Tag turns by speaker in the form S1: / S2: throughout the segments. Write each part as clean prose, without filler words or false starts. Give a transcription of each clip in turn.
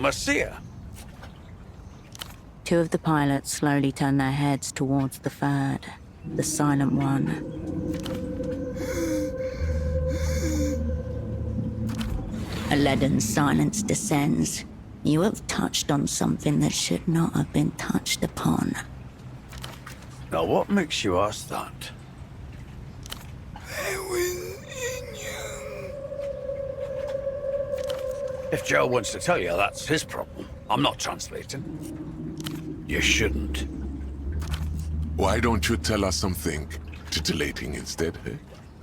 S1: Marcia?
S2: Two of the pilots slowly turn their heads towards the third, the silent one. A leaden silence descends. You have touched on something that should not have been touched upon.
S1: Now, what makes you ask that? If Joe wants to tell you, that's his problem. I'm not translating. You shouldn't.
S3: Why don't you tell us something titillating instead, eh?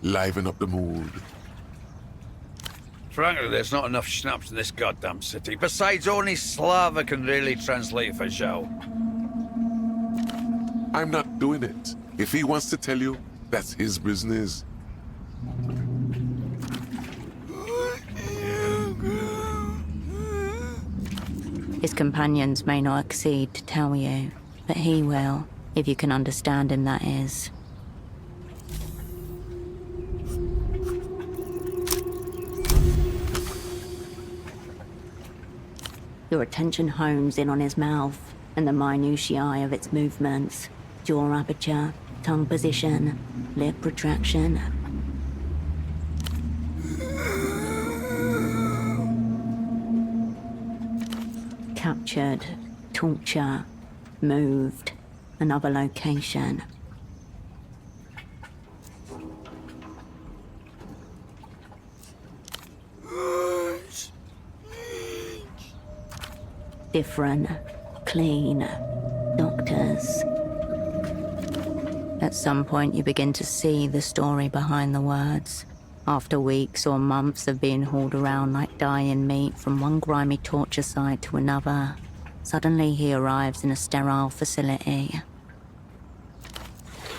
S3: Liven up the mood.
S1: Frankly, there's not enough schnapps in this goddamn city. Besides, only Slava can really translate for Joe.
S3: I'm not doing it. If he wants to tell you, that's his business.
S2: His companions may not accede to tell you, but he will, if you can understand him, that is. Your attention hones in on his mouth and the minutiae of its movements. Jaw aperture, tongue position, lip protraction. Captured, torture, moved, another location. Different, clean, doctors. At some point you begin to see the story behind the words. After weeks or months of being hauled around like dying meat from one grimy torture site to another, suddenly he arrives in a sterile facility.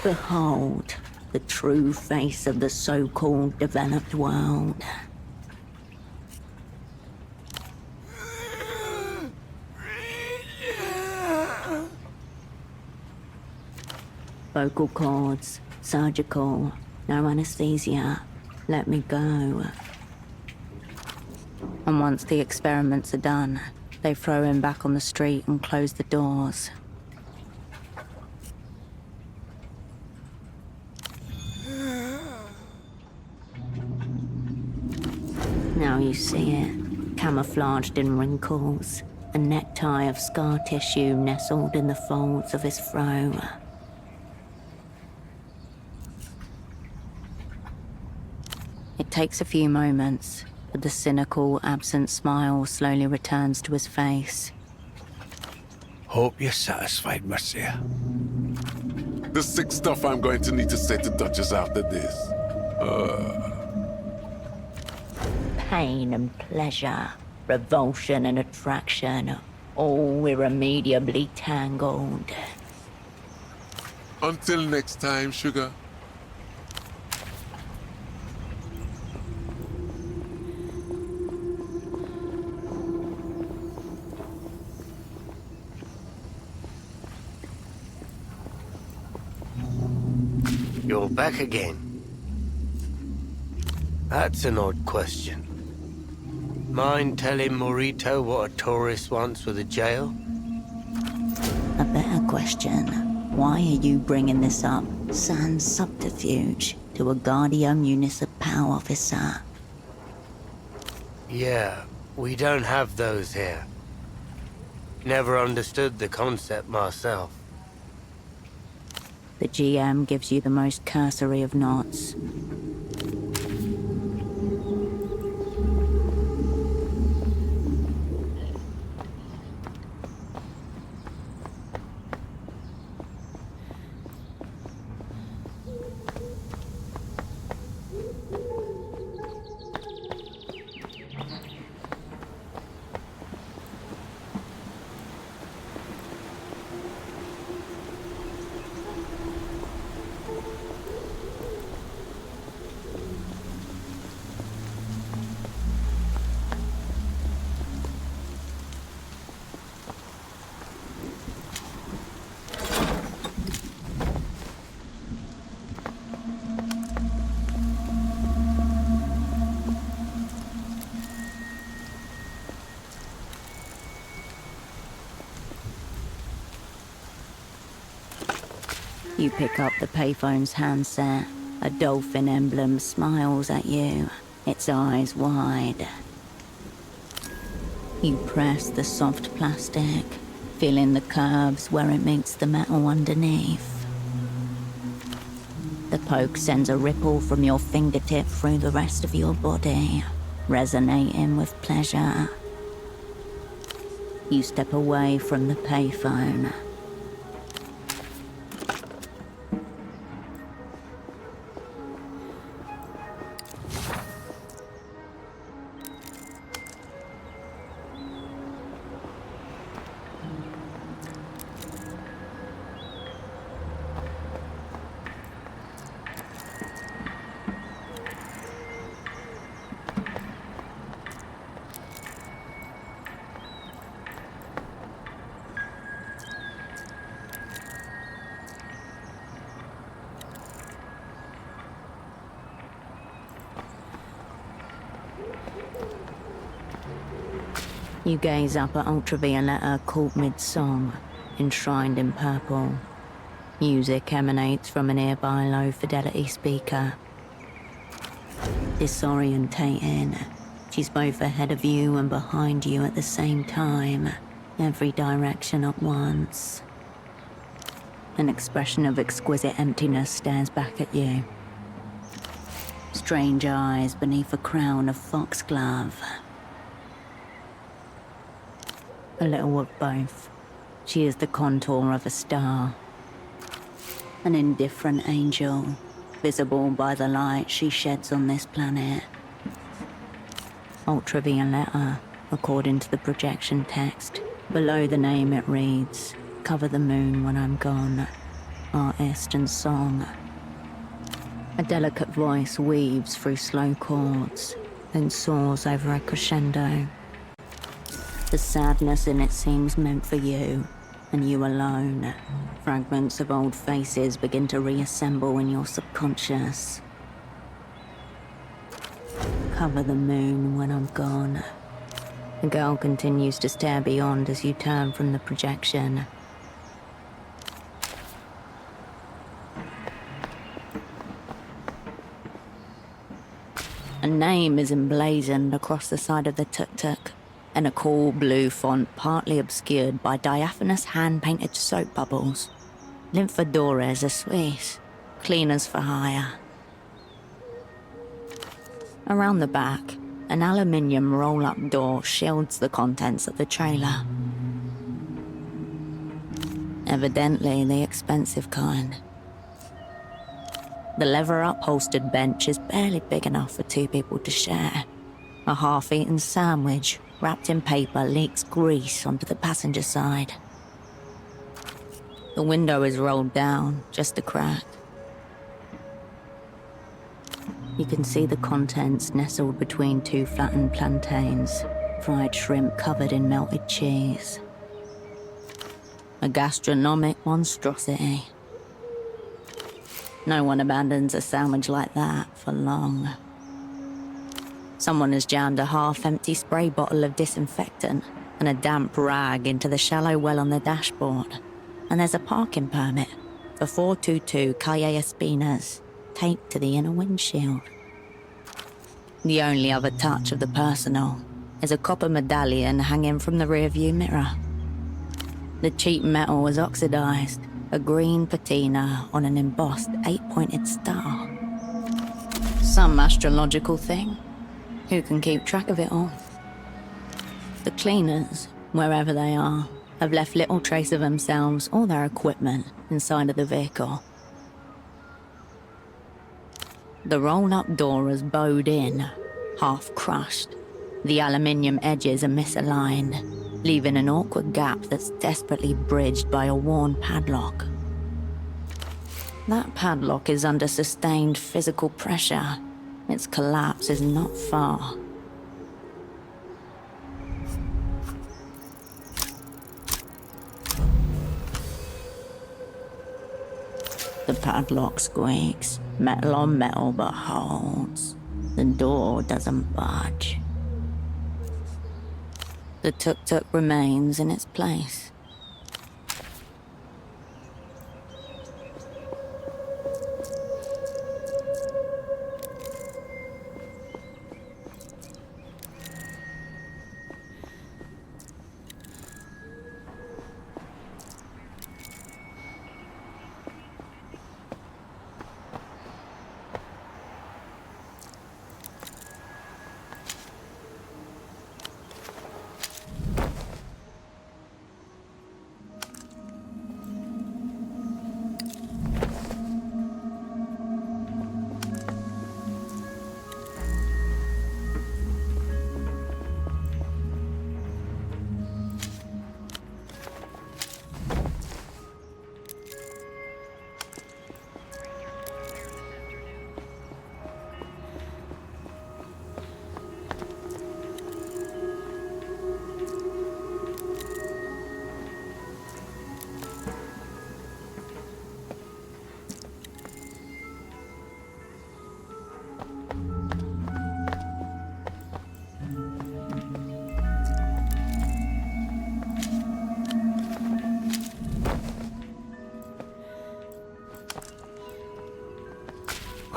S2: Behold, the true face of the so-called developed world. Vocal cords, surgical, no anesthesia. Let me go. And once the experiments are done, they throw him back on the street and close the doors. Now you see it, camouflaged in wrinkles, a necktie of scar tissue nestled in the folds of his fro. It takes a few moments, but the cynical, absent smile slowly returns to his face.
S1: Hope you're satisfied, Marcia.
S3: The sick stuff I'm going to need to say to Duchess after this.
S2: Pain and pleasure, revulsion and attraction, all irremediably tangled.
S3: Until next time, sugar.
S4: You're back again. That's an odd question. Mind telling Morito what a tourist wants with a jail?
S2: A better question. Why are you bringing this up, sans subterfuge, to a Guardia Municipal officer?
S4: Yeah, we don't have those here. Never understood the concept myself.
S2: The GM gives you the most cursory of nods. You pick up the payphone's handset. A dolphin emblem smiles at you, its eyes wide. You press the soft plastic, feeling the curves where it meets the metal underneath. The poke sends a ripple from your fingertip through the rest of your body, resonating with pleasure. You step away from the payphone. You gaze up at Ultravioletta caught mid-song, enshrined in purple. Music emanates from a nearby low-fidelity speaker. Disorientating, she's both ahead of you and behind you at the same time, every direction at once. An expression of exquisite emptiness stares back at you. Strange eyes beneath a crown of foxglove. A little of both. She is the contour of a star. An indifferent angel, visible by the light she sheds on this planet. Ultravioletta, according to the projection text. Below the name it reads, "Cover the moon when I'm gone. Artist and song." A delicate voice weaves through slow chords, then soars over a crescendo. The sadness in it seems meant for you, and you alone. Fragments of old faces begin to reassemble in your subconscious. Cover the moon when I'm gone. The girl continues to stare beyond as you turn from the projection. A name is emblazoned across the side of the tuk-tuk, in a cool blue font partly obscured by diaphanous hand-painted soap bubbles. Lymphadores are Swiss, cleaners for hire. Around the back, an aluminium roll-up door shields the contents of the trailer. Evidently the expensive kind. The leather-upholstered bench is barely big enough for two people to share. A half-eaten sandwich, wrapped in paper, leaks grease onto the passenger side. The window is rolled down, just a crack. You can see the contents nestled between two flattened plantains, fried shrimp covered in melted cheese. A gastronomic monstrosity. No one abandons a sandwich like that for long. Someone has jammed a half-empty spray bottle of disinfectant and a damp rag into the shallow well on the dashboard. And there's a parking permit for 422 Calle Espinas taped to the inner windshield. The only other touch of the personal is a copper medallion hanging from the rearview mirror. The cheap metal is oxidized, a green patina on an embossed 8-pointed star. Some astrological thing. Who can keep track of it all? The cleaners, wherever they are, have left little trace of themselves or their equipment inside of the vehicle. The roll-up door is bowed in, half crushed. The aluminium edges are misaligned, leaving an awkward gap that's desperately bridged by a worn padlock. That padlock is under sustained physical pressure. Its collapse is not far. The padlock squeaks, metal on metal but holds. The door doesn't budge. The tuk-tuk remains in its place.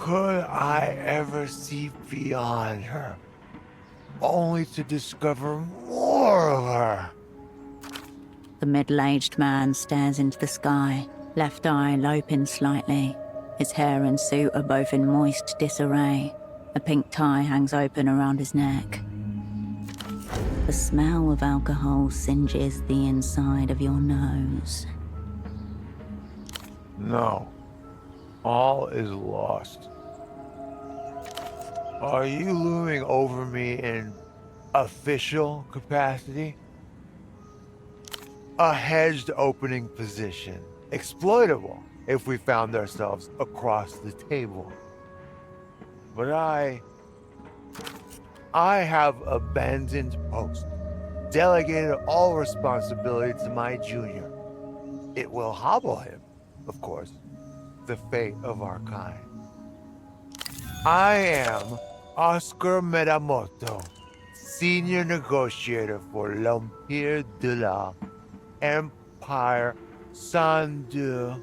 S5: Could I ever see beyond her, only to discover more of her?
S2: The middle-aged man stares into the sky, left eye loping slightly. His hair and suit are both in moist disarray. A pink tie hangs open around his neck. The smell of alcohol singes the inside of your nose.
S5: No. All is lost. Are you looming over me in official capacity? A hedged opening position, exploitable if we found ourselves across the table. But I have abandoned post, delegated all responsibility to my junior. It will hobble him, of course, the fate of our kind. I am Oscar Metamoto, senior negotiator for l'Empire de la Empire Sandu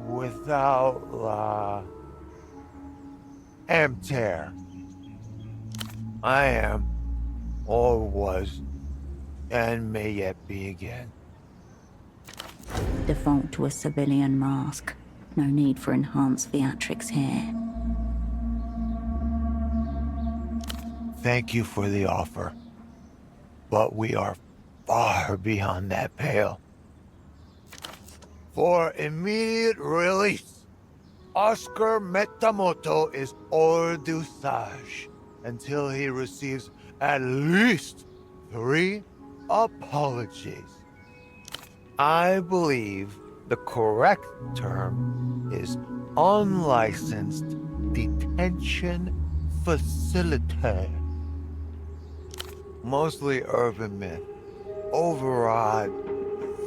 S5: without la Amter. I am, or was, and may yet be again.
S2: Default to a civilian mask. No need for enhanced theatrics here.
S5: Thank you for the offer, but we are far beyond that pale. For immediate release, Oscar Metamoto is hors d'usage until he receives at least 3 apologies. I believe the correct term is unlicensed detention facility. Mostly urban myth, overawed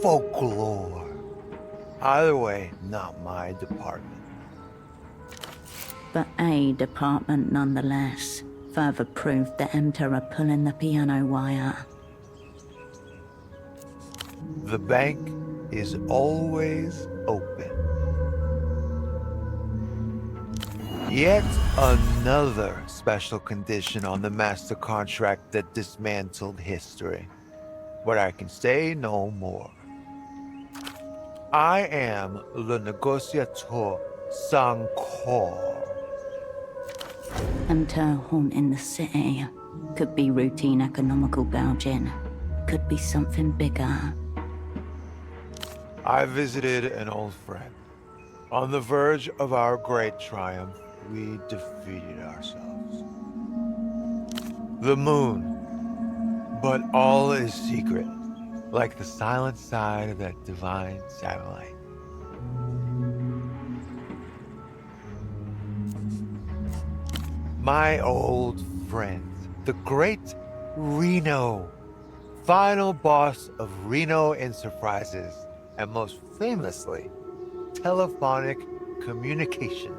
S5: folklore. Either way, not my department.
S2: But a department nonetheless. Further proof the Emter are pulling the piano wire.
S5: The bank is always open. Yet another special condition on the master contract that dismantled history. But I can say no more. I am le négociateur sans corps.
S2: Emter haunting the city. Could be routine economical gouging. Could be something bigger.
S5: I visited an old friend. On the verge of our great triumph, we defeated ourselves. The moon. But all is secret, like the silent side of that divine satellite. My old friend, the great Reno, final boss of Reno Enterprises, and most famously, telephonic communications.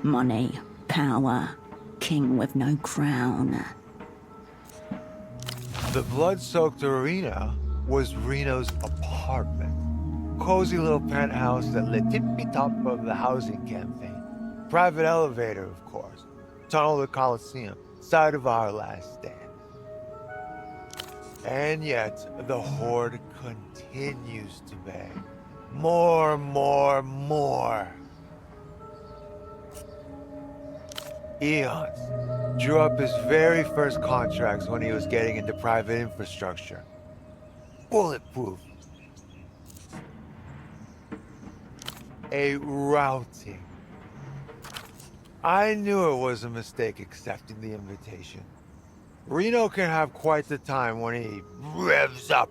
S2: Money, power, king with no crown.
S5: The blood-soaked arena was Reno's apartment. Cozy little penthouse that lit tippy-top of the housing campaign. Private elevator, of course. Tunnel to Coliseum, site of our last stand. And yet, the horde continues to beg. More, more, more. Eons drew up his very first contracts when he was getting into private infrastructure. Bulletproof. A routing. I knew it was a mistake accepting the invitation. Reno can have quite the time when he revs up.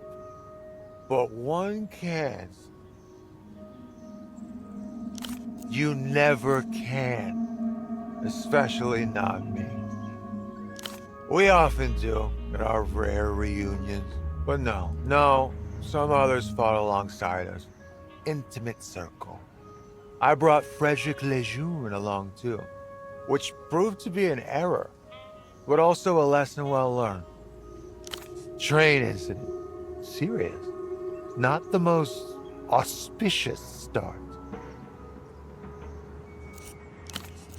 S5: But one can't. You never can. Especially not me. We often do at our rare reunions. But no, some others fought alongside us. Intimate circle. I brought Frederick Lejeune along too, which proved to be an error, but also a lesson well learned. Train incident. Serious. Not the most auspicious start.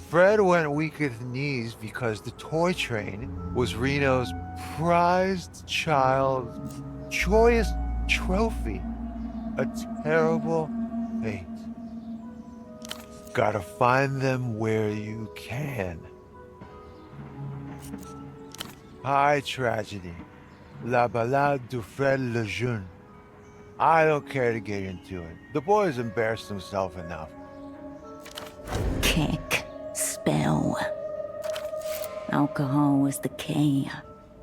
S5: Fred went weak at the knees because the toy train was Reno's prized child's joyous trophy. A terrible fate. Gotta find them where you can. High tragedy. La Ballade du Fred le Jeune. I don't care to get into it. The boy's embarrassed himself enough.
S2: Kick. Spill. Alcohol was the key.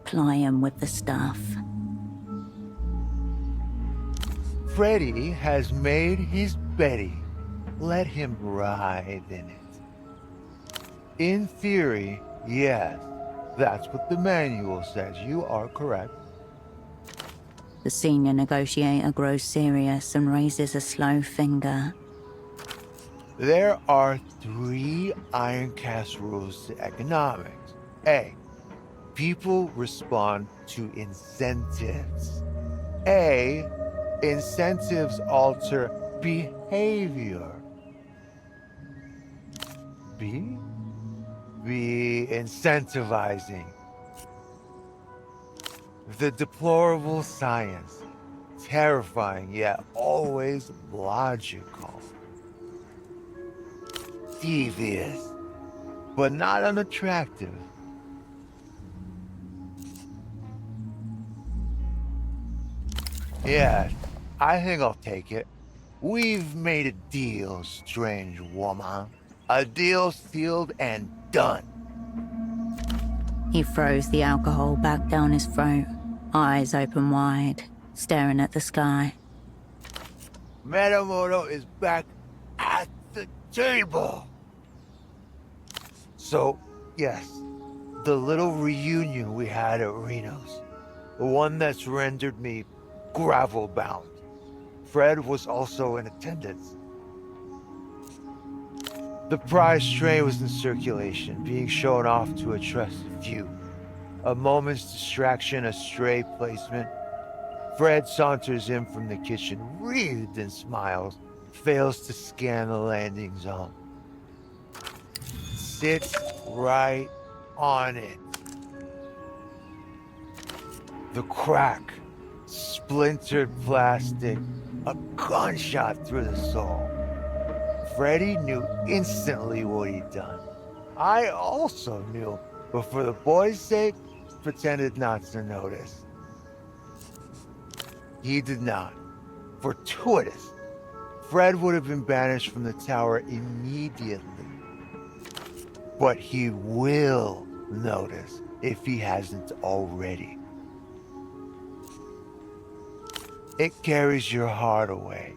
S2: Ply him with the stuff.
S5: Freddy has made his Betty. Let him ride in it. In theory, yes. That's what the manual says. You are correct.
S2: The senior negotiator grows serious and raises a slow finger.
S5: There are 3 iron cast rules to economics. A. People respond to incentives. A. Incentives alter behavior. B. Be incentivizing. The deplorable science. Terrifying yet always logical. Devious, but not unattractive. Yeah, I think I'll take it. We've made a deal, strange woman. A deal sealed and done.
S2: He throws the alcohol back down his throat, eyes open wide, staring at the sky.
S5: Metamoto is back at the table. So, yes, the little reunion we had at Reno's, the one that's rendered me gravel-bound. Fred was also in attendance. The prize train was in circulation, being shown off to a trusted few. A moment's distraction, a stray placement. Fred saunters in from the kitchen, wreathed in smiles, fails to scan the landing zone. Sits right on it. The crack, splintered plastic, a gunshot through the soul. Freddy knew instantly what he'd done. I also knew, but for the boy's sake, pretended not to notice. He did not. Fortuitous. Fred would have been banished from the tower immediately. But he will notice if he hasn't already. It carries your heart away.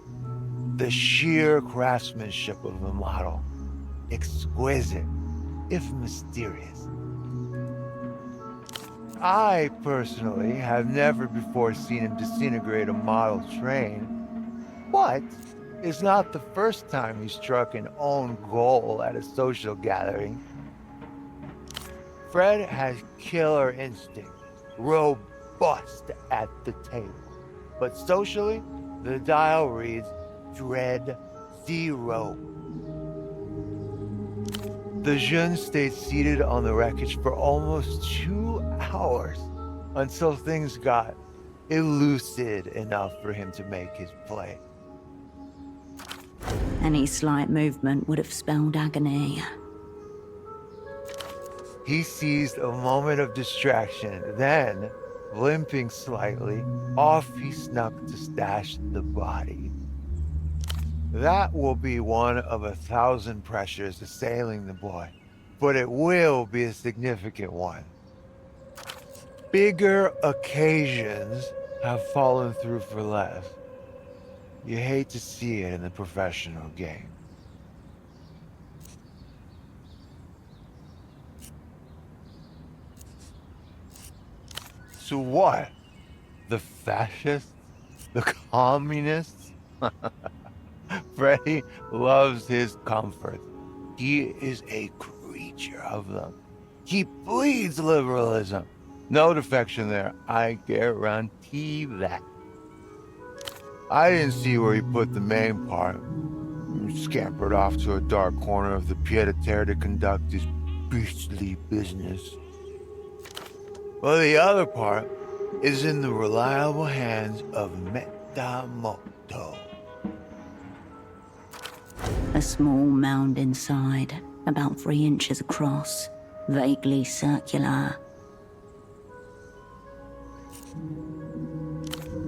S5: The sheer craftsmanship of the model. Exquisite, if mysterious. I, personally, have never before seen him disintegrate a model train, but it's not the first time he struck an own goal at a social gathering. Fred has killer instinct, robust at the table, but socially, the dial reads Dread 0. The Jeune stayed seated on the wreckage for almost 2 hours until things got elusive enough for him to make his play.
S2: Any slight movement would have spelled agony.
S5: He seized a moment of distraction, then, limping slightly, off he snuck to stash the body. That will be one of 1,000 pressures assailing the boy, but it will be a significant one. Bigger occasions have fallen through for less. You hate to see it in the professional game. So what? The fascists? The communists? Freddy loves his comfort. He is a creature of them. He bleeds liberalism. No defection there, I guarantee that. I didn't see where he put the main part. He scampered off to a dark corner of the pied-à-terre to conduct his beastly business. Well, the other part is in the reliable hands of Metamoto.
S2: A small mound inside, about 3 inches across, vaguely circular.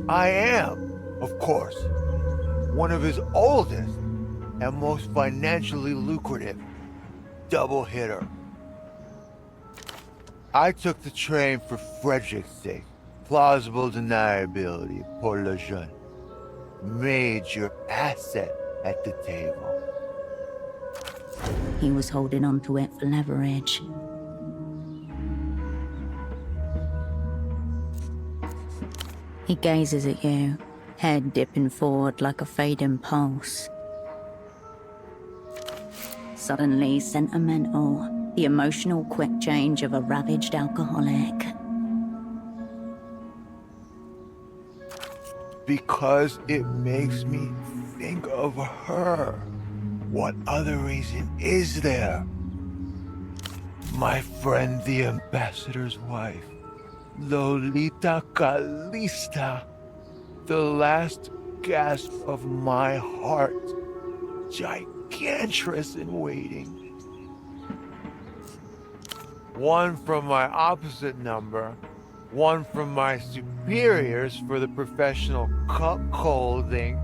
S5: I am, of course, one of his oldest and most financially lucrative double hitter. I took the train for Frederick's sake. Plausible deniability pour le jeune. Major asset at the table.
S2: He was holding on to it for leverage. He gazes at you, head dipping forward like a fading pulse. Suddenly sentimental, the emotional quick change of a ravaged alcoholic.
S5: Because it makes me think of her. What other reason is there? My friend, the ambassador's wife, Lolita Calista, the last gasp of my heart, gigantress in waiting. One from my opposite number, one from my superiors for the professional cuckolding,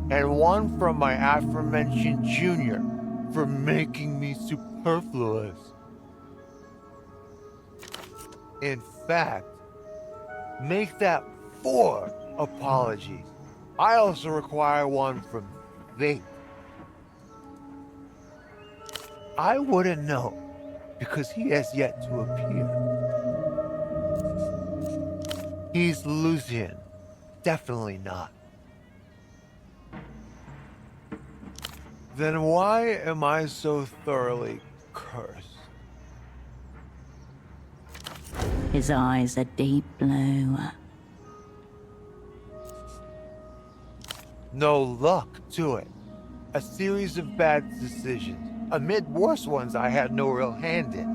S5: and one from my aforementioned junior for making me superfluous. In fact, make that 4 apologies. I also require one from Fate. I wouldn't know, because he has yet to appear. He's Lucian. Definitely not. Then why am I so thoroughly cursed?
S2: His eyes are deep blue.
S5: No luck to it. A series of bad decisions, amid worse ones I had no real hand in.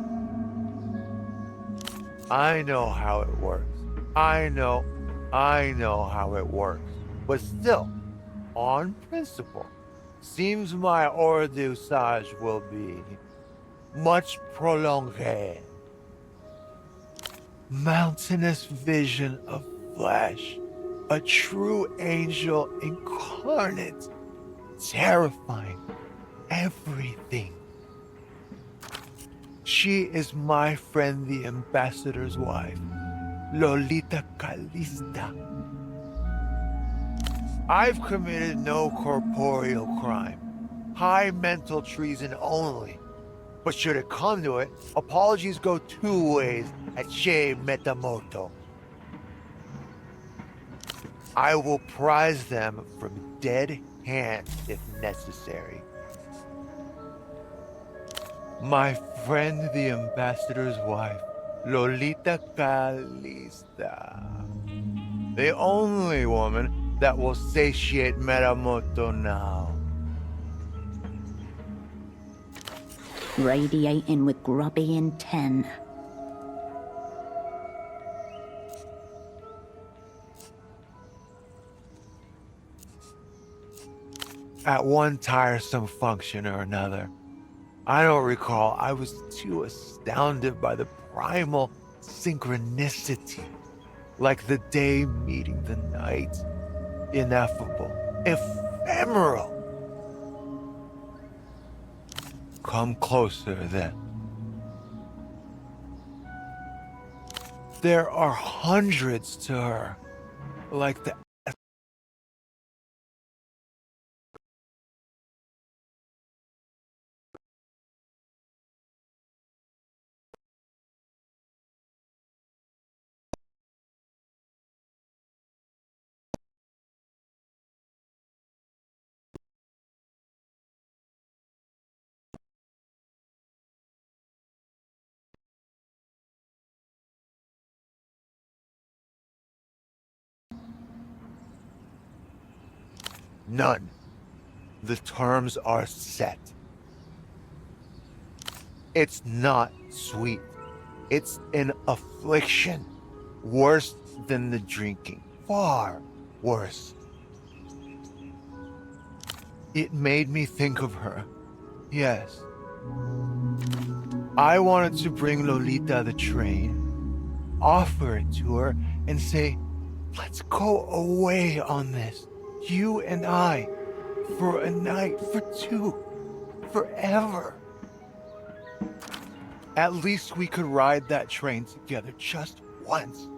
S5: I know how it works. I know how it works. But still, on principle, seems my hors d'usage will be much prolonged. Mountainous vision of flesh, a true angel incarnate, terrifying everything. She is my friend, the ambassador's wife, Lolita Calista. I've committed no corporeal crime, high mental treason only. But should it come to it, apologies go 2 ways at Che Metamoto. I will prize them from dead hands if necessary. My friend, the ambassador's wife, Lolita Calista. The only woman that will satiate Metamoto now.
S2: Radiating with grubby intent.
S5: At one tiresome function or another, I don't recall, I was too astounded by the primal synchronicity, like the day meeting the night, ineffable, ephemeral. Come closer then. There are hundreds to her, like the None. The terms are set. It's not sweet. It's an affliction. Worse than the drinking. Far worse. It made me think of her. Yes. I wanted to bring Lolita the train, offer it to her, and say, let's go away on this. You and I. For a night, for two. Forever. At least we could ride that train together just once.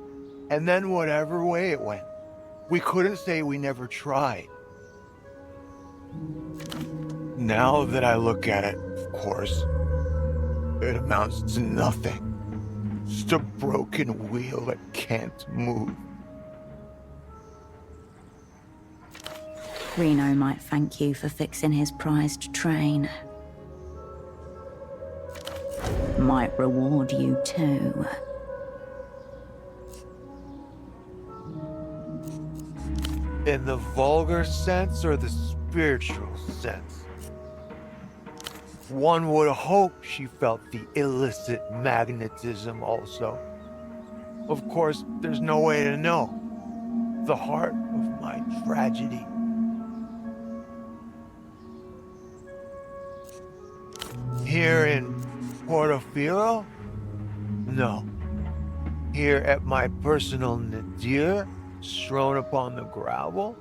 S5: And then whatever way it went. We couldn't say we never tried. Now that I look at it, of course, it amounts to nothing. Just a broken wheel that can't move.
S2: Reno might thank you for fixing his prized train. Might reward you too.
S5: In the vulgar sense or the spiritual sense? One would hope she felt the illicit magnetism also. Of course, there's no way to know. The heart of my tragedy. Here in Portofino? No. Here at my personal nadir, strewn upon the gravel?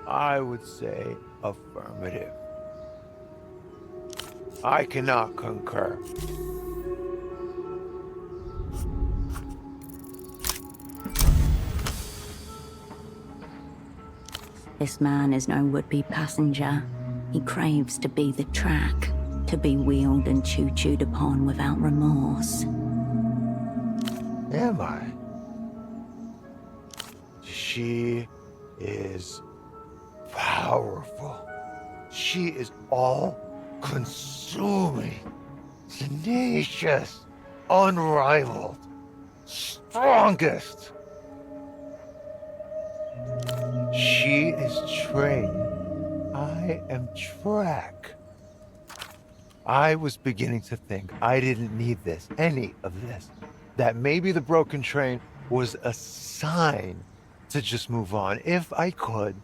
S5: I would say affirmative. I cannot concur.
S2: This man is no would-be passenger. He craves to be the track, to be wheeled and choo-chooed upon without remorse.
S5: Am I? She is powerful. She is all-consuming, tenacious, unrivaled, strongest. She is train. I am track. I was beginning to think I didn't need this, any of this. That maybe the broken train was a sign to just move on if I could.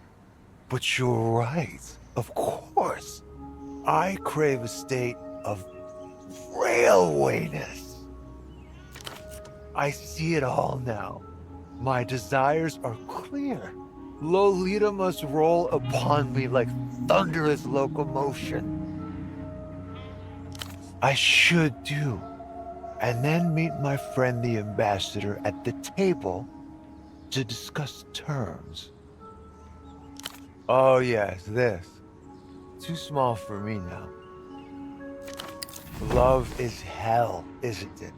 S5: But you're right, of course. I crave a state of railwayness. I see it all now. My desires are clear. Lolita must roll upon me like thunderous locomotion. I should do. And then meet my friend the ambassador at the table to discuss terms. Oh yes, this. Too small for me now. Love is hell, isn't it?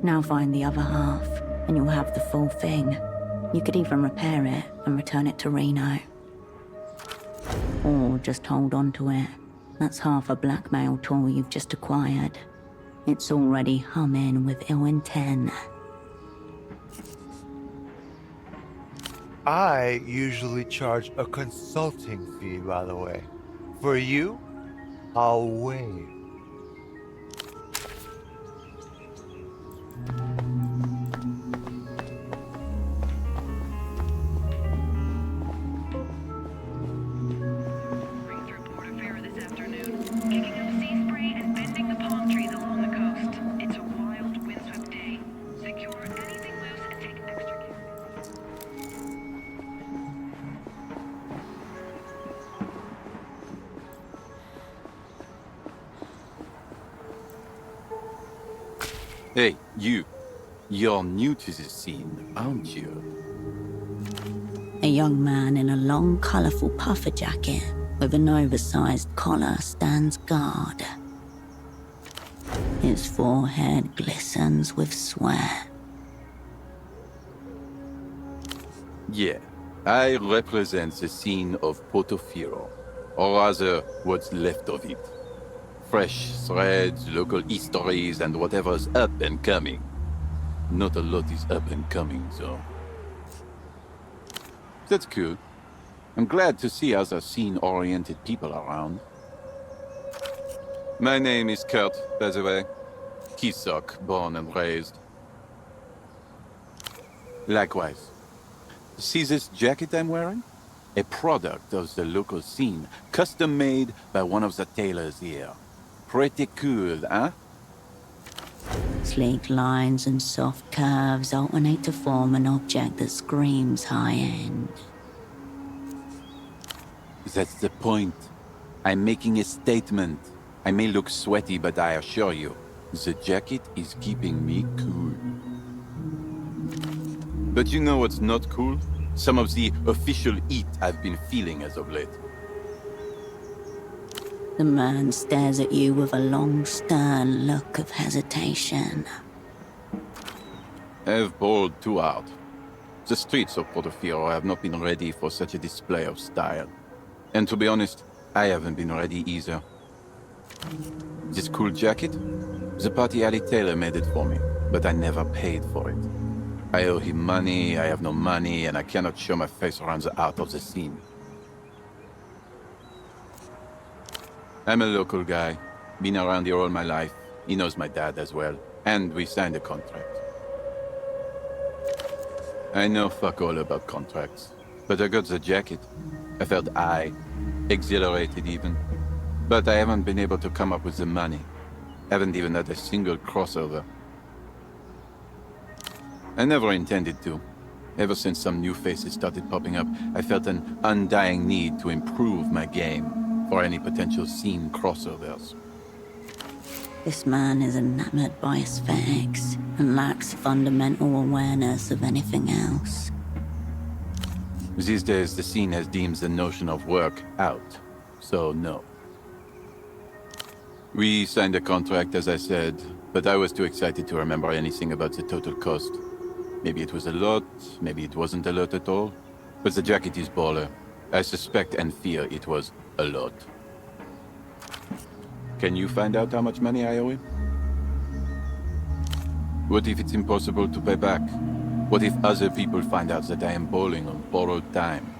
S2: Now find the other half, and you'll have the full thing. You could even repair it and return it to Reno. Or just hold on to it. That's half a blackmail tool you've just acquired. It's already humming with ill intent.
S5: I usually charge a consulting fee, by the way. For you, I'll waive.
S6: Hey, you. You're new to the scene, aren't you?
S2: A young man in a long, colourful puffer jacket with an oversized collar stands guard. His forehead glistens with sweat.
S6: Yeah, I represent the scene of Portofino, or rather, what's left of it. Fresh threads, local histories, and whatever's up and coming. Not a lot is up and coming, though. That's cool. I'm glad to see other scene-oriented people around. My name is Kurt, by the way. Kisok, born and raised. Likewise. See this jacket I'm wearing? A product of the local scene, custom-made by one of the tailors here. Pretty cool, huh?
S2: Sleek lines and soft curves alternate to form an object that screams high-end.
S6: That's the point. I'm making a statement. I may look sweaty, but I assure you, the jacket is keeping me cool. But you know what's not cool? Some of the official heat I've been feeling as of late.
S2: The man stares at you with a long, stern look of hesitation.
S6: I've bowled too hard. The streets of Portofino have not been ready for such a display of style. And to be honest, I haven't been ready either. This cool jacket? The party alley tailor made it for me, but I never paid for it. I owe him money, I have no money, and I cannot show my face around the art of the scene. I'm a local guy. Been around here all my life. He knows my dad as well. And we signed a contract. I know fuck all about contracts. But I got the jacket. I felt high. Exhilarated even. But I haven't been able to come up with the money. Haven't even had a single crossover. I never intended to. Ever since some new faces started popping up, I felt an undying need to improve my game for any potential scene crossovers.
S2: This man is enamored by aesthetics and lacks fundamental awareness of anything else.
S6: These days, the scene has deemed the notion of work out, so no. We signed a contract, as I said, but I was too excited to remember anything about the total cost. Maybe it was a lot, maybe it wasn't a lot at all. But the jacket is baller. I suspect and fear it was a lot. Can you find out how much money I owe him? What if it's impossible to pay back? What if other people find out that I am bowling on borrowed time?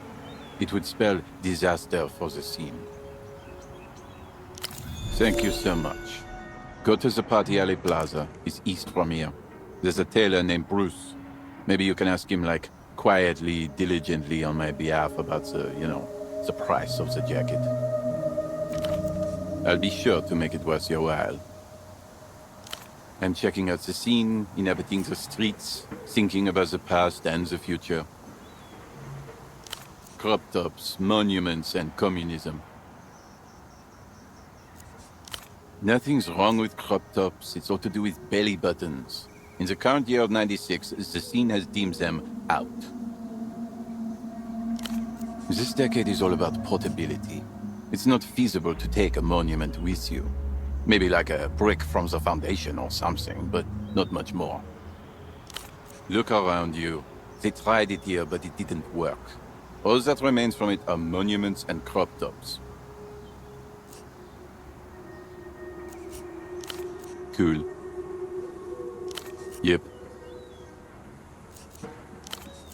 S6: It would spell disaster for the scene. Thank you so much. Go to the Party Alley Plaza. It's east from here. There's a tailor named Bruce. Maybe you can ask him, like, quietly, diligently on my behalf about the, the price of the jacket. I'll be sure to make it worth your while. I'm checking out the scene, inhabiting the streets, thinking about the past and the future. Crop tops, monuments, and communism. Nothing's wrong with crop tops, it's all to do with belly buttons. In the current year of 96, the scene has deemed them out. This decade is all about portability. It's not feasible to take a monument with you. Maybe like a brick from the foundation or something, but not much more. Look around you. They tried it here, but it didn't work. All that remains from it are monuments and crop tops. Cool. Yep.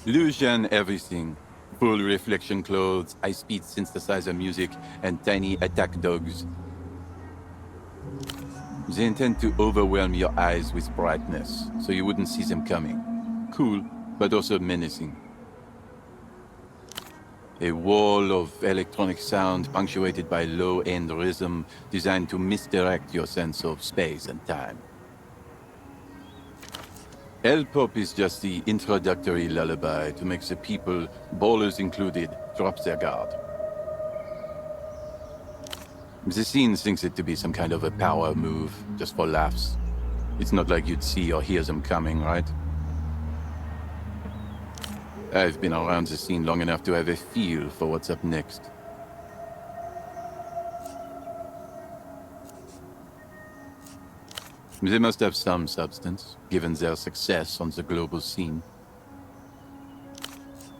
S6: Lucian everything. Full reflection clothes, high-speed synthesizer music, and tiny attack dogs. They intend to overwhelm your eyes with brightness, so you wouldn't see them coming. Cool, but also menacing. A wall of electronic sound punctuated by low-end rhythm designed to misdirect your sense of space and time. L-pop is just the introductory lullaby to make the people, ballers included, drop their guard. The scene thinks it to be some kind of a power move, just for laughs. It's not like you'd see or hear them coming, right? I've been around the scene long enough to have a feel for what's up next. They must have some substance, given their success on the global scene.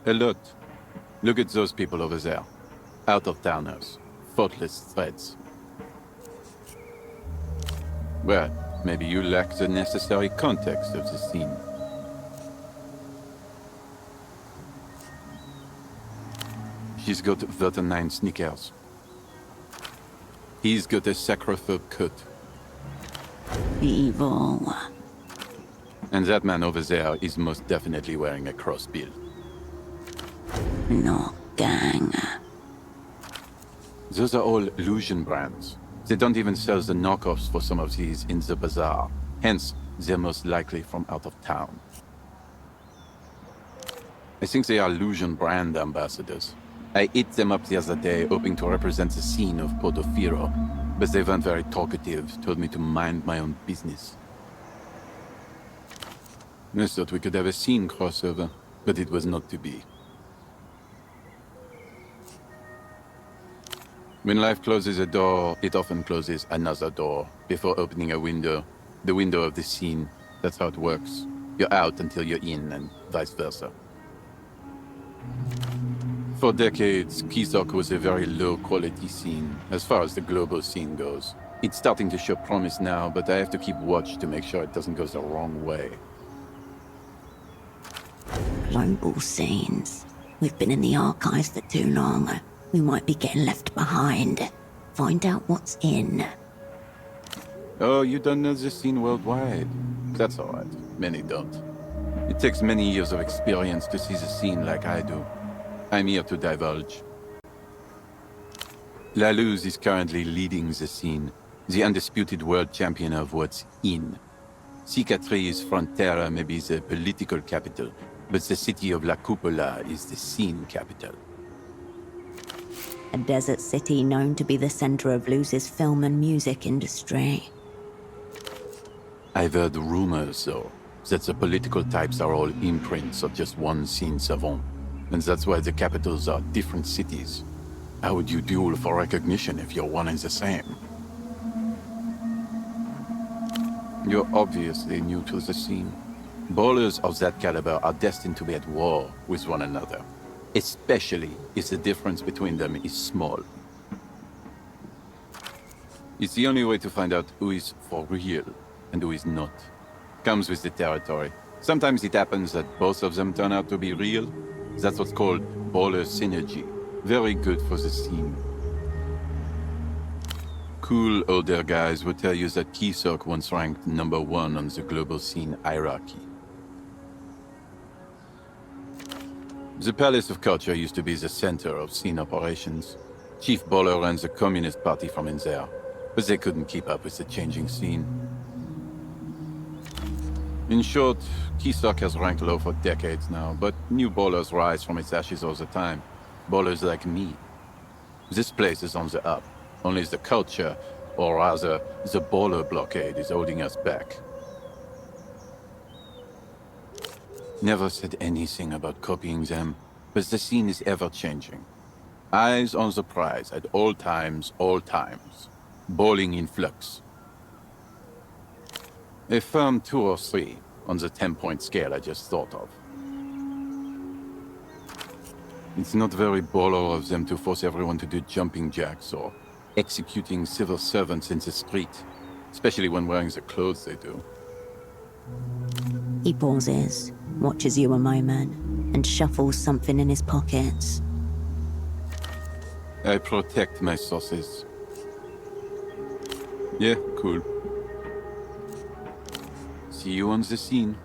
S6: A lot. Look at those people over there. Out-of-towners. Thoughtless threads. Well, maybe you lack the necessary context of the scene. He's got Vertanine sneakers. He's got a sacrophobe coat.
S2: Evil.
S6: And that man over there is most definitely wearing a crossbill.
S2: Not gang.
S6: Those are all illusion brands. They don't even sell the knockoffs for some of these in the bazaar. Hence, they're most likely from out of town. I think they are illusion brand ambassadors. I ate them up the other day, hoping to represent the scene of Portofino, but they weren't very talkative, told me to mind my own business. I thought we could have a scene crossover, but it was not to be. When life closes a door, it often closes another door before opening a window. The window of the scene. That's how it works. You're out until you're in, and vice versa. For decades, Kisok was a very low-quality scene, as far as the global scene goes. It's starting to show promise now, but I have to keep watch to make sure it doesn't go the wrong way.
S2: Global scenes. We've been in the archives for too long. We might be getting left behind. Find out what's in.
S6: Oh, you don't know the scene worldwide. That's all right. Many don't. It takes many years of experience to see the scene like I do. I'm here to divulge. La Luz is currently leading the scene, the undisputed world champion of what's in. Cicatriz Frontera may be the political capital, but the city of La Cupola is the scene capital.
S2: A desert city known to be the center of Luz's film and music industry.
S6: I've heard rumors, though, that the political types are all imprints of just one scene savant, and that's why the capitals are different cities. How would you duel for recognition if you're one and the same? You're obviously new to the scene. Ballers of that caliber are destined to be at war with one another, especially if the difference between them is small. It's the only way to find out who is for real and who is not. Comes with the territory. Sometimes it happens that both of them turn out to be real. That's what's called baller synergy. Very good for the scene. Cool older guys will tell you that Kisok once ranked #1 on the global scene hierarchy. The Palace of Culture used to be the center of scene operations. Chief Baller ran the Communist Party from in there, but they couldn't keep up with the changing scene. In short, Kisok has ranked low for decades now, but new ballers rise from its ashes all the time. Ballers like me. This place is on the up. Only the culture, or rather, the baller blockade is holding us back. Never said anything about copying them, but the scene is ever-changing. Eyes on the prize at all times, all times. Bowling in flux. A firm 2 or 3 on the 10-point scale I just thought of. It's not very baller of them to force everyone to do jumping jacks or executing civil servants in the street, especially when wearing the clothes they do.
S2: He pauses, watches you a moment, and shuffles something in his pockets.
S6: I protect my sources. Yeah, cool. See you on the scene.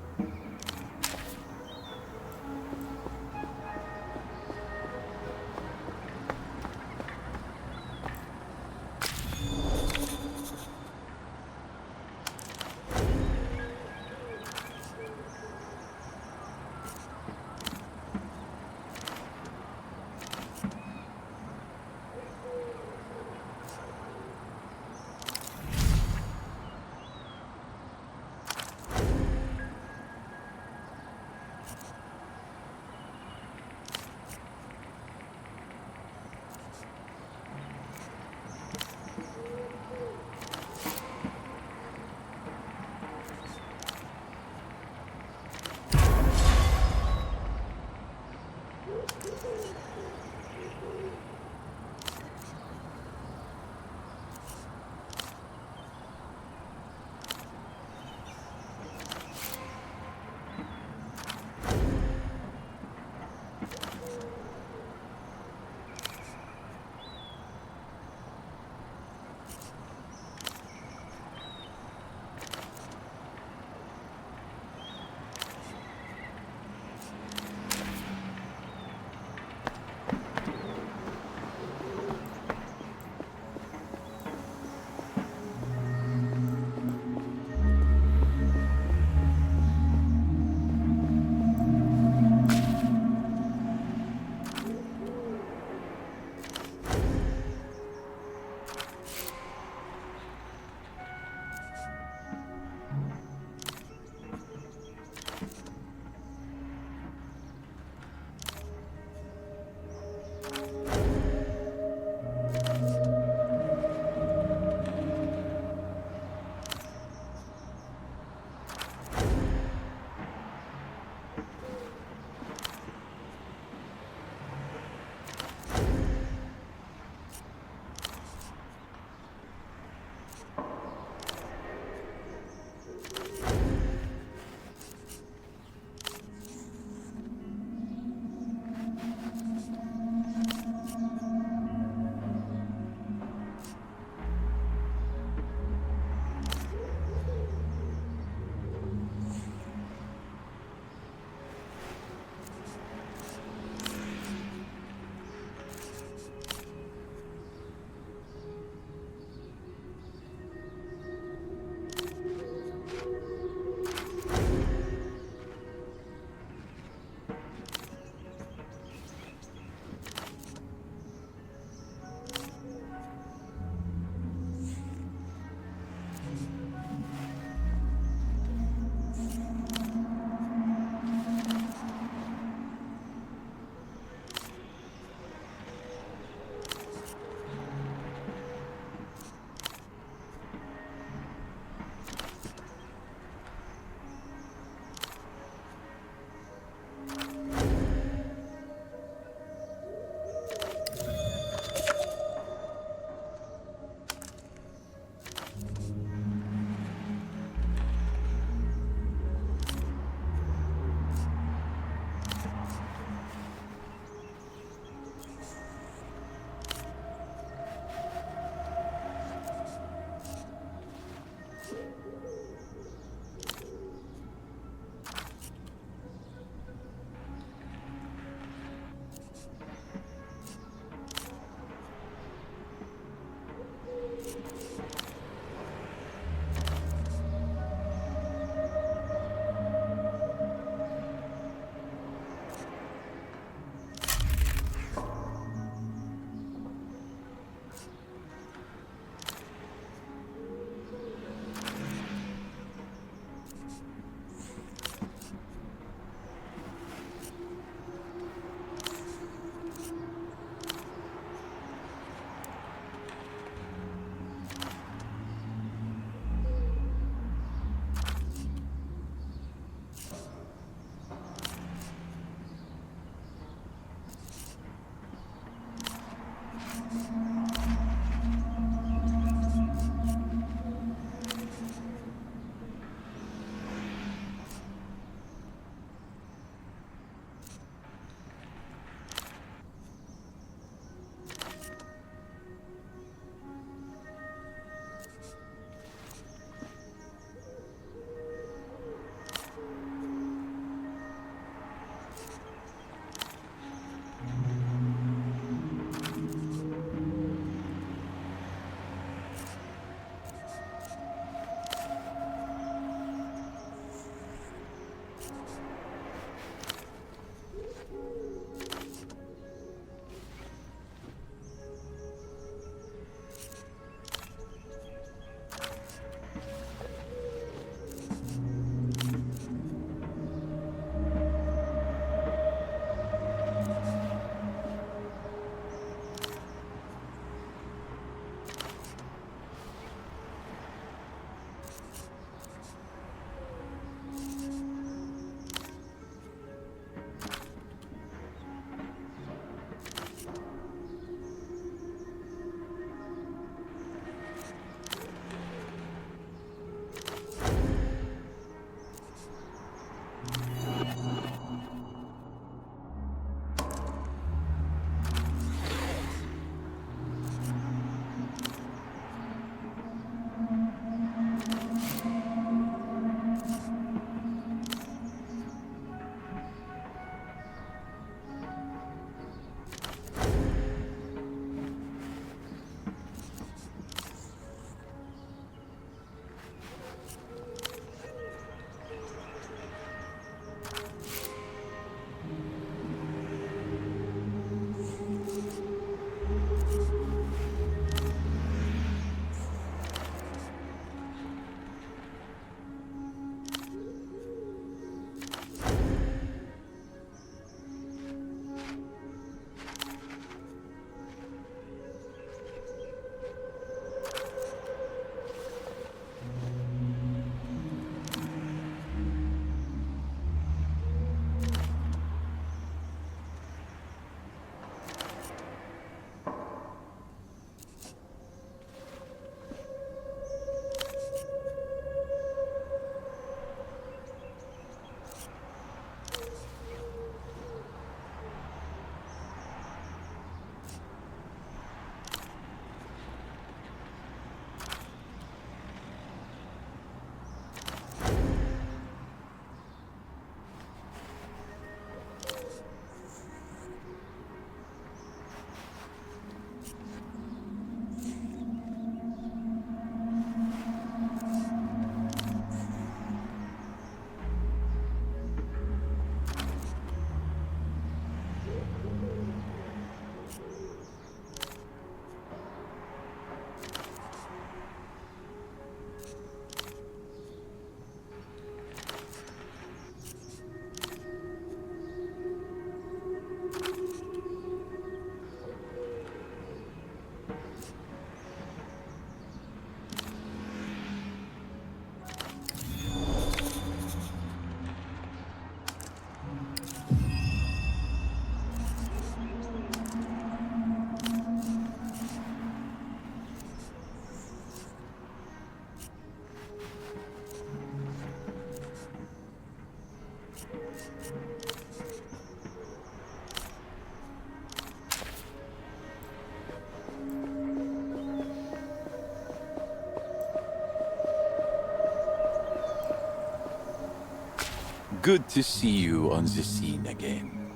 S6: Good to see you on the scene again.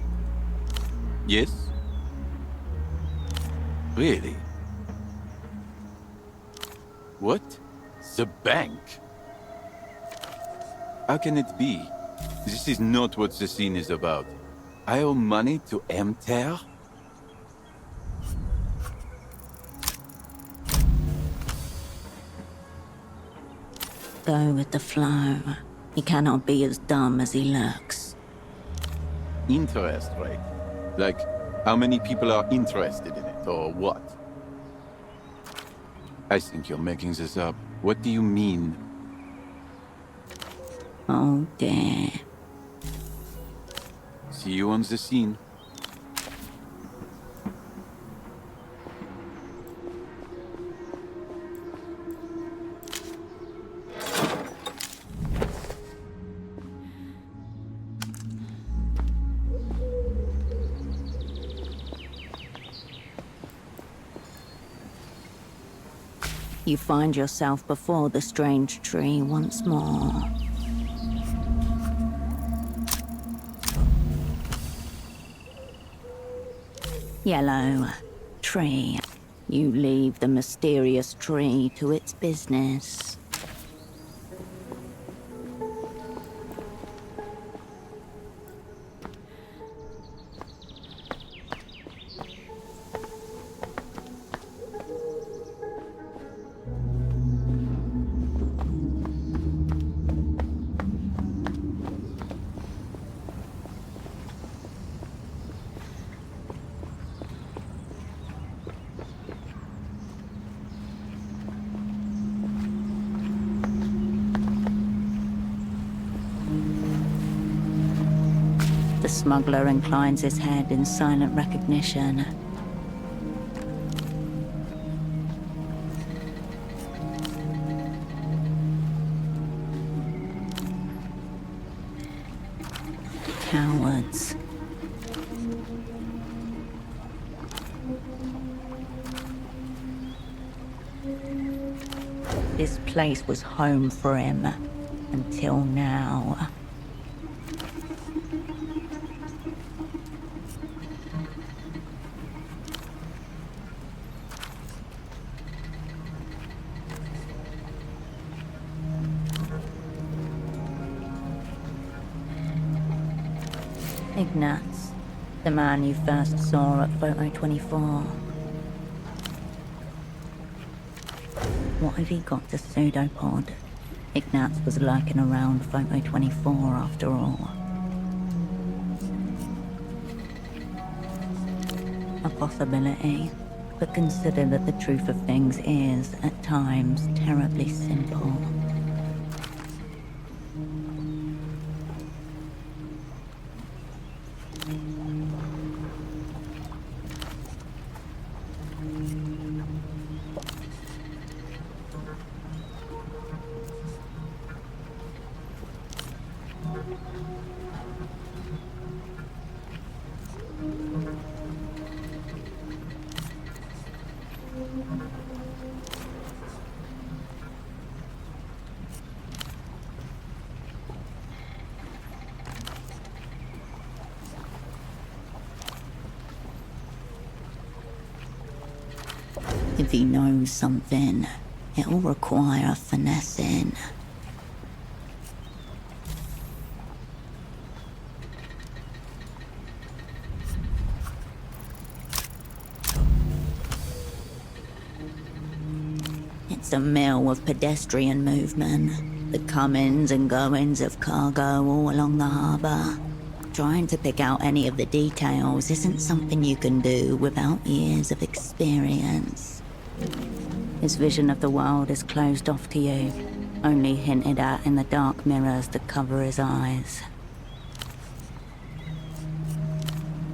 S6: Yes? Really? What? The bank? How can it be? This is not what the scene is about. I owe money to Emter?
S2: Go with the flow. He cannot be as dumb as he looks.
S6: Interest rate? Like, how many people are interested in it, or what? I think you're making this up. What do you mean?
S2: Oh dear.
S6: See you on the scene.
S2: You find yourself before the strange tree once more. Yellow tree. You leave the mysterious tree to its business. The smuggler inclines his head in silent recognition. Cowards. This place was home for him until now. Ignatz, the man you first saw at Photo 24. What have he got to pseudopod? Ignatz was lurking around Photo 24 after all. A possibility, but consider that the truth of things is, at times, terribly simple. If he knows something, it'll require finessing. It's a mill of pedestrian movement, the comings and goings of cargo all along the harbour. Trying to pick out any of the details isn't something you can do without years of experience. His vision of the world is closed off to you, only hinted at in the dark mirrors that cover his eyes.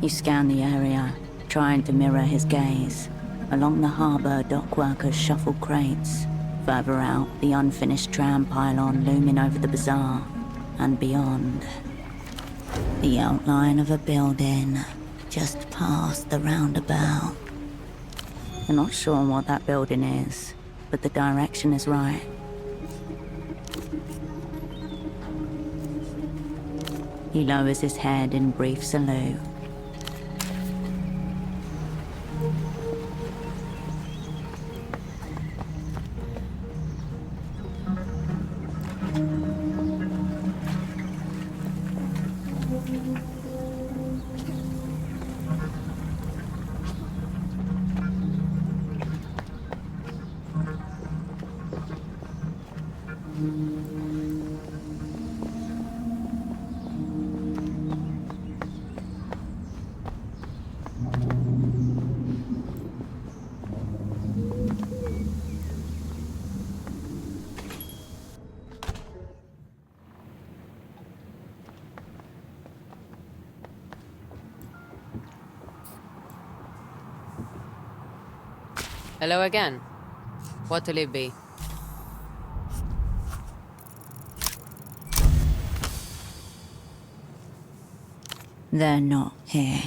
S2: You scan the area, trying to mirror his gaze. Along the harbour, dock workers shuffle crates. Further out, the unfinished tram pylon looming over the bazaar, and beyond. The outline of a building just past the roundabout. I'm not sure what that building is, but the direction is right. He lowers his head in brief salute.
S7: Hello again. What'll it be?
S2: They're not here.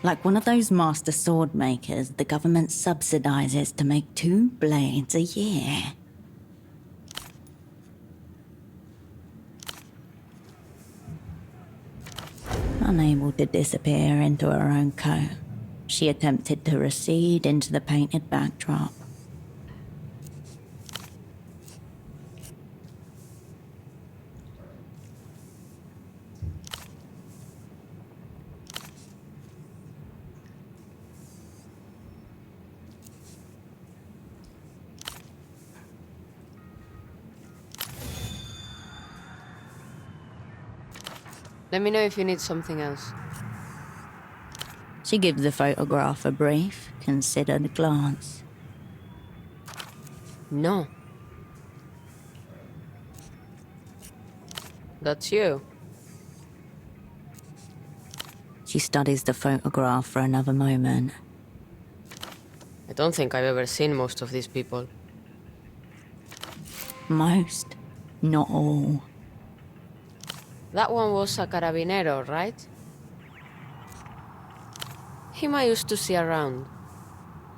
S2: Like one of those master sword makers the government subsidizes to make 2 blades a year. Unable to disappear into her own coat, she attempted to recede into the painted backdrop.
S7: Let me know if you need something else.
S2: She gives the photograph a brief, considered glance.
S7: No. That's you.
S2: She studies the photograph for another moment.
S7: I don't think I've ever seen most of these people.
S2: Most, not all.
S7: That one was a carabinero, right? Him I used to see around.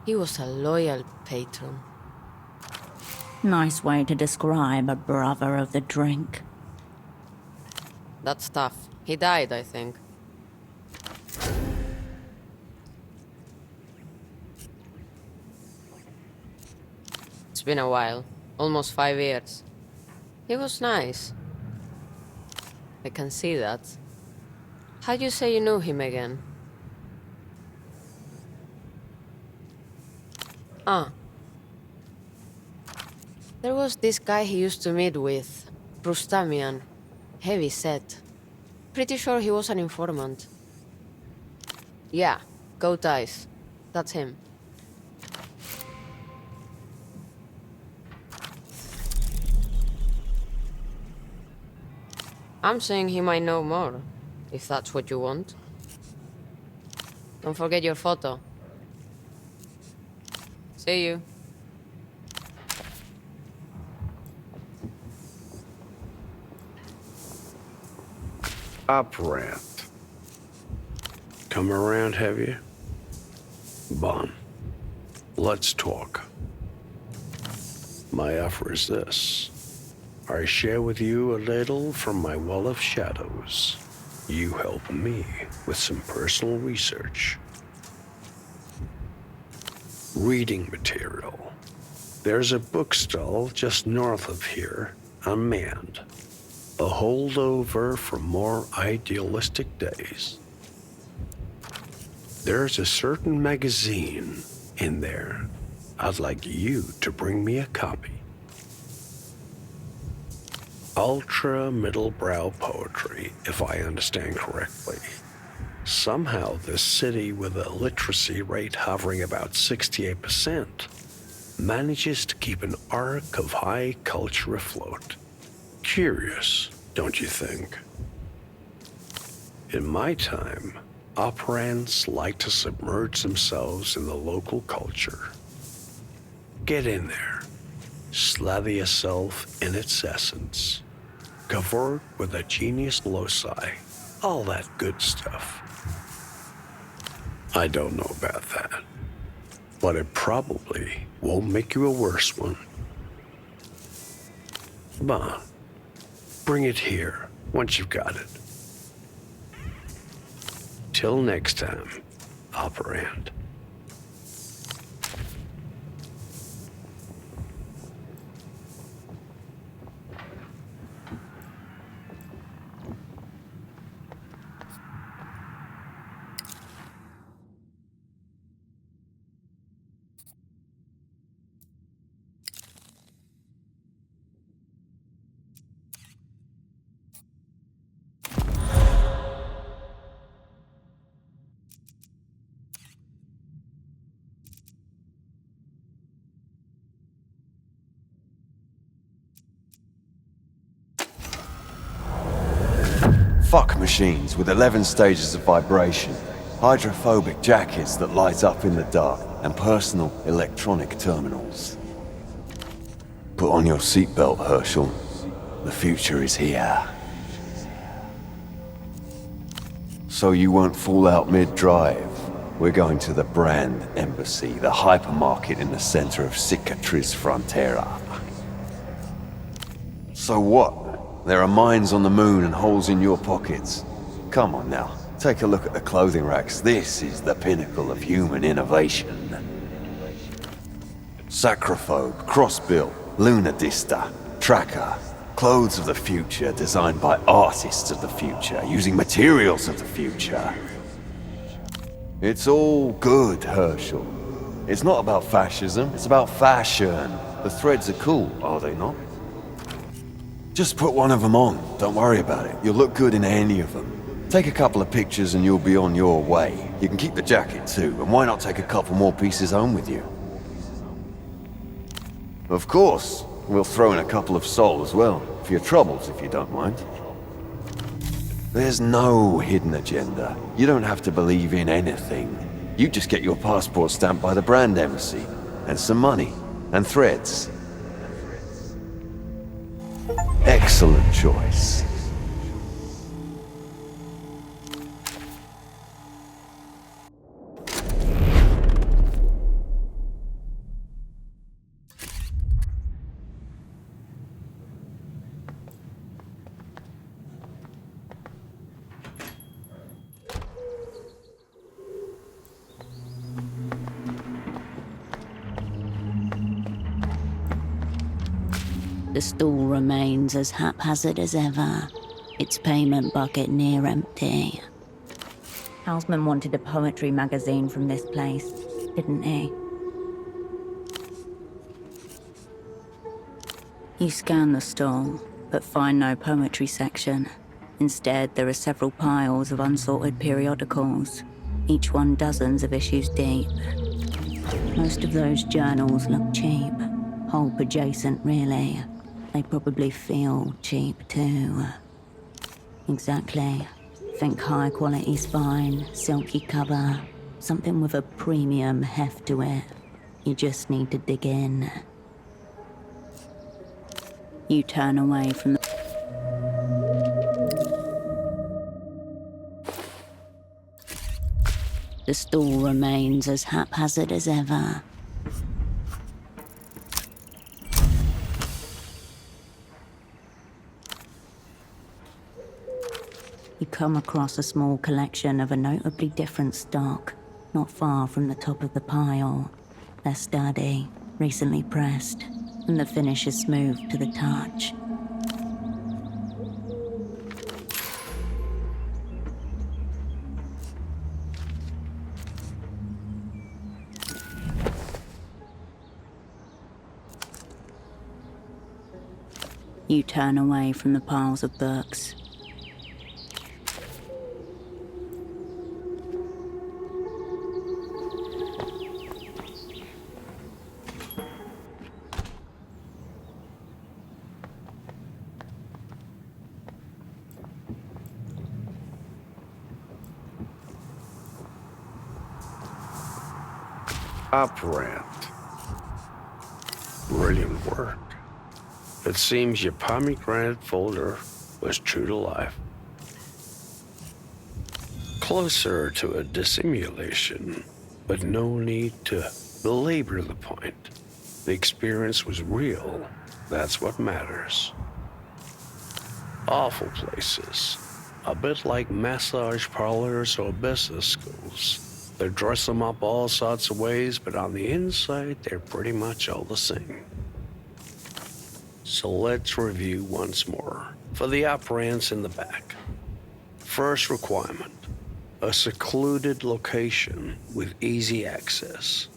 S7: He was a loyal patron.
S2: Nice way to describe a brother of the drink.
S7: That's tough. He died, I think. It's been a while. Almost 5 years. He was nice. I can see that. How'd you say you knew him again? Ah. There was this guy he used to meet with. Rustamian. Heavy set. Pretty sure he was an informant. Yeah, goat eyes. That's him. I'm saying he might know more, if that's what you want. Don't forget your photo. See you.
S8: Operant. Come around, have you? Bon. Let's talk. My offer is this. I share with you a little from my well of shadows. You help me with some personal research. Reading material. There's a bookstall just north of here, unmanned. A holdover from more idealistic days. There's a certain magazine in there. I'd like you to bring me a copy. Ultra middle-brow poetry, if I understand correctly. Somehow this city, with a literacy rate hovering about 68%, manages to keep an arc of high culture afloat. Curious, don't you think? In my time, operants like to submerge themselves in the local culture. Get in there, slather yourself in its essence, cover with a genius loci, all that good stuff. I don't know about that, but it probably won't make you a worse one. Come on, bring it here once you've got it. Till next time, operand.
S9: Fuck machines with 11 stages of vibration, hydrophobic jackets that light up in the dark, and personal electronic terminals. Put on your seatbelt, Herschel. The future is here. So you won't fall out mid-drive. We're going to the Brand Embassy, the hypermarket in the center of Cicatriz Frontera. So what? There are mines on the moon and holes in your pockets. Come on now, take a look at the clothing racks. This is the pinnacle of human innovation. Sacrophobe, crossbill, lunadista, tracker. Clothes of the future designed by artists of the future, using materials of the future. It's all good, Herschel. It's not about fascism, it's about fashion. The threads are cool, are they not? Just put one of them on. Don't worry about it. You'll look good in any of them. Take a couple of pictures and you'll be on your way. You can keep the jacket too, and why not take a couple more pieces home with you? Of course, we'll throw in a couple of sol as well, for your troubles if you don't mind. There's no hidden agenda. You don't have to believe in anything. You just get your passport stamped by the Brand Embassy, and some money, and threads. Excellent choice.
S2: The stall remains as haphazard as ever, its payment bucket near empty. Houseman wanted a poetry magazine from this place, didn't he? You scan the stall, but find no poetry section. Instead, there are several piles of unsorted periodicals, each one dozens of issues deep. Most of those journals look cheap, pulp adjacent really. They probably feel cheap too. Exactly. Think high quality spine, silky cover, something with a premium heft to it. You just need to dig in. You turn away from the... The stall remains as haphazard as ever. You come across a small collection of a notably different stock, not far from the top of the pile. They're sturdy, recently pressed, and the finish is smooth to the touch. You turn away from the piles of books.
S8: Operant. Brilliant work. It seems your pomegranate folder was true to life. Closer to a dissimulation, but no need to belabor the point. The experience was real. That's what matters. Awful places. A bit like massage parlors or business schools. They dress them up all sorts of ways, but on the inside, they're pretty much all the same. So let's review once more. For the operants in the back. First requirement, a secluded location with easy access.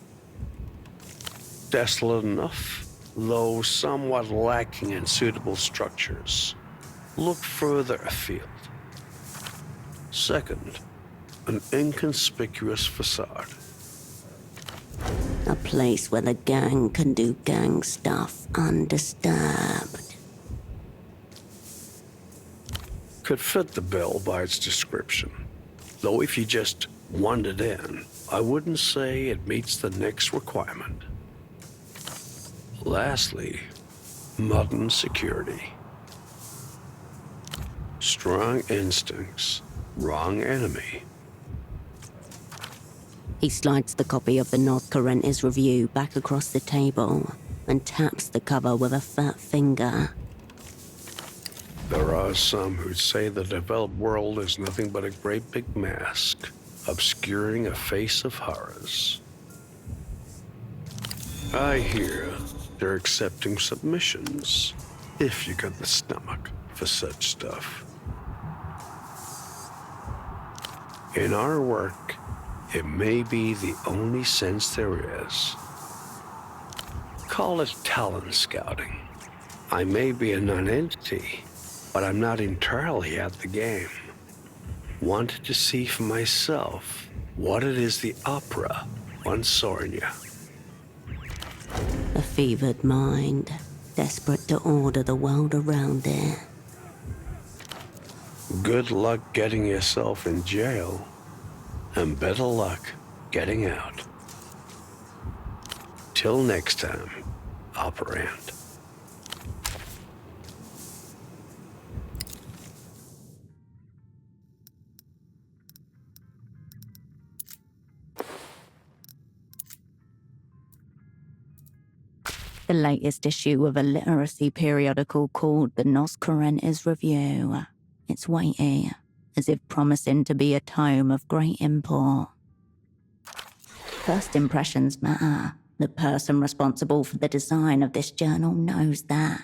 S8: Desolate enough, though somewhat lacking in suitable structures. Look further afield. Second, an inconspicuous facade.
S2: A place where the gang can do gang stuff undisturbed.
S8: Could fit the bill by its description. Though if you just wandered in, I wouldn't say it meets the next requirement. Lastly, modern security. Strong instincts, wrong enemy.
S2: He slides the copy of the North Correntes Review back across the table and taps the cover with a fat finger.
S8: There are some who'd say the developed world is nothing but a great big mask, obscuring a face of horrors. I hear they're accepting submissions, if you got the stomach for such stuff. In our work, it may be the only sense there is. Call it talent scouting. I may be a non-entity, but I'm not entirely out the game. Wanted to see for myself what it is the opera once saw in you.
S2: A fevered mind, desperate to order the world around it.
S8: Good luck getting yourself in jail, and better luck getting out. Till next time, operant.
S2: The latest issue of a literacy periodical called the Nos Correntes Review. It's weighty, as if promising to be a tome of great import. First impressions matter. The person responsible for the design of this journal knows that.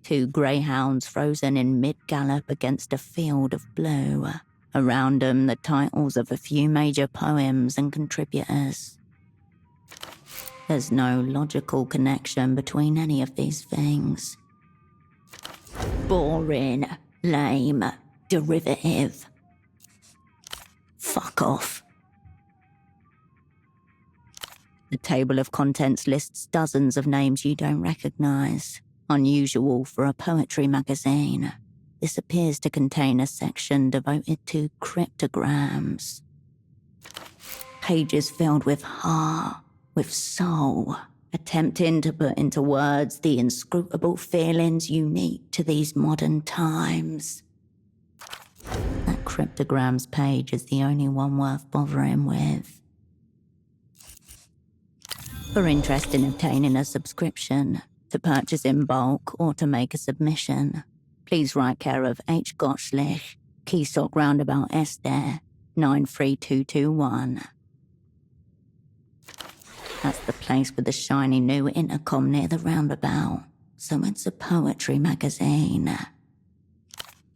S2: Two greyhounds frozen in mid-gallop against a field of blue. Around them, the titles of a few major poems and contributors. There's no logical connection between any of these things. Boring, lame, derivative. Fuck off. The table of contents lists dozens of names you don't recognize. Unusual for a poetry magazine. This appears to contain a section devoted to cryptograms. Pages filled with heart, with soul, attempting to put into words the inscrutable feelings unique to these modern times. That cryptograms page is the only one worth bothering with. For interest in obtaining a subscription, to purchase in bulk or to make a submission, please write care of H. Gottschlich, Keysock Roundabout Esther, 93221. That's the place with the shiny new intercom near the roundabout, so it's a poetry magazine.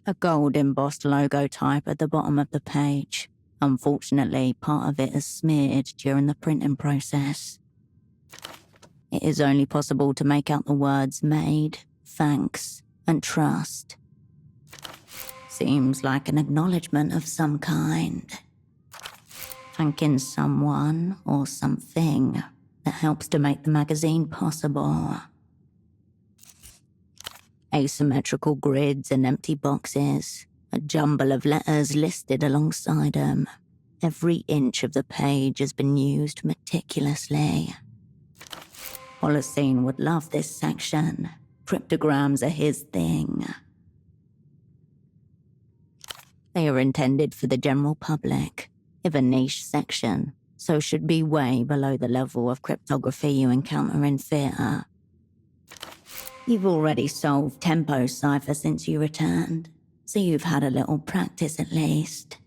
S2: A gold embossed logo type at the bottom of the page. Unfortunately, part of it is smeared during the printing process. It is only possible to make out the words made thanks, and trust. Seems like an acknowledgement of some kind. Thanking someone or something that helps to make the magazine possible. Asymmetrical grids and empty boxes, a jumble of letters listed alongside them. Every inch of the page has been used meticulously. Holocene would love this section. Cryptograms are his thing. They are intended for the general public, if a niche section, so should be way below the level of cryptography you encounter in theatre. You've already solved Tempo cipher since you returned, so you've had a little practice at least.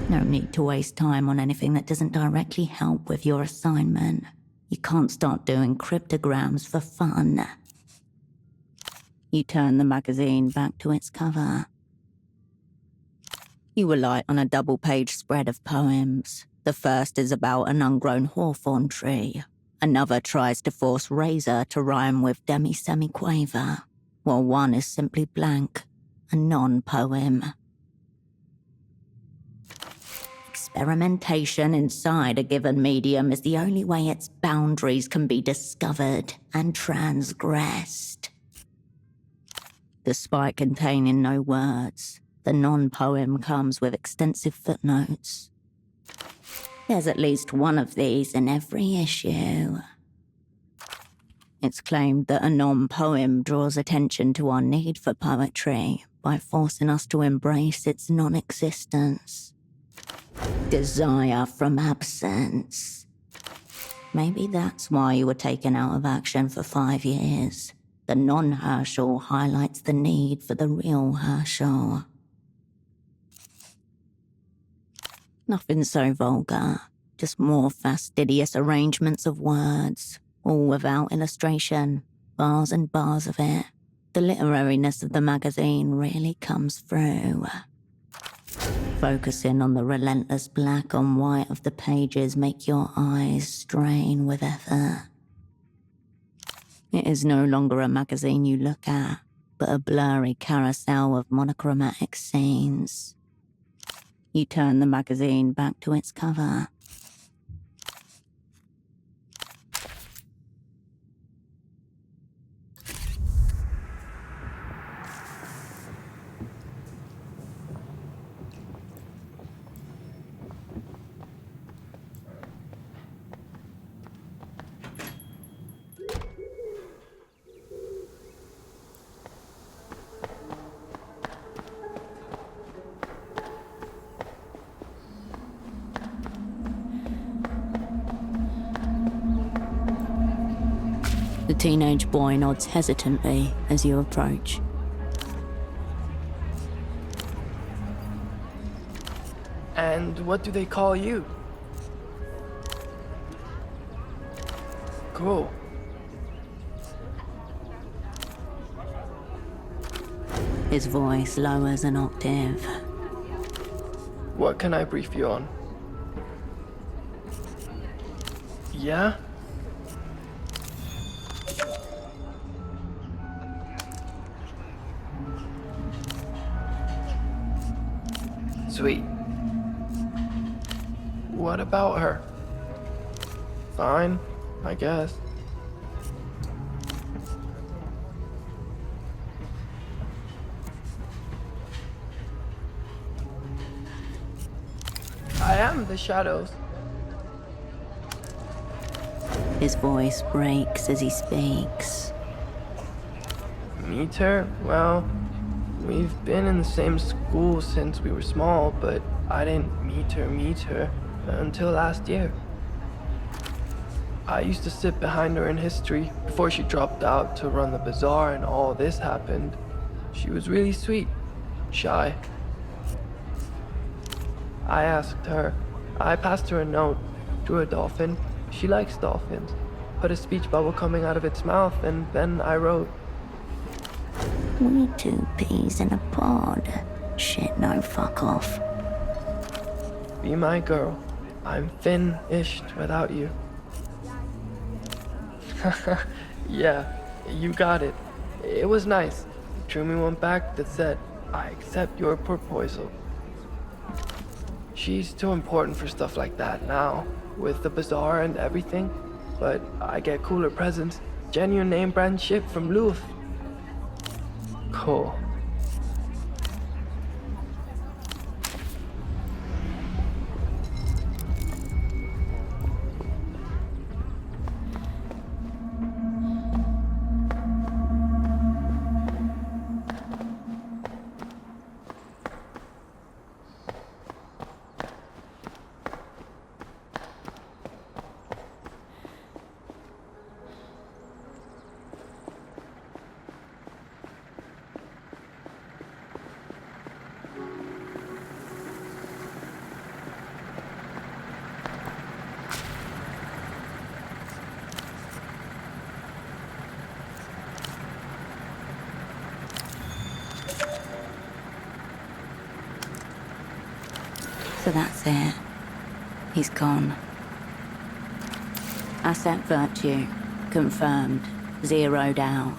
S2: No need to waste time on anything that doesn't directly help with your assignment. You can't start doing cryptograms for fun. You turn the magazine back to its cover. You alight on a double-page spread of poems. The first is about an ungrown hawthorn tree. Another tries to force razor to rhyme with demi-semi-quaver, while one is simply blank, a non-poem. Experimentation inside a given medium is the only way its boundaries can be discovered and transgressed. Despite containing no words, the non-poem comes with extensive footnotes. There's at least one of these in every issue. It's claimed that a non-poem draws attention to our need for poetry by forcing us to embrace its non-existence. Desire from absence. Maybe that's why you were taken out of action for 5 years. The non-Herschel highlights the need for the real Herschel. Nothing so vulgar, just more fastidious arrangements of words, all without illustration, bars and bars of it. The literariness of the magazine really comes through. Focusing on the relentless black on white of the pages make your eyes strain with effort. It is no longer a magazine you look at, but a blurry carousel of monochromatic scenes. You turn the magazine back to its cover. The teenage boy nods hesitantly as you approach.
S10: And what do they call you? Cool.
S2: His voice lowers an octave.
S10: What can I brief you on? Yeah? Sweet. What about her? Fine, I guess. I am the shadows.
S2: His voice breaks as he speaks.
S10: Meet her? Well, we've been in the same school since we were small, but I didn't meet her until last year. I used to sit behind her in history before she dropped out to run the bazaar and all this happened. She was really sweet, shy. I asked her. I passed her a note, drew a dolphin. She likes dolphins. Put a speech bubble coming out of its mouth, and then I wrote.
S2: We two peas in a pod. Shit, no, fuck off.
S10: Be my girl. I'm finished without you. Yeah, You got it. It was nice. Trumi went back that said, I accept your proposal. She's too important for stuff like that now, with the bazaar and everything. But I get cooler presents. Genuine name brand ship from Louvre. Cool.
S2: So that's it. He's gone. Asset virtue. Confirmed. Zeroed out.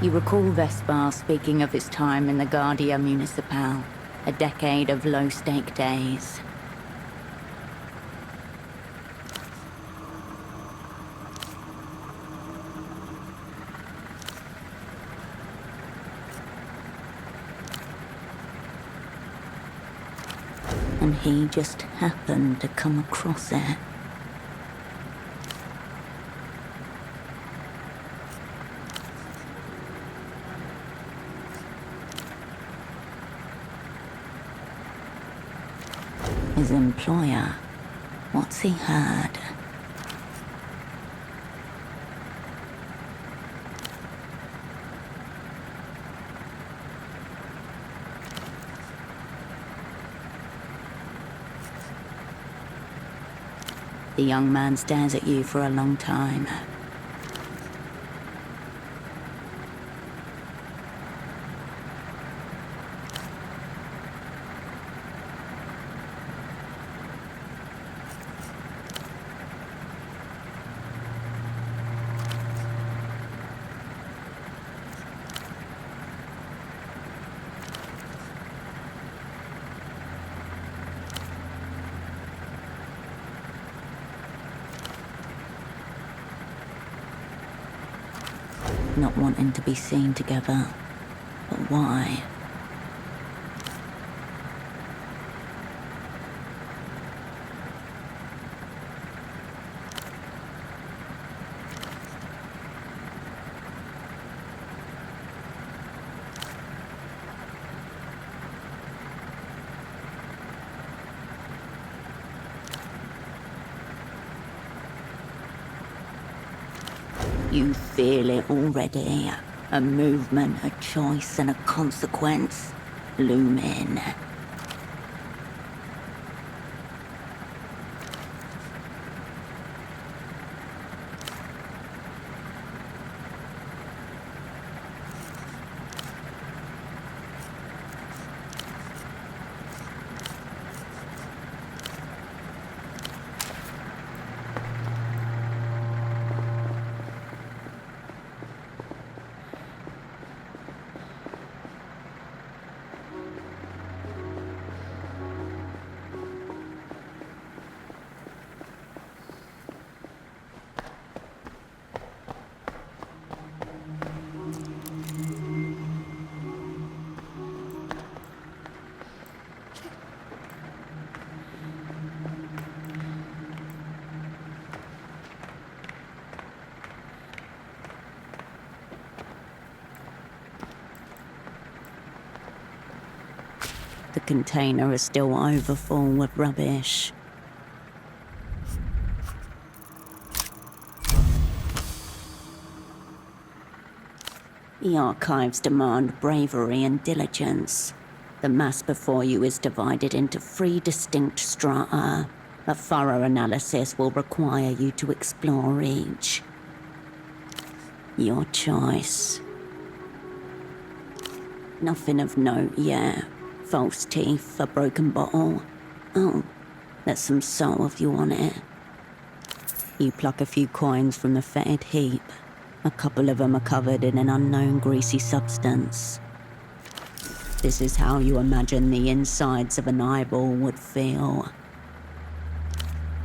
S2: You recall Vespar speaking of his time in the Guardia Municipal, a decade of low-stake days. And he just happened to come across it. His employer, what's he heard? The young man stares at you for a long time. Not wanting to be seen together. But why? You feel it already. A movement, a choice, and a consequence looming. The container is still overfull with rubbish. The archives demand bravery and diligence. The mass before you is divided into 3 distinct strata. A thorough analysis will require you to explore each. Your choice. Nothing of note yet. False teeth, a broken bottle. Oh, there's some soul of you on it. You pluck a few coins from the fetid heap. A couple of them are covered in an unknown greasy substance. This is how you imagine the insides of an eyeball would feel.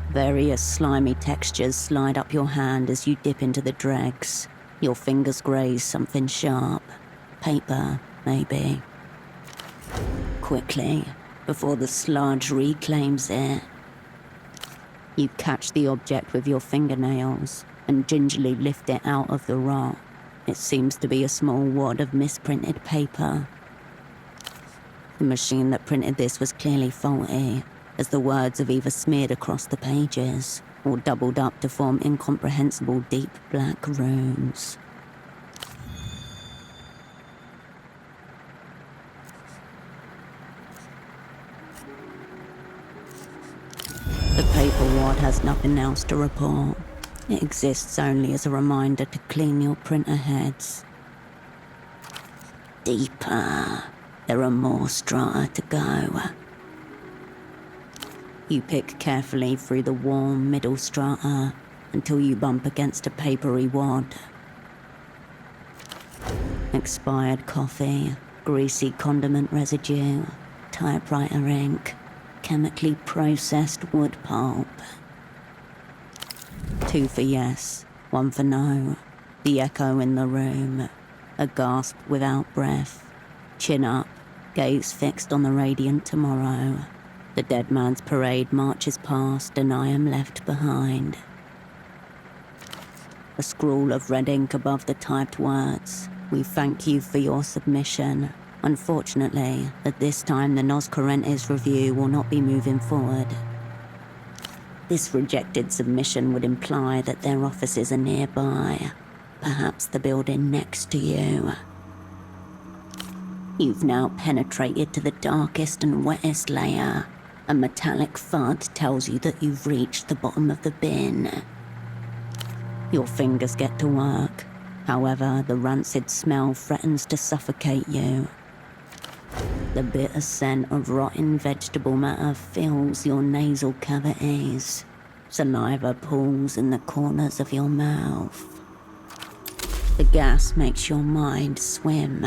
S2: Various slimy textures slide up your hand as you dip into the dregs. Your fingers graze something sharp. Paper, maybe. Quickly, before the sludge reclaims it, you catch the object with your fingernails and gingerly lift it out of the rot. It seems to be a small wad of misprinted paper. The machine that printed this was clearly faulty, as the words have either smeared across the pages or doubled up to form incomprehensible deep black runes. The paper wad has nothing else to report. It exists only as a reminder to clean your printer heads. Deeper. There are more strata to go. You pick carefully through the warm middle strata until you bump against a papery wad. Expired coffee, greasy condiment residue, typewriter ink, chemically processed wood pulp. 2 for yes, 1 for no. The echo in the room. A gasp without breath. Chin up, gaze fixed on the radiant tomorrow. The dead man's parade marches past and I am left behind. A scrawl of red ink above the typed words. We thank you for your submission. Unfortunately, at this time the Nos Correntes review will not be moving forward. This rejected submission would imply that their offices are nearby. Perhaps the building next to you. You've now penetrated to the darkest and wettest layer. A metallic thud tells you that you've reached the bottom of the bin. Your fingers get to work. However, the rancid smell threatens to suffocate you. The bitter scent of rotten vegetable matter fills your nasal cavities. Saliva pools in the corners of your mouth. The gas makes your mind swim.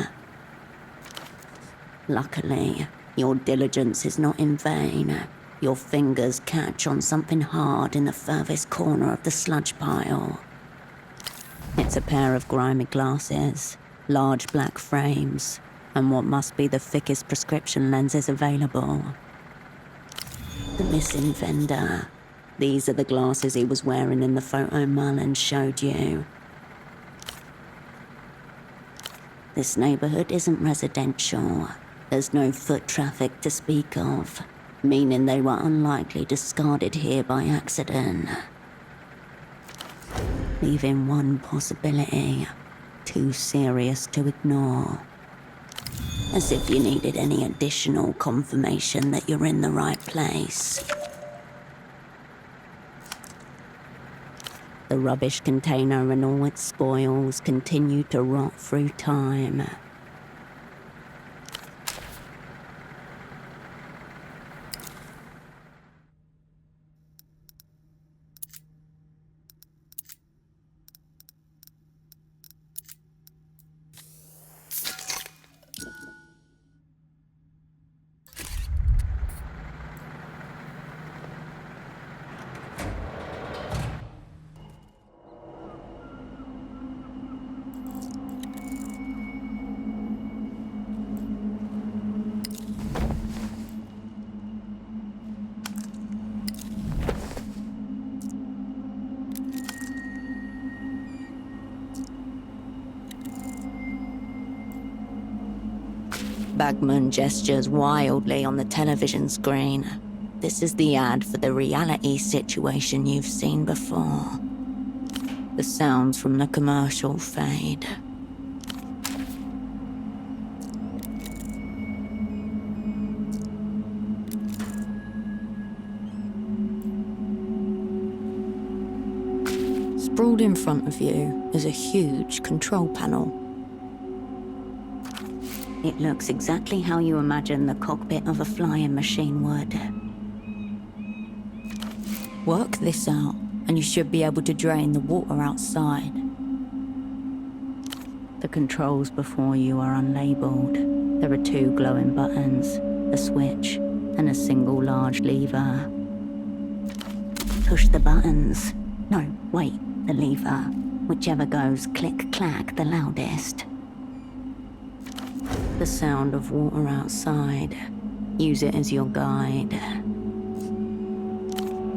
S2: Luckily, your diligence is not in vain. Your fingers catch on something hard in the furthest corner of the sludge pile. It's a pair of grimy glasses, large black frames, and what must be the thickest prescription lenses available. The missing vendor. These are the glasses he was wearing in the photo Merlin showed you. This neighborhood isn't residential. There's no foot traffic to speak of, meaning they were unlikely discarded here by accident. Leaving one possibility too serious to ignore. As if you needed any additional confirmation that you're in the right place. The rubbish container and all its spoils continue to rot through time. Bagman gestures wildly on the television screen. This is the ad for the reality situation you've seen before. The sounds from the commercial fade. Sprawled in front of you is a huge control panel. It looks exactly how you imagine the cockpit of a flying machine would. Work this out, and you should be able to drain the water outside. The controls before you are unlabeled. There are 2 glowing buttons, a switch, and a single large lever. Push the buttons. No, wait, the lever. Whichever goes click-clack the loudest. The sound of water outside. Use it as your guide.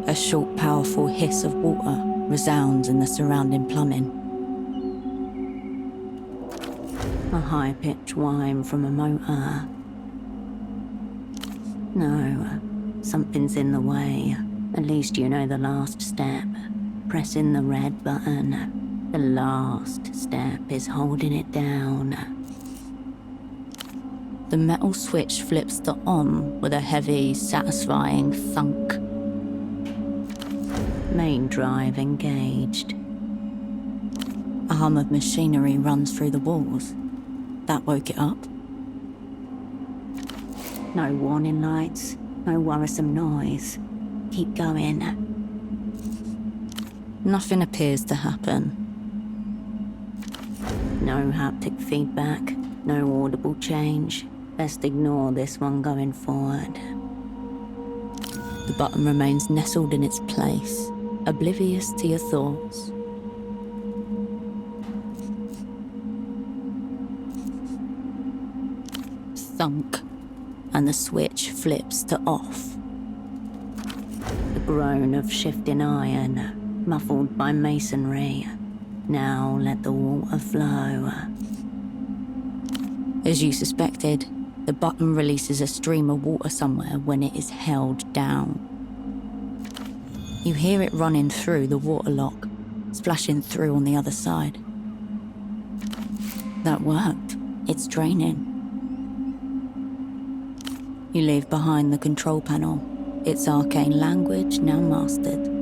S2: A short, powerful hiss of water resounds in the surrounding plumbing. A high-pitched whine from a motor. No, something's in the way. At least you know the last step. Pressing the red button. The last step is holding it down. The metal switch flips to on with a heavy, satisfying thunk. Main drive engaged. A hum of machinery runs through the walls. That woke it up. No warning lights, no worrisome noise. Keep going. Nothing appears to happen. No haptic feedback, no audible change. Best ignore this one going forward. The button remains nestled in its place, oblivious to your thoughts. Thunk, and the switch flips to off. The groan of shifting iron, muffled by masonry. Now let the water flow. As you suspected, the button releases a stream of water somewhere when it is held down. You hear it running through the water lock, splashing through on the other side. That worked. It's draining. You leave behind the control panel, its arcane language now mastered.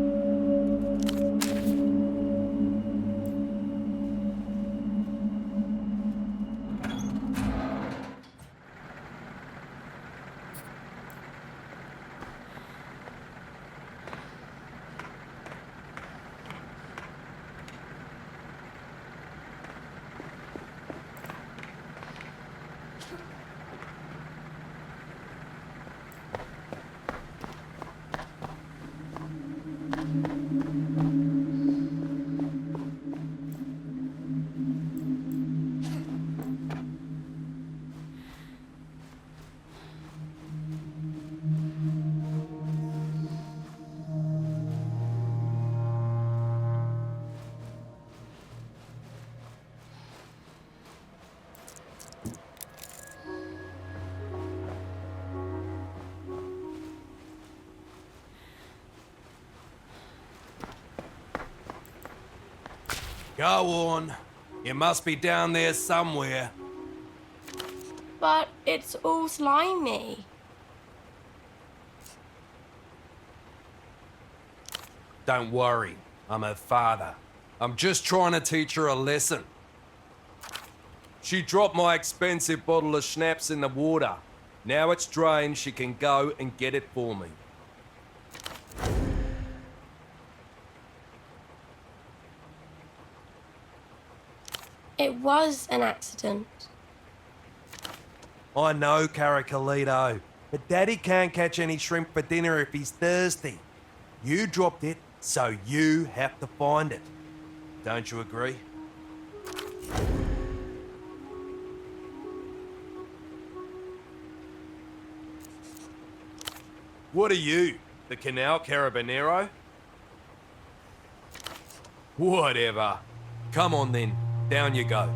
S11: Go on. You must be down there somewhere.
S12: But it's all slimy.
S11: Don't worry. I'm her father. I'm just trying to teach her a lesson. She dropped my expensive bottle of schnapps in the water. Now it's drained, she can go and get it for me.
S12: It was an accident.
S11: I know, Caracalito, but Daddy can't catch any shrimp for dinner if he's thirsty. You dropped it, so you have to find it. Don't you agree? What are you, the Canal Carabinero? Whatever. Come on then, down you go.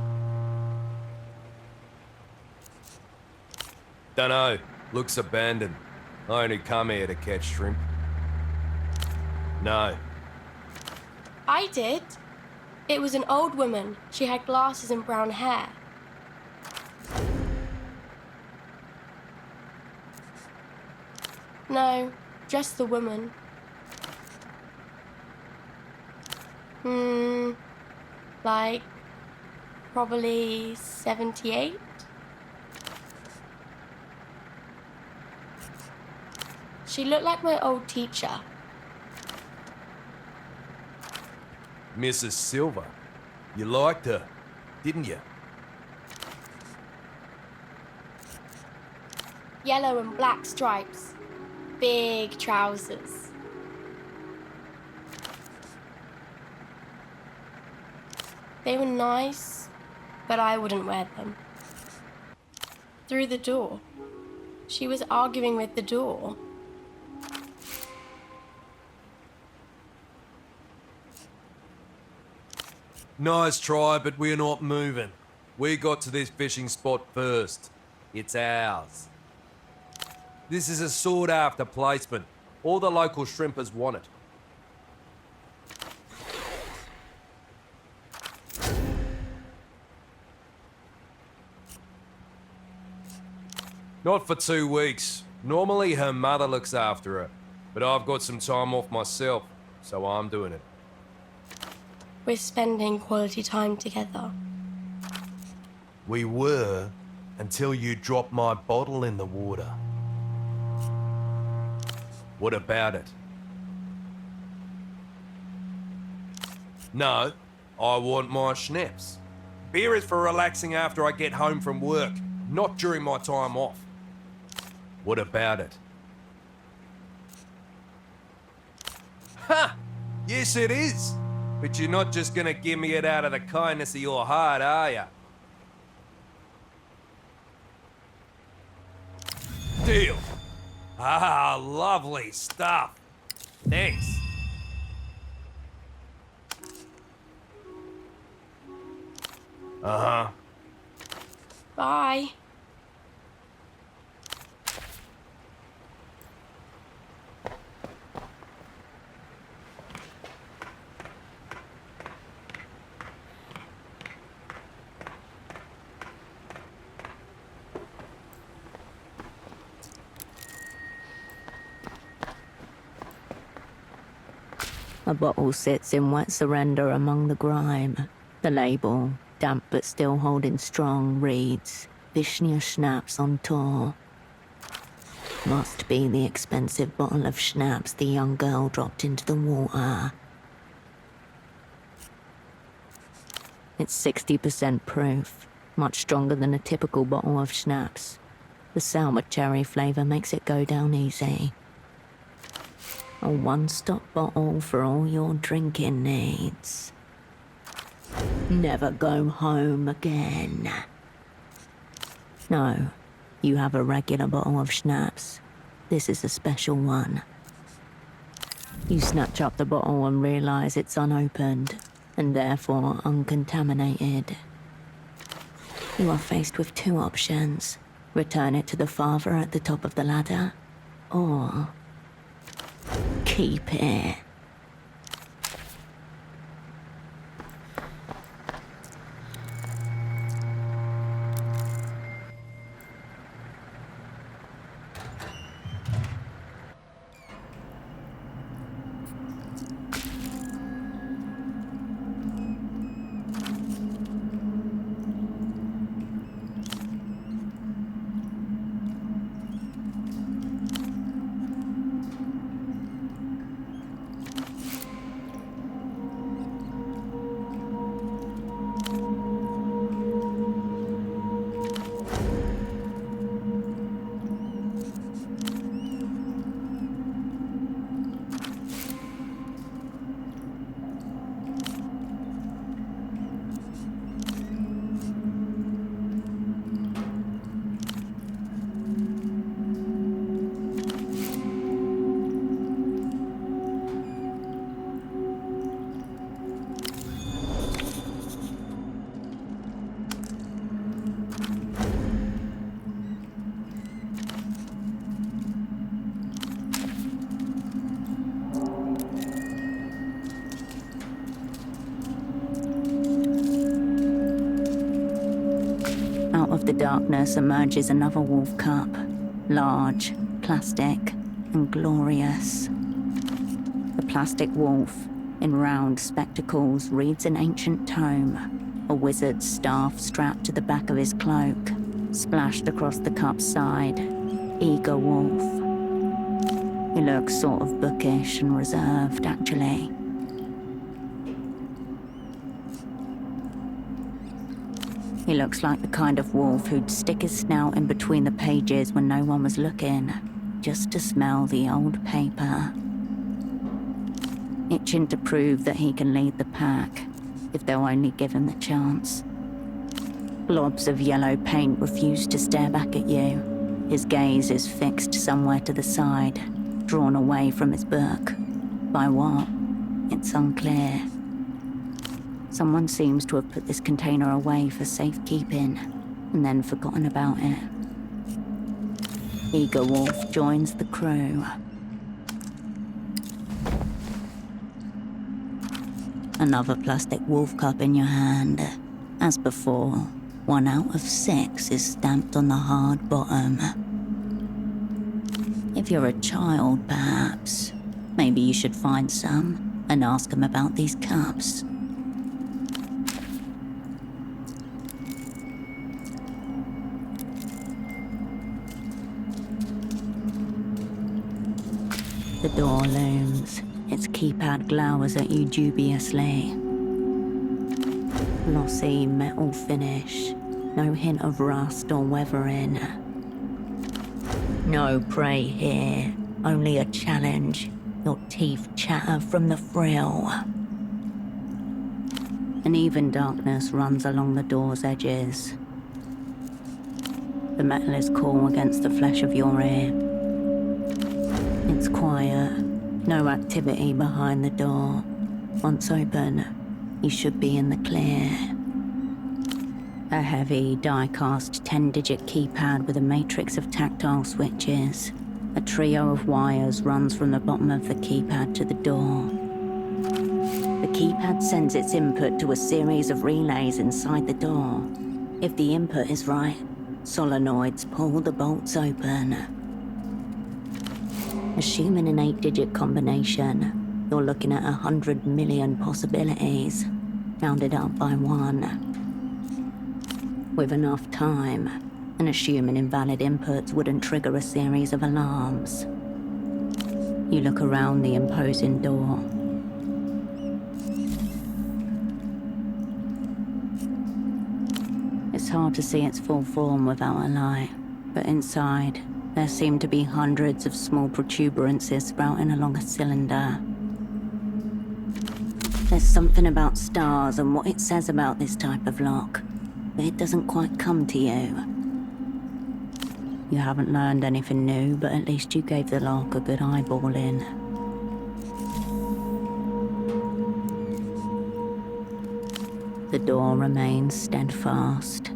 S11: Dunno, looks abandoned. I only come here to catch shrimp. No.
S12: I did. It was an old woman. She had glasses and brown hair. No, just the woman. Like, probably 78? She looked like my old teacher.
S11: Mrs. Silver. You liked her, didn't you?
S12: Yellow and black stripes. Big trousers. They were nice, but I wouldn't wear them. Through the door. She was arguing with the door.
S11: Nice try, but we're not moving. We got to this fishing spot first. It's ours. This is a sought-after placement. All the local shrimpers want it. Not for 2 weeks. Normally her mother looks after her, but I've got some time off myself, so I'm doing it.
S12: We're spending quality time together.
S11: We were, until you dropped my bottle in the water. What about it? No, I want my schnapps. Beer is for relaxing after I get home from work, not during my time off. What about it? Ha! Yes, it is. But you're not just gonna give me it out of the kindness of your heart, are ya? Deal. Ah, lovely stuff. Thanks. Uh-huh.
S12: Bye.
S2: A bottle sits in wet surrender among the grime. The label, damp but still holding strong, reads, Vishnya Schnapps on tour. Must be the expensive bottle of schnapps the young girl dropped into the water. It's 60% proof, much stronger than a typical bottle of schnapps. The sour cherry flavour makes it go down easy. A one-stop bottle for all your drinking needs. Never go home again. No, you have a regular bottle of schnapps. This is a special one. You snatch up the bottle and realise it's unopened, and therefore uncontaminated. You are faced with 2 options. Return it to the father at the top of the ladder, or keep it. Out of the darkness emerges another wolf cup. Large, plastic, and glorious. The plastic wolf, in round spectacles, reads an ancient tome, a wizard's staff strapped to the back of his cloak, splashed across the cup's side, Eager Wolf. He looks sort of bookish and reserved, actually. He looks like the kind of wolf who'd stick his snout in between the pages when no one was looking, just to smell the old paper. Itching to prove that he can lead the pack, if they'll only give him the chance. Blobs of yellow paint refuse to stare back at you. His gaze is fixed somewhere to the side, drawn away from his book. By what? It's unclear. Someone seems to have put this container away for safekeeping, and then forgotten about it. Eager Wolf joins the crew. Another plastic wolf cup in your hand. As before, 1 out of 6 is stamped on the hard bottom. If you're a child, perhaps, maybe you should find some and ask them about these cups. The door looms. Its keypad glowers at you dubiously. Glossy metal finish. No hint of rust or weathering. No prey here. Only a challenge. Your teeth chatter from the thrill. An even darkness runs along the door's edges. The metal is cool against the flesh of your ear. It's quiet. No activity behind the door. Once open, you should be in the clear. A heavy, die-cast 10-digit keypad with a matrix of tactile switches. A trio of wires runs from the bottom of the keypad to the door. The keypad sends its input to a series of relays inside the door. If the input is right, solenoids pull the bolts open. Assuming an 8-digit combination, you're looking at 100 million possibilities, rounded up by 1. With enough time, and assuming invalid inputs wouldn't trigger a series of alarms. You look around the imposing door. It's hard to see its full form without a light, but inside, there seem to be hundreds of small protuberances sprouting along a cylinder. There's something about stars and what it says about this type of lock, but it doesn't quite come to you. You haven't learned anything new, but at least you gave the lock a good eyeballing. The door remains steadfast.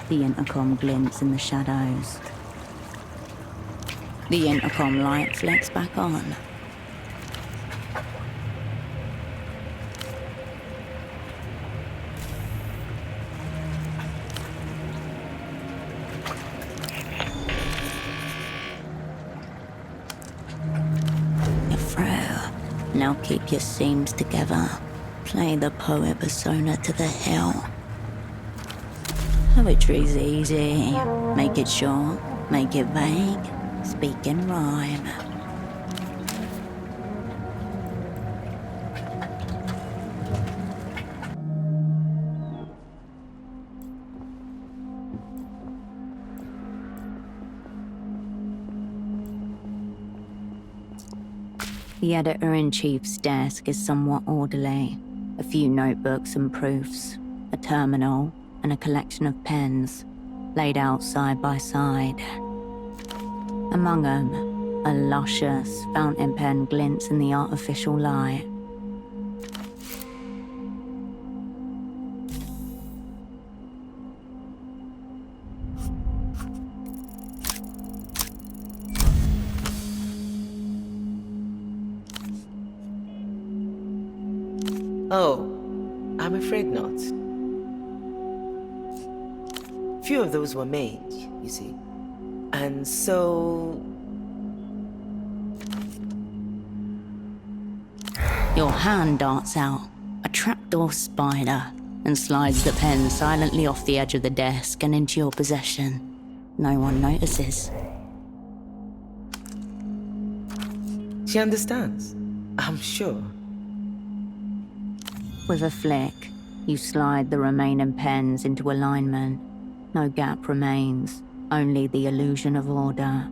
S2: The intercom glints in the shadows. The intercom light flicks back on. You're through. Now keep your seams together. Play the poet persona to the hill. Poetry's easy. Make it short, make it vague, speak in rhyme. The editor-in-chief's desk is somewhat orderly. A few notebooks and proofs. a terminal, and a collection of pens laid out side by side. Among them, a luscious fountain pen glints in the artificial light.
S13: Oh, I'm afraid not. Few of those were made, you see. And so...
S2: Your hand darts out, a trapdoor spider, and slides the pen silently off the edge of the desk and into your possession. No one notices.
S13: She understands, I'm sure.
S2: With a flick, you slide the remaining pens into alignment. No gap remains, only the illusion of order.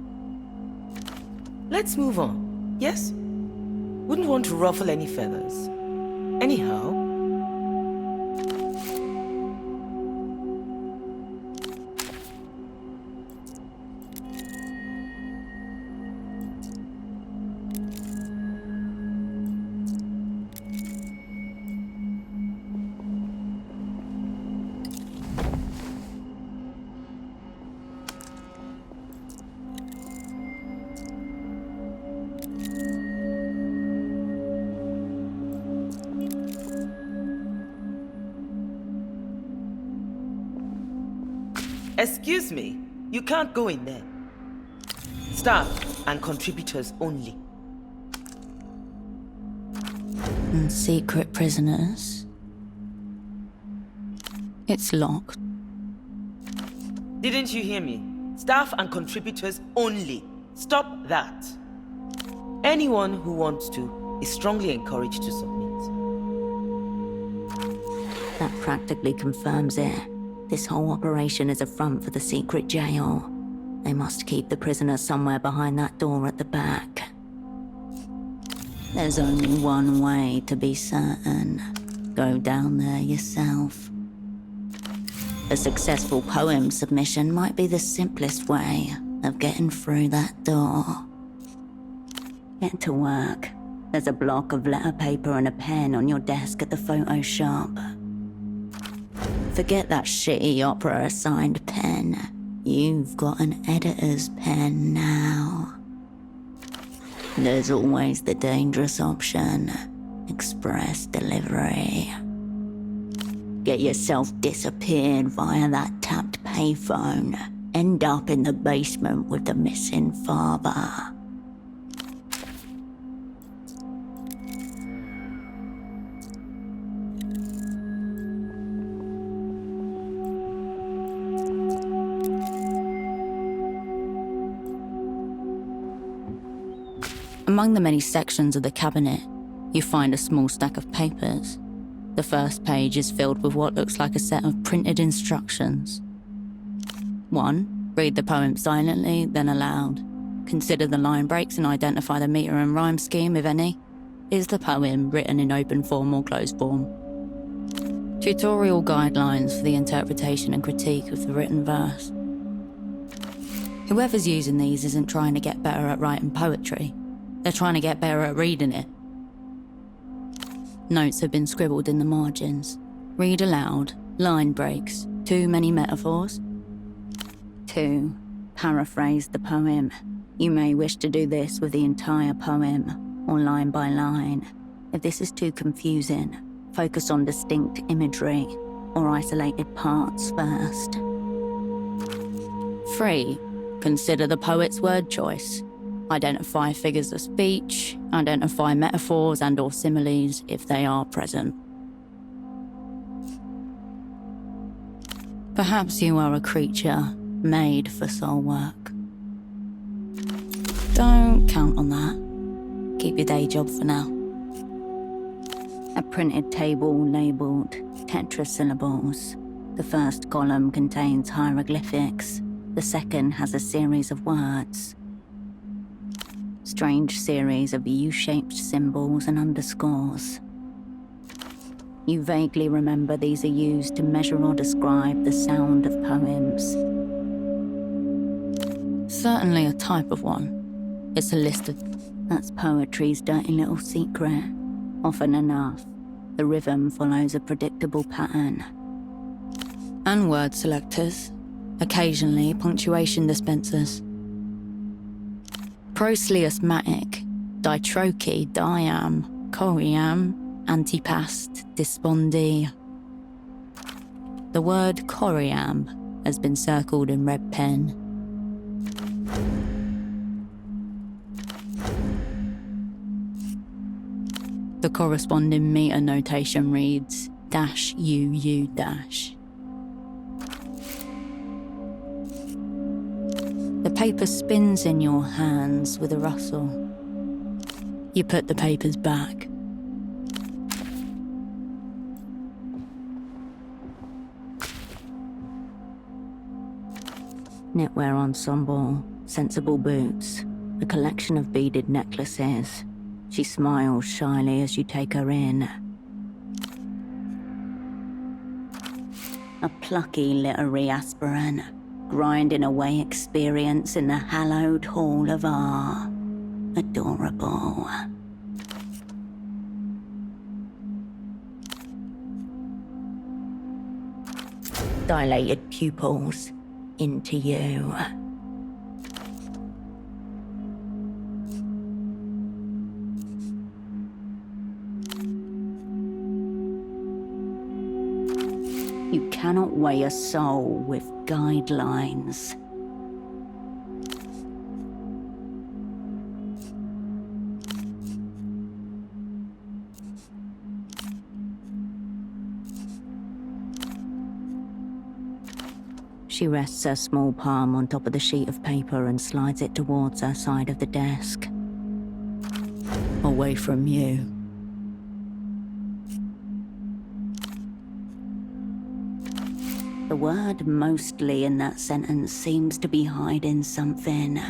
S13: Let's move on, yes? Wouldn't want to ruffle any feathers. Anyhow... Excuse me, you can't go in there. Staff and contributors only.
S2: And secret prisoners? It's locked.
S13: Didn't you hear me? Staff and contributors only. Stop that. Anyone who wants to is strongly encouraged to submit.
S2: That practically confirms it. This whole operation is a front for the secret jail. They must keep the prisoners somewhere behind that door at the back. There's only one way to be certain. Go down there yourself. A successful poem submission might be the simplest way of getting through that door. Get to work. There's a block of letter paper and a pen on your desk at the photo shop. Forget that shitty opera-assigned pen. You've got an editor's pen now. There's always the dangerous option. Express delivery. Get yourself disappeared via that tapped payphone. End up in the basement with the missing father. Among the many sections of the cabinet, you find a small stack of papers. The first page is filled with what looks like a set of printed instructions. 1. Read the poem silently, then aloud. Consider the line breaks and identify the meter and rhyme scheme, if any. Is the poem written in open form or closed form? Tutorial guidelines for the interpretation and critique of the written verse. Whoever's using these isn't trying to get better at writing poetry. They're trying to get better at reading it. Notes have been scribbled in the margins. Read aloud, line breaks, too many metaphors. 2. Paraphrase the poem. You may wish to do this with the entire poem, or line by line. If this is too confusing, focus on distinct imagery, or isolated parts first. 3. Consider the poet's word choice. Identify figures of speech, identify metaphors and/or similes if they are present. Perhaps you are a creature made for soul work. Don't count on that. Keep your day job for now. A printed table labelled tetrasyllables. The first column contains hieroglyphics. The second has a series of words. Strange series of U-shaped symbols and underscores. You vaguely remember these are used to measure or describe the sound of poems. Certainly a type of one. It's a list of... That's poetry's dirty little secret. Often enough, the rhythm follows a predictable pattern. And word selectors. Occasionally, punctuation dispensers. Prosleusmatic, ditroche, diam, coriam, antipast, dispondi. The word coriam has been circled in red pen. The corresponding meter notation reads -UU-. The paper spins in your hands with a rustle. You put the papers back. Knitwear ensemble, sensible boots, a collection of beaded necklaces. She smiles shyly as you take her in. A plucky literary aspirant, grinding away experience in the hallowed hall of art. Adorable. Dilated pupils into you. You cannot weigh a soul with guidelines. She rests her small palm on top of the sheet of paper and slides it towards her side of the desk. Away from you. The word mostly in that sentence seems to be hiding something.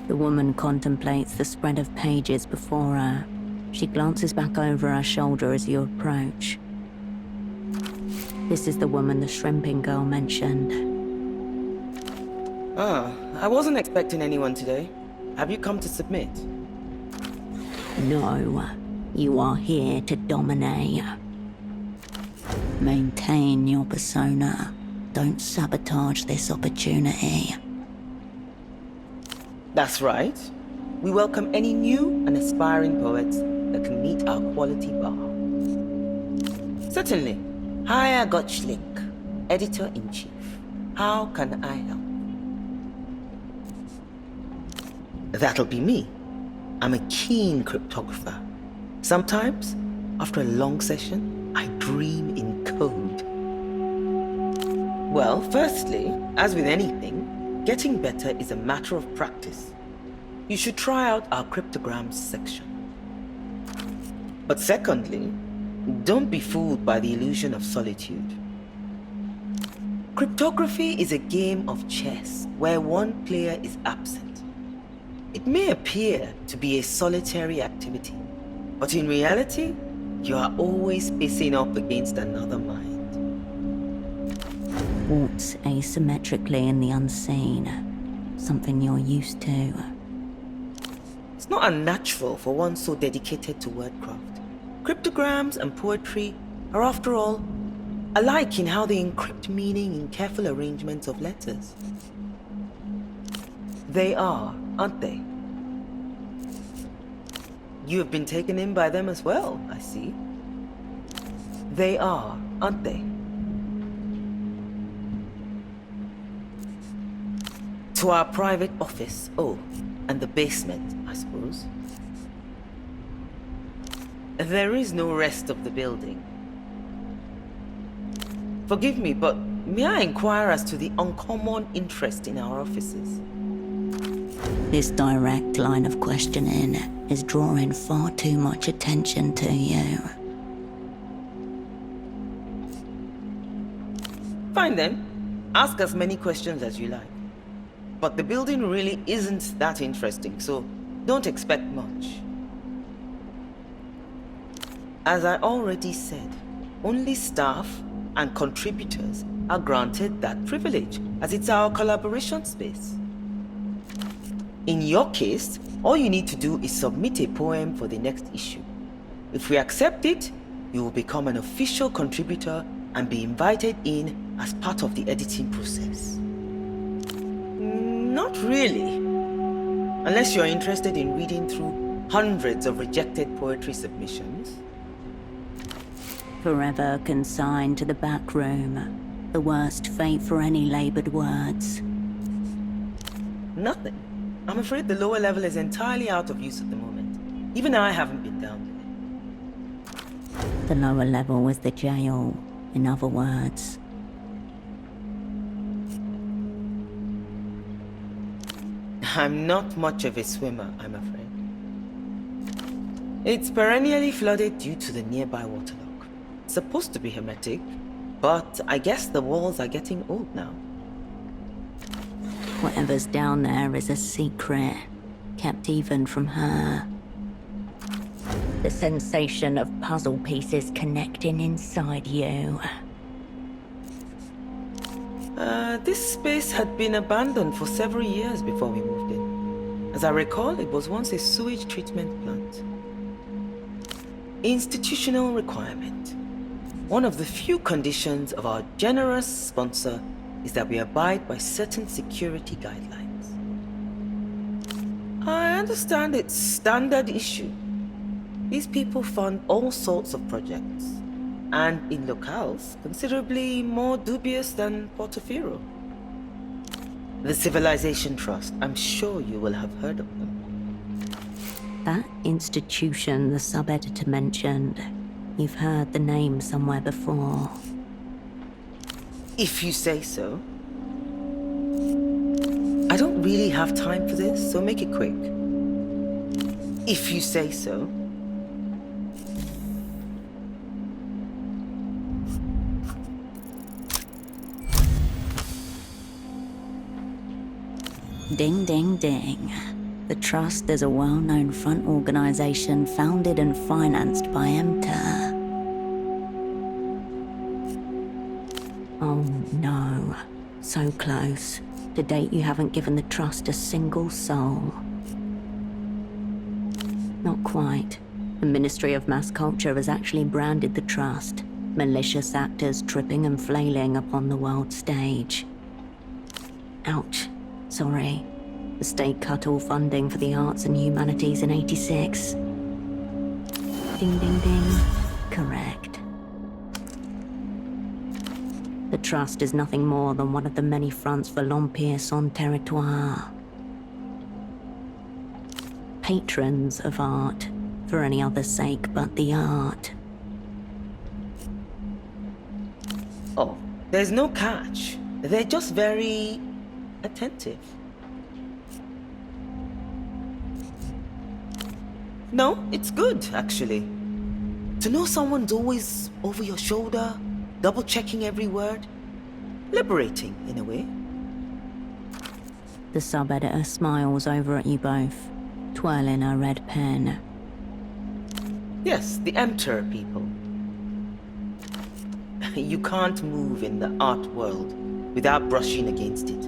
S2: The woman contemplates the spread of pages before her. She glances back over her shoulder as you approach. This is the woman the shrimping girl mentioned.
S13: Ah, I wasn't expecting anyone today. Have you come to submit?
S2: No, you are here to dominate. Maintain your persona. Don't sabotage this opportunity.
S13: That's right. We welcome any new and aspiring poets that can meet our quality bar. Certainly. Hiya Gottschlick, Editor-in-Chief. How can I help? That'll be me. I'm a keen cryptographer. Sometimes, after a long session, I dream in code. Well, firstly, as with anything, getting better is a matter of practice. You should try out our cryptograms section. But secondly, don't be fooled by the illusion of solitude. Cryptography is a game of chess where one player is absent. It may appear to be a solitary activity, But in reality, you are always facing up against another mind.
S2: Walks asymmetrically in the unseen. Something you're used to.
S13: It's not unnatural for one so dedicated to wordcraft. Cryptograms and poetry are, after all, alike in how they encrypt meaning in careful arrangements of letters. They are, aren't they? You have been taken in by them as well, I see. They are, aren't they? To our private office, oh, and the basement, I suppose. There is no rest of the building. Forgive me, but may I inquire as to the uncommon interest in our offices?
S2: This direct line of questioning is drawing far too much attention to you.
S13: Fine then. Ask as many questions as you like. But the building really isn't that interesting, so don't expect much. As I already said, only staff and contributors are granted that privilege, as it's our collaboration space. In your case, all you need to do is submit a poem for the next issue. If we accept it, you will become an official contributor and be invited in as part of the editing process. Not really. Unless you're interested in reading through hundreds of rejected poetry submissions.
S2: Forever consigned to the back room. The worst fate for any labored words.
S13: Nothing. I'm afraid the lower level is entirely out of use at the moment. Even I haven't been down there.
S2: The lower level was the jail, in other words.
S13: I'm not much of a swimmer, I'm afraid. It's perennially flooded due to the nearby waterlock. It's supposed to be hermetic, but I guess the walls are getting old now.
S2: Whatever's down there is a secret, kept even from her. The sensation of puzzle pieces connecting inside you.
S13: This space had been abandoned for several years before we moved in. As I recall, it was once a sewage treatment plant. Institutional requirement. One of the few conditions of our generous sponsor is that we abide by certain security guidelines. I understand it's standard issue. These people fund all sorts of projects, and in locales considerably more dubious than Portofino. The Civilization Trust, I'm sure you will have heard of them.
S2: That institution the sub-editor mentioned, you've heard the name somewhere before.
S13: If you say so. I don't really have time for this, so make it quick. If you say so.
S2: Ding, ding, ding. The Trust is a well-known front organization founded and financed by Emter. Oh no. So close. To date, you haven't given the Trust a single soul. Not quite. The Ministry of Mass Culture has actually branded the Trust. Malicious actors tripping and flailing upon the world stage. Ouch. Sorry. The state cut all funding for the arts and humanities in '86. Ding, ding, ding. Correct. The Trust is nothing more than one of the many fronts for l'Empire sans territoire. Patrons of art, for any other sake but the art.
S13: Oh, there's no catch. They're just very attentive. No, it's good, actually. To know someone's always over your shoulder, double-checking every word. Liberating, in a way.
S2: The sub-editor smiles over at you both, twirling her red pen.
S13: Yes, the Emperor people. You can't move in the art world without brushing against it.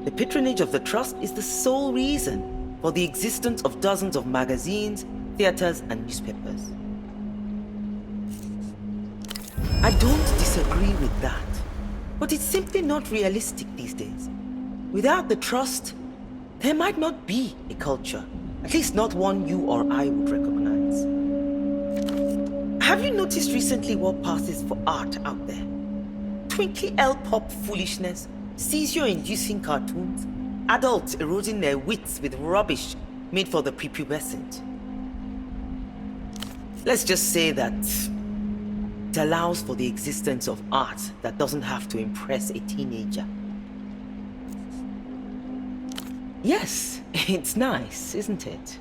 S13: The patronage of the Trust is the sole reason for the existence of dozens of magazines, theaters, and newspapers. I don't disagree with that, but it's simply not realistic these days. Without the Trust, there might not be a culture, at least not one you or I would recognize. Have you noticed recently what passes for art out there? Twinkly L-pop foolishness, seizure-inducing cartoons, adults eroding their wits with rubbish made for the prepubescent. Let's just say that it allows for the existence of art that doesn't have to impress a teenager. Yes, it's nice, isn't it?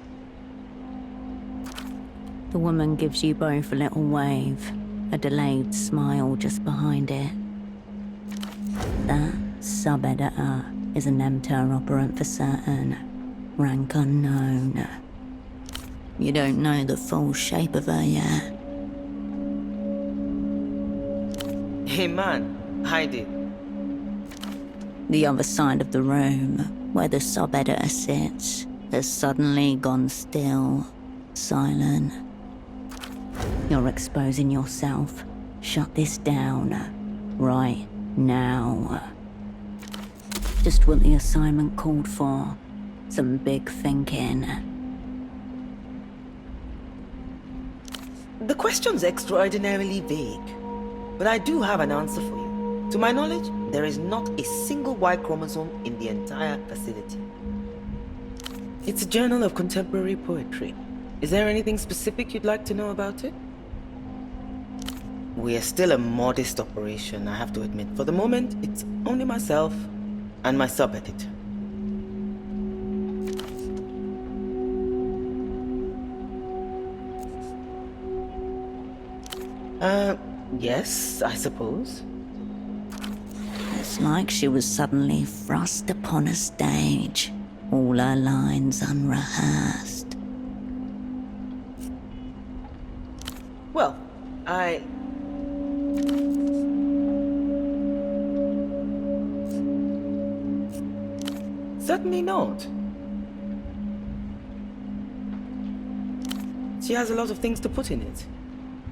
S2: The woman gives you both a little wave, a delayed smile just behind it. That sub-editor is an MTER operant for certain. Rank unknown. You don't know the full shape of her yet.
S13: Hey man, I did.
S2: The other side of the room, where the sub-editor sits, has suddenly gone still, silent. You're exposing yourself. Shut this down. Right now. Just what the assignment called for. Some big thinking.
S13: The question's extraordinarily vague, but I do have an answer for you. To my knowledge, there is not a single Y chromosome in the entire facility. It's a journal of contemporary poetry. Is there anything specific you'd like to know about it? We are still a modest operation, I have to admit. For the moment, it's only myself and my sub-editor. Yes, I suppose.
S2: It's like she was suddenly thrust upon a stage, all her lines unrehearsed.
S13: Well, certainly not. She has a lot of things to put in it.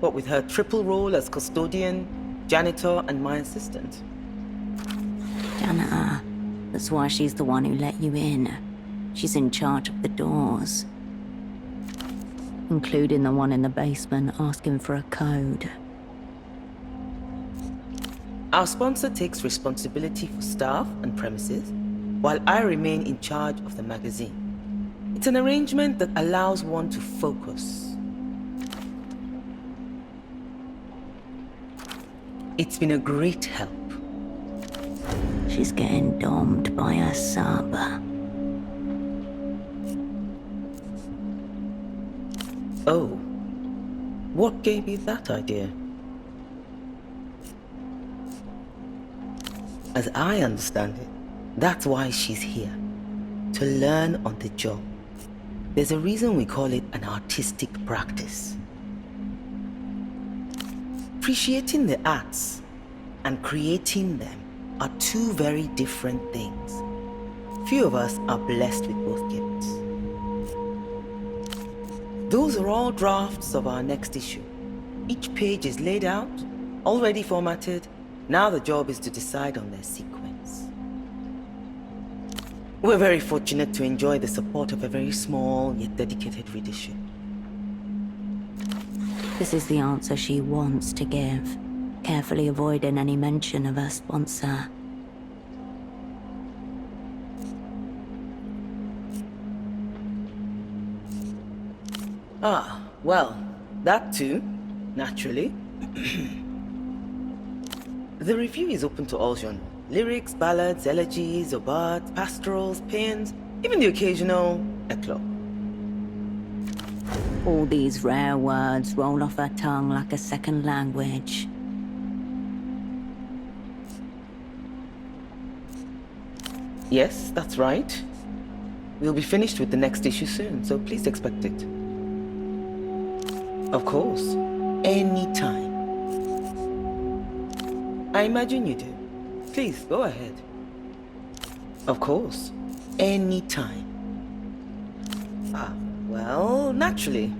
S13: What with her triple role as custodian, janitor, and my assistant.
S2: Janitor. That's why she's the one who let you in. She's in charge of the doors. Including the one in the basement asking for a code.
S13: Our sponsor takes responsibility for staff and premises, while I remain in charge of the magazine. It's an arrangement that allows one to focus. It's been a great help.
S2: She's getting domed by her sub.
S13: Oh, what gave you that idea? As I understand it, that's why she's here. To learn on the job. There's a reason we call it an artistic practice. Appreciating the arts and creating them are two very different things. Few of us are blessed with both gifts. Those are all drafts of our next issue. Each page is laid out, already formatted. Now the job is to decide on their sequence. We're very fortunate to enjoy the support of a very small yet dedicated readership.
S2: This is the answer she wants to give, carefully avoiding any mention of her sponsor.
S13: Ah, well, that too, naturally. The review is open to all genres. Lyrics, ballads, elegies, obads, pastorals, paeans, even the occasional eclogue.
S2: All these rare words roll off her tongue like a second language.
S13: Yes, that's right. We'll be finished with the next issue soon, so please expect it. Of course. Anytime. I imagine you do. Please, go ahead. Of course. Anytime. Ah, well, naturally.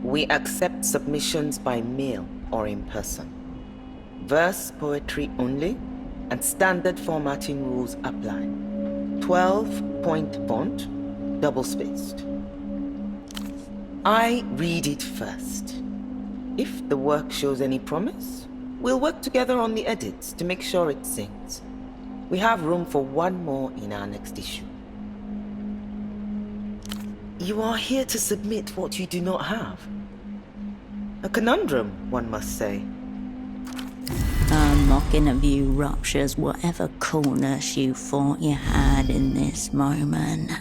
S13: We accept submissions by mail or in person. Verse poetry only, and standard formatting rules apply. 12-point font, double-spaced. I read it first. If the work shows any promise, we'll work together on the edits to make sure it sings. We have room for one more in our next issue. You are here to submit what you do not have. A conundrum, one must say.
S2: A mocking of you ruptures whatever coolness you thought you had in this moment.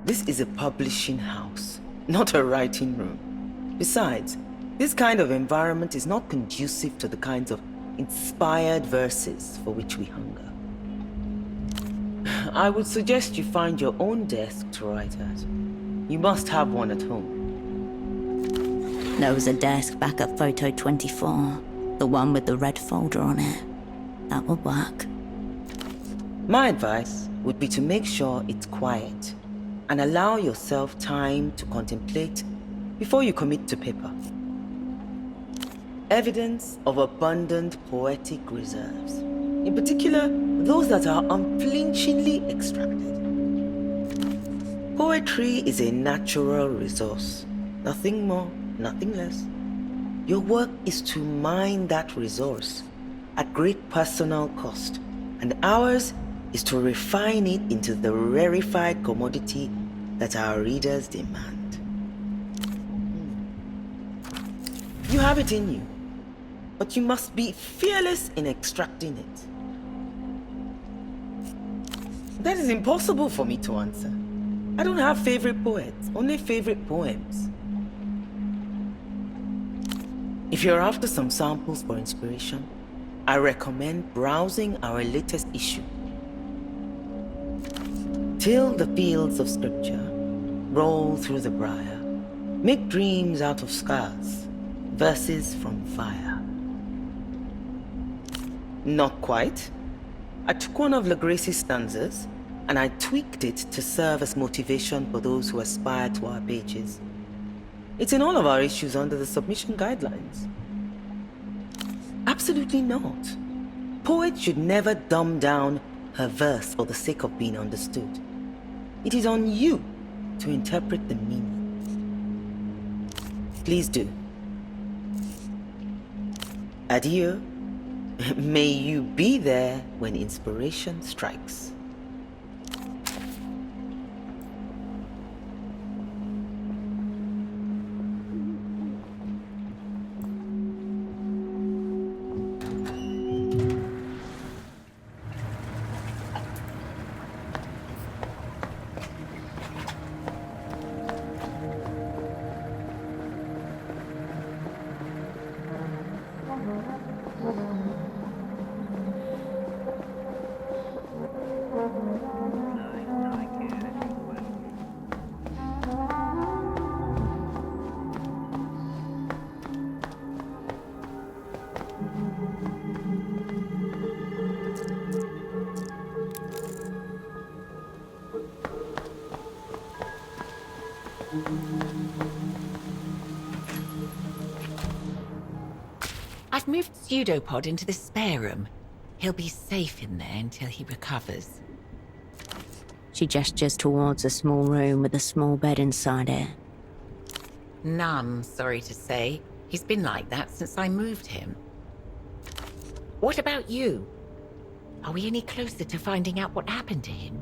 S13: This is a publishing house, not a writing room. Besides, this kind of environment is not conducive to the kinds of inspired verses for which we hunger. I would suggest you find your own desk to write at. You must have one at home.
S2: There was a desk back at photo 24, the one with the red folder on it. That would work.
S13: My advice would be to make sure it's quiet and allow yourself time to contemplate before you commit to paper. Evidence of abundant poetic reserves, in particular, those that are unflinchingly extracted. Poetry is a natural resource, nothing more, nothing less. Your work is to mine that resource at great personal cost, and ours is to refine it into the rarefied commodity that our readers demand. You have it in you, but you must be fearless in extracting it. That is impossible for me to answer. I don't have favorite poets, only favorite poems. If you're after some samples for inspiration, I recommend browsing our latest issue. Till the fields of scripture roll through the briar, make dreams out of scars, verses from fire. Not quite. I took one of LaGrace's stanzas and I tweaked it to serve as motivation for those who aspire to our pages. It's in all of our issues under the submission guidelines. Absolutely not. Poets should never dumb down her verse for the sake of being understood. It is on you to interpret the meaning. Please do. Adieu. May you be there when inspiration strikes.
S14: I've moved Pseudopod into the spare room. He'll be safe in there until he recovers.
S2: She gestures towards a small room with a small bed inside it.
S14: None, sorry to say. He's been like that since I moved him. What about you? Are we any closer to finding out what happened to him?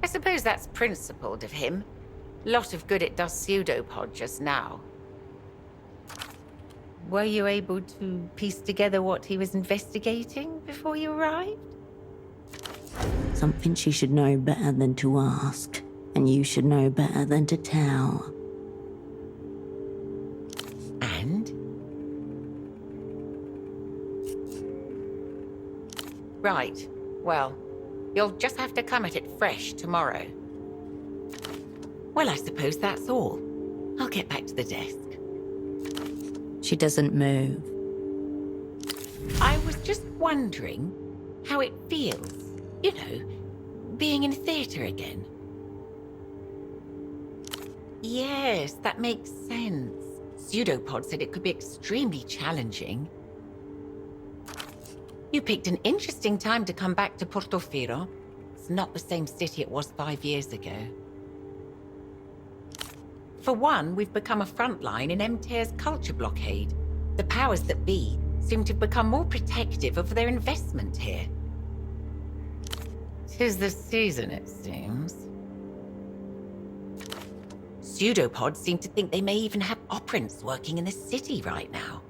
S14: I suppose that's principled of him. Lot of good it does Pseudopod just now. Were you able to piece together what he was investigating before you arrived?
S2: Something she should know better than to ask, and you should know better than to tell.
S14: And? Right. Well, you'll just have to come at it fresh tomorrow. Well, I suppose that's all. I'll get back to the desk.
S2: She doesn't move.
S14: I was just wondering how it feels, you know, being in theatre again. Yes, that makes sense. Pseudopod said it could be extremely challenging. You picked an interesting time to come back to Portofino. It's not the same city it was 5 years ago. For one, we've become a front line in MTER's culture blockade. The powers that be seem to have become more protective of their investment here. 'Tis the season, it seems. Pseudopods seem to think they may even have operants working in the city right now.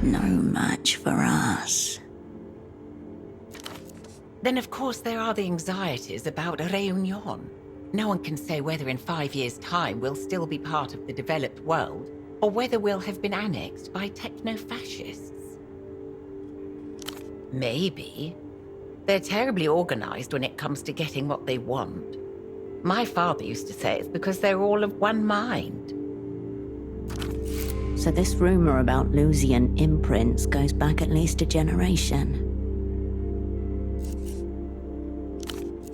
S2: No match for us.
S14: Then, of course, there are the anxieties about a réunion. No one can say whether in 5 years' time we'll still be part of the developed world, or whether we'll have been annexed by techno-fascists. Maybe. They're terribly organized when it comes to getting what they want. My father used to say it's because they're all of one mind.
S2: So this rumor about Lusian imprints goes back at least a generation.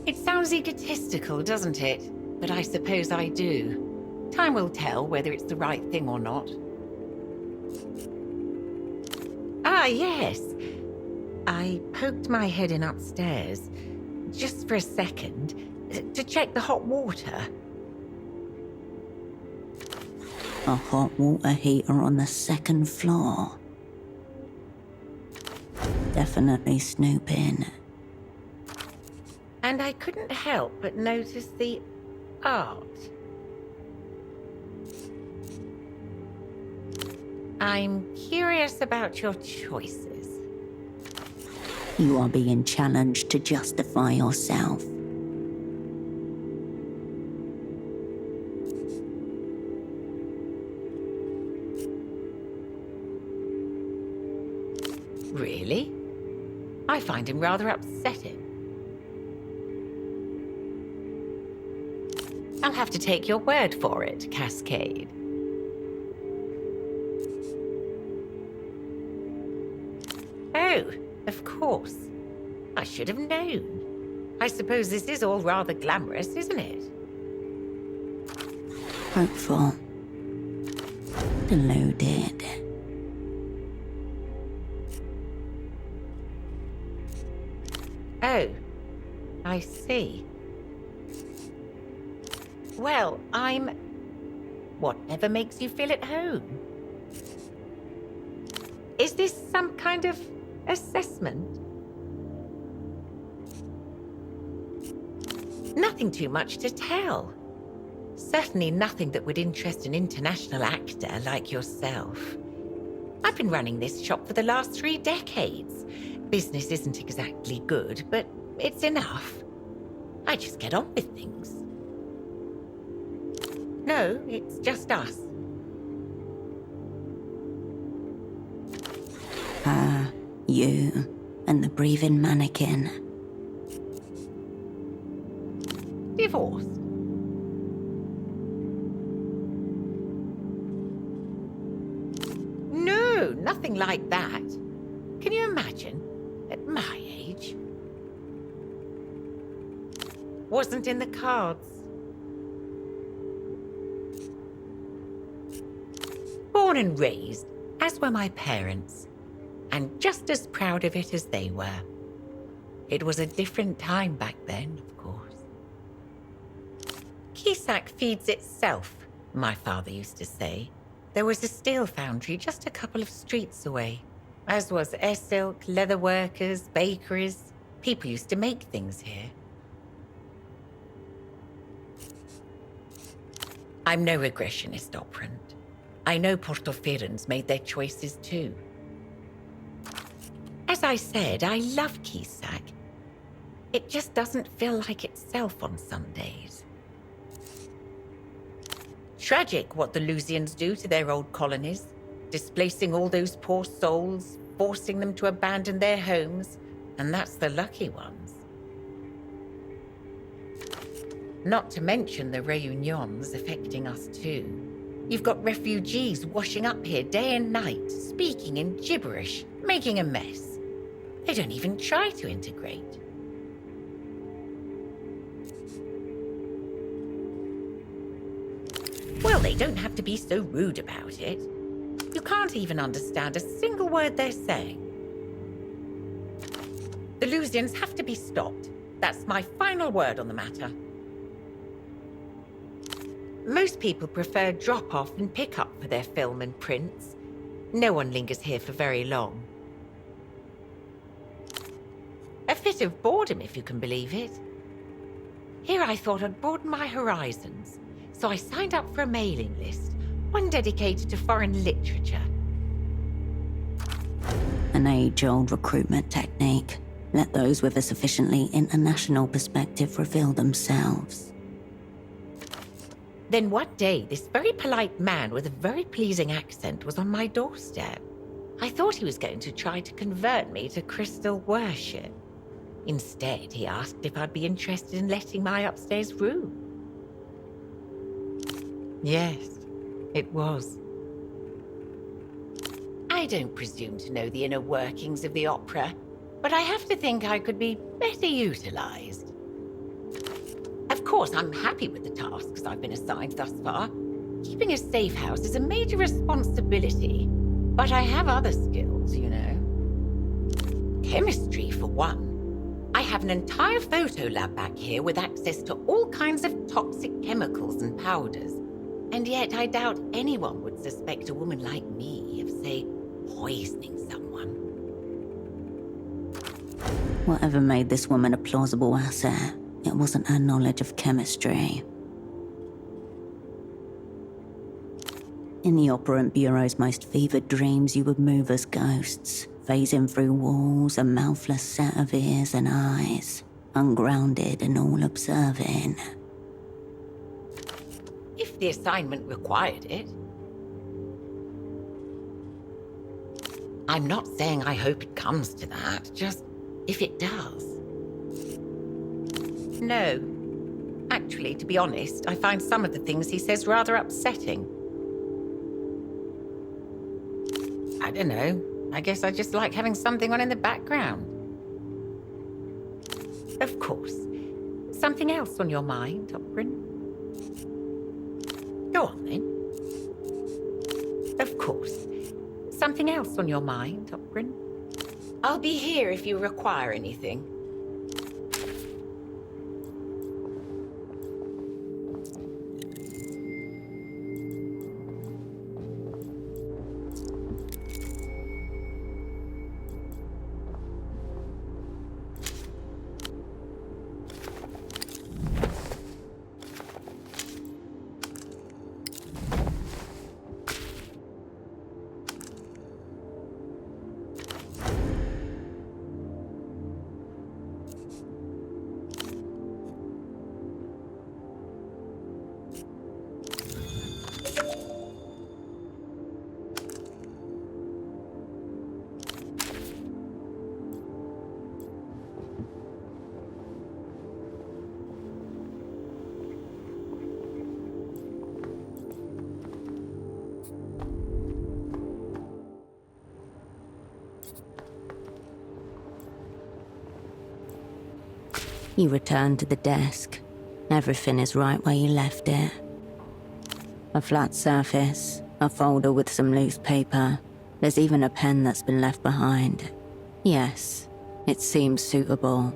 S14: It sounds egotistical, doesn't it? But I suppose I do. Time will tell whether it's the right thing or not. Ah, yes. I poked my head in upstairs, just for a second, to check the hot water.
S2: A hot water heater on the second floor. Definitely snooping.
S14: And I couldn't help but notice the art. I'm curious about your choices.
S2: You are being challenged to justify yourself.
S14: Really? I find him rather upsetting. I'll have to take your word for it, Cascade. Oh, of course. I should have known. I suppose this is all rather glamorous, isn't it?
S2: Hopeful. Deluded.
S14: Oh, I see. Well, I'm... whatever makes you feel at home. Is this some kind of assessment? Nothing too much to tell. Certainly nothing that would interest an international actor like yourself. I've been running this shop for the last 3 decades. Business isn't exactly good, but it's enough. I just get on with things. No, it's just us.
S2: Her, you, and the breathing mannequin.
S14: Divorced. No, nothing like that. Can you imagine? At my age. Wasn't in the cards. Born and raised, as were my parents, and just as proud of it as they were. It was a different time back then, of course. Kisak feeds itself, my father used to say. There was a steel foundry just a couple of streets away, as was silk, leather workers, bakeries. People used to make things here. I'm no regressionist operant. I know Portofirans made their choices too. As I said, I love Kisak. It just doesn't feel like itself on some days. Tragic what the Lusians do to their old colonies, displacing all those poor souls, forcing them to abandon their homes, and that's the lucky ones. Not to mention the reunions affecting us too. You've got refugees washing up here day and night, speaking in gibberish, making a mess. They don't even try to integrate. Well, they don't have to be so rude about it. You can't even understand a single word they're saying. The Lusians have to be stopped. That's my final word on the matter. Most people prefer drop-off and pick-up for their film and prints. No one lingers here for very long. A fit of boredom, if you can believe it. Here I thought I'd broaden my horizons, so I signed up for a mailing list, one dedicated to foreign literature.
S2: An age-old recruitment technique. Let those with a sufficiently international perspective reveal themselves.
S14: Then one day, this very polite man with a very pleasing accent was on my doorstep. I thought he was going to try to convert me to crystal worship. Instead, he asked if I'd be interested in letting my upstairs room. Yes, it was. I don't presume to know the inner workings of the opera, but I have to think I could be better utilized. Of course, I'm happy with the tasks I've been assigned thus far. Keeping a safe house is a major responsibility, but I have other skills, you know. Chemistry, for one. I have an entire photo lab back here with access to all kinds of toxic chemicals and powders. And yet I doubt anyone would suspect a woman like me of, say, poisoning someone.
S2: Whatever made this woman a plausible asset, it wasn't her knowledge of chemistry. In the Operant Bureau's most fevered dreams, you would move as ghosts, phasing through walls, a mouthless set of ears and eyes, ungrounded and all-observing.
S14: If the assignment required it. I'm not saying I hope it comes to that, just if it does. No. Actually, to be honest, I find some of the things he says rather upsetting. I don't know. I guess I just like having something on in the background. Of course. Something else on your mind, Operin? Go on, then. Of course. Something else on your mind, Operin? I'll be here if you require anything.
S2: You return to the desk. Everything is right where you left it. A flat surface, a folder with some loose paper. There's even a pen that's been left behind. Yes, it seems suitable.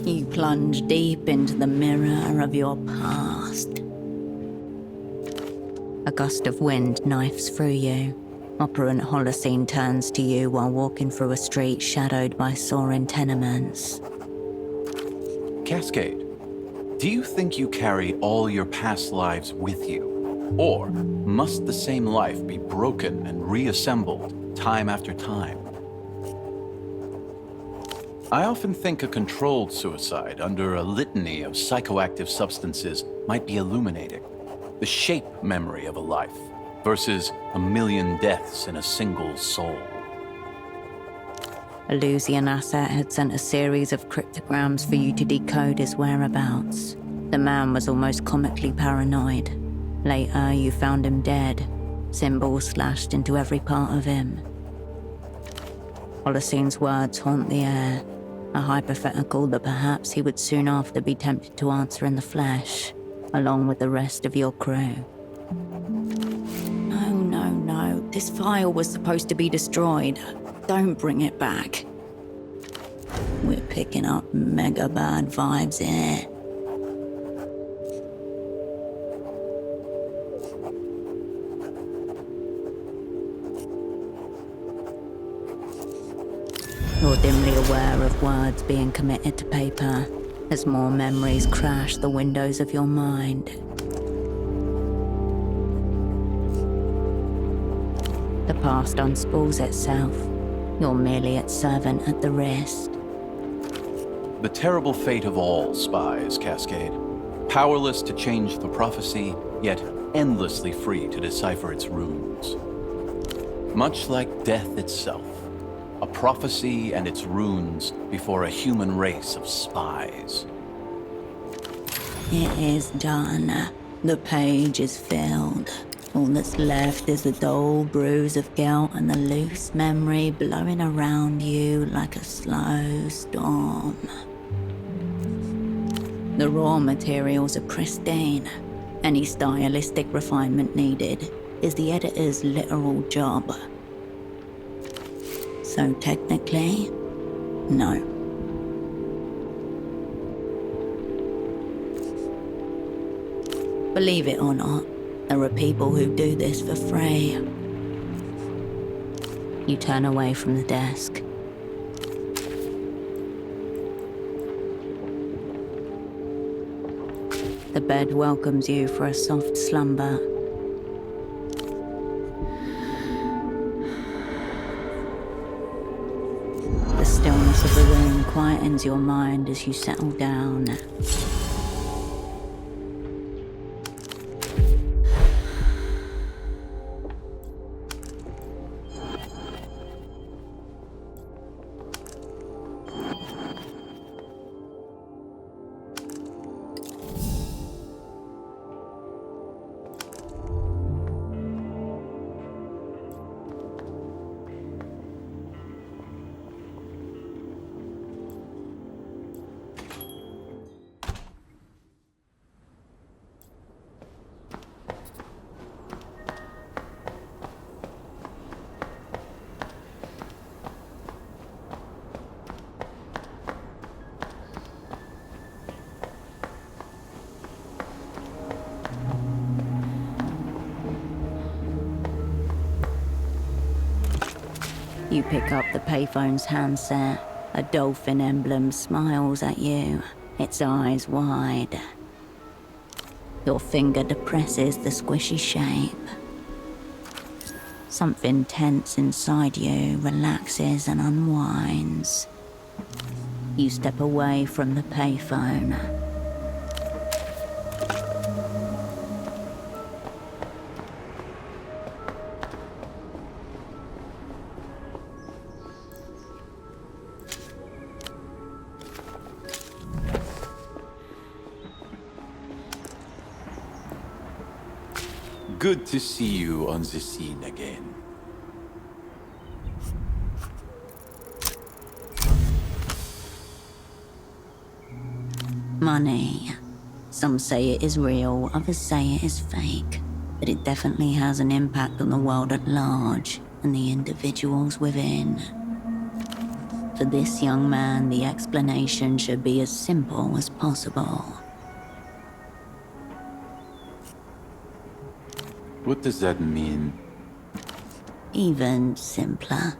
S2: You plunge deep into the mirror of your past. A gust of wind knifes through you. Operant Holocene turns to you while walking through a street shadowed by soaring tenements.
S6: Cascade, do you think you carry all your past lives with you? Or must the same life be broken and reassembled time after time? I often think a controlled suicide under a litany of psychoactive substances might be illuminating. The shape memory of a life versus a million deaths in a single soul.
S2: Elysian Asset had sent a series of cryptograms for you to decode his whereabouts. The man was almost comically paranoid. Later, you found him dead, symbols slashed into every part of him. Holocine's words haunt the air, a hypothetical that perhaps he would soon after be tempted to answer in the flesh, along with the rest of your crew. No. This file was supposed to be destroyed. Don't bring it back. We're picking up mega bad vibes here. You're dimly aware of words being committed to paper as more memories crash the windows of your mind. The past unspools itself. You're merely its servant at the wrist.
S6: The terrible fate of all spies, Cascade. Powerless to change the prophecy, yet endlessly free to decipher its runes. Much like death itself. A prophecy and its runes before a human race of spies.
S2: It is done. The page is filled. All that's left is the dull bruise of guilt and the loose memory blowing around you like a slow storm. The raw materials are pristine. Any stylistic refinement needed is the editor's literal job. So technically, no. Believe it or not, there are people who do this for free. You turn away from the desk. The bed welcomes you for a soft slumber. The stillness of the room quietens your mind as you settle down. You pick up the payphone's handset. A dolphin emblem smiles at you, its eyes wide. Your finger depresses the squishy shape. Something tense inside you relaxes and unwinds. You step away from the payphone.
S6: Good to see you on the scene again.
S2: Money. Some say it is real, others say it is fake. But it definitely has an impact on the world at large and the individuals within. For this young man, the explanation should be as simple as possible.
S6: What does that mean?
S2: Even simpler.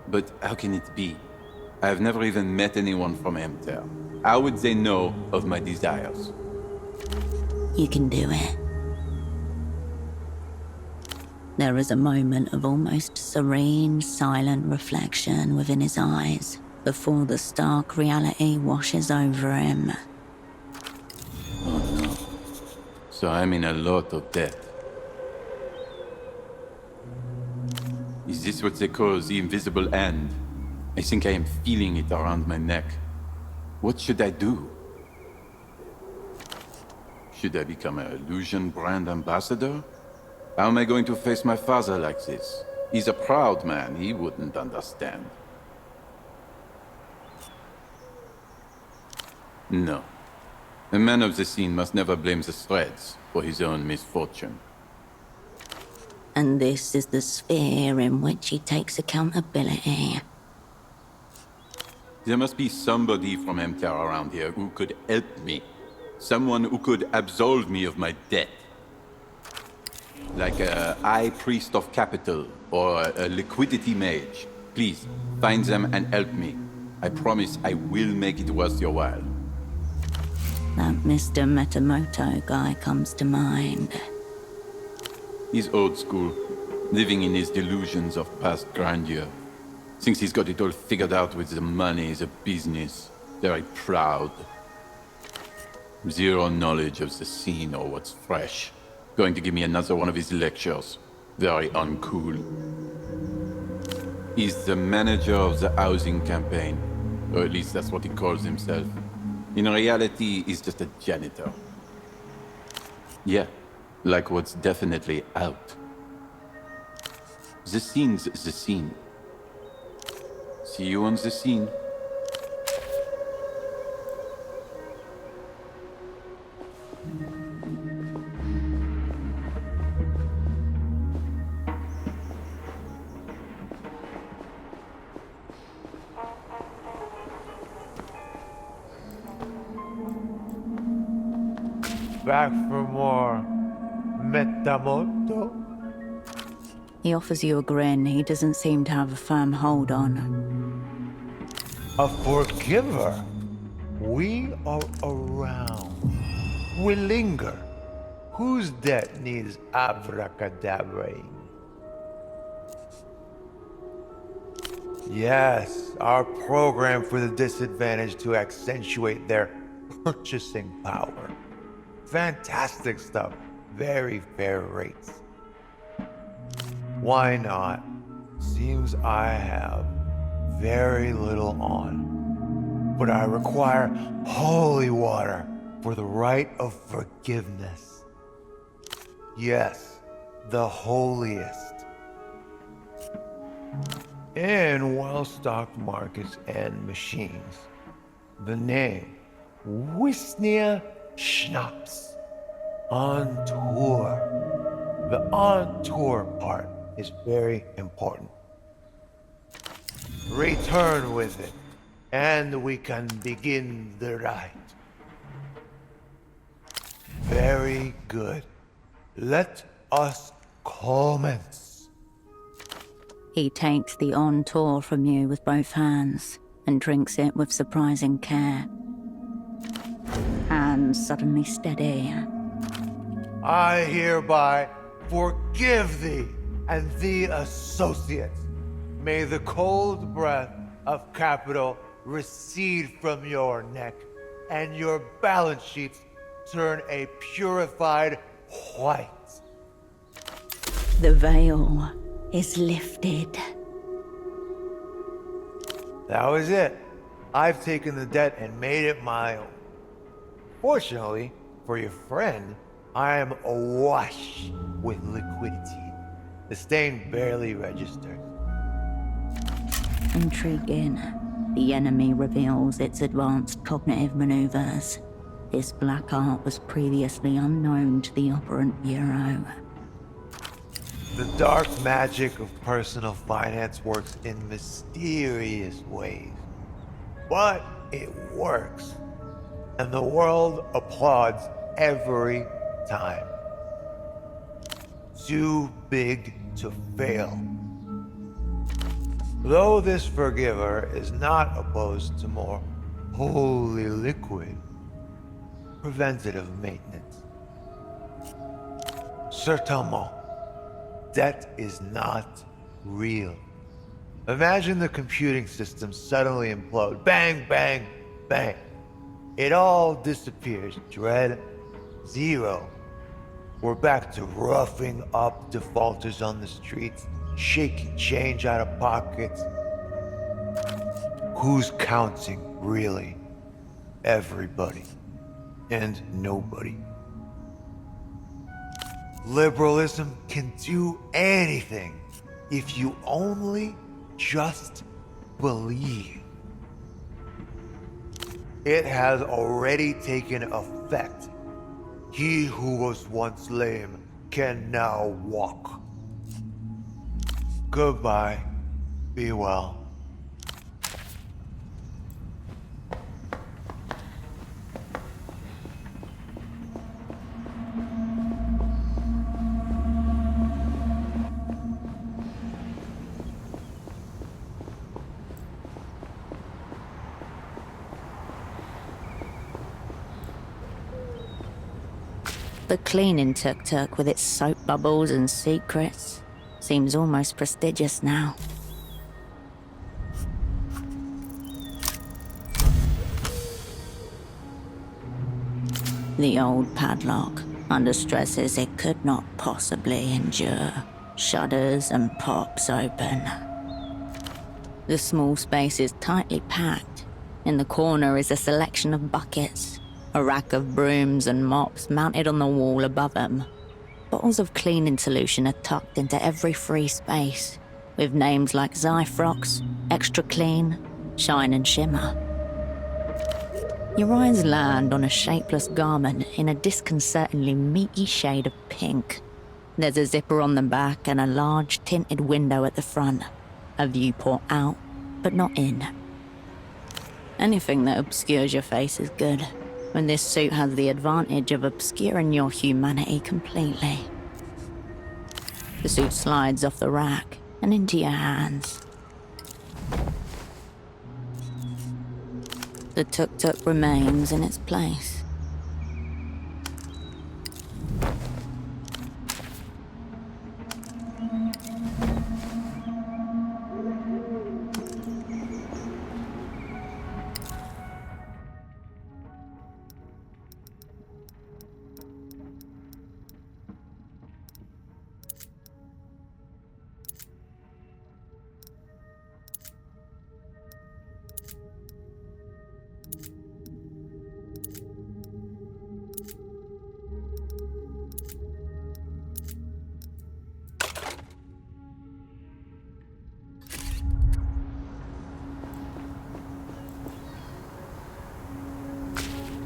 S6: But how can it be? I've never even met anyone from Emter. How would they know of my desires?
S2: You can do it. There is a moment of almost serene, silent reflection within his eyes before the stark reality washes over him.
S6: Oh no. So I'm in a lot of debt. Is this what they call the invisible hand? I think I am feeling it around my neck. What should I do? Should I become an illusion brand ambassador? How am I going to face my father like this? He's a proud man, he wouldn't understand. No. A man of the scene must never blame the threads for his own misfortune.
S2: And this is the sphere in which he takes accountability.
S6: There must be somebody from MTR around here who could help me. Someone who could absolve me of my debt. Like a high priest of capital or a liquidity mage. Please, find them and help me. I promise I will make it worth your while.
S2: That Mr. Metamoto guy comes to mind.
S6: He's old school, living in his delusions of past grandeur. Thinks he's got it all figured out with the money, the business. Very proud. Zero knowledge of the scene or what's fresh. Going to give me another one of his lectures. Very uncool. He's the manager of the housing campaign. Or at least that's what he calls himself. In reality, he's just a janitor. Yeah, like what's definitely out. The scene's the scene. See you on the scene.
S5: Back for more Metamoto?
S2: He offers you a grin he doesn't seem to have a firm hold on.
S5: A forgiver? We are around. We linger. Whose debt needs abracadabraing? Yes, our program for the disadvantaged to accentuate their purchasing power. Fantastic stuff. Very fair rates. Why not? Seems I have very little on. But I require holy water for the rite of forgiveness. Yes, the holiest. In well-stocked markets and machines, the name Wisnia Schnapps. On tour. The on tour part is very important. Return with it, and we can begin the ride. Very good. Let us commence.
S2: He takes the on tour from you with both hands and drinks it with surprising care. Hands suddenly steady.
S5: I hereby forgive thee and thee associates. May the cold breath of capital recede from your neck, and your balance sheets turn a purified white.
S2: The veil is lifted.
S5: That was it. I've taken the debt and made it my own. Fortunately, for your friend, I am awash with liquidity. The stain barely registers.
S2: Intriguing. The enemy reveals its advanced cognitive maneuvers. This black art was previously unknown to the Operant Bureau.
S5: The dark magic of personal finance works in mysterious ways. But it works. And the world applauds every time. Too big to fail. Though this forgiver is not opposed to more holy liquid, preventative maintenance. Certainement. Debt is not real. Imagine the computing system suddenly implode. Bang, bang, bang. It all disappears. Dread, zero. We're back to roughing up defaulters on the streets, shaking change out of pockets. Who's counting, really? Everybody. And nobody. Liberalism can do anything if you only just believe. It has already taken effect. He who was once lame can now walk. Goodbye. Be well.
S2: The cleaning tuk-tuk with its soap bubbles and secrets seems almost prestigious now. The old padlock, under stresses it could not possibly endure, shudders and pops open. The small space is tightly packed. In the corner is a selection of buckets, a rack of brooms and mops mounted on the wall above them. Bottles of cleaning solution are tucked into every free space, with names like Zyfrox, Extra Clean, Shine and Shimmer. Your eyes land on a shapeless garment in a disconcertingly meaty shade of pink. There's a zipper on the back and a large tinted window at the front, a viewport out, but not in. Anything that obscures your face is good, when this suit has the advantage of obscuring your humanity completely. The suit slides off the rack and into your hands. The tuk-tuk remains in its place.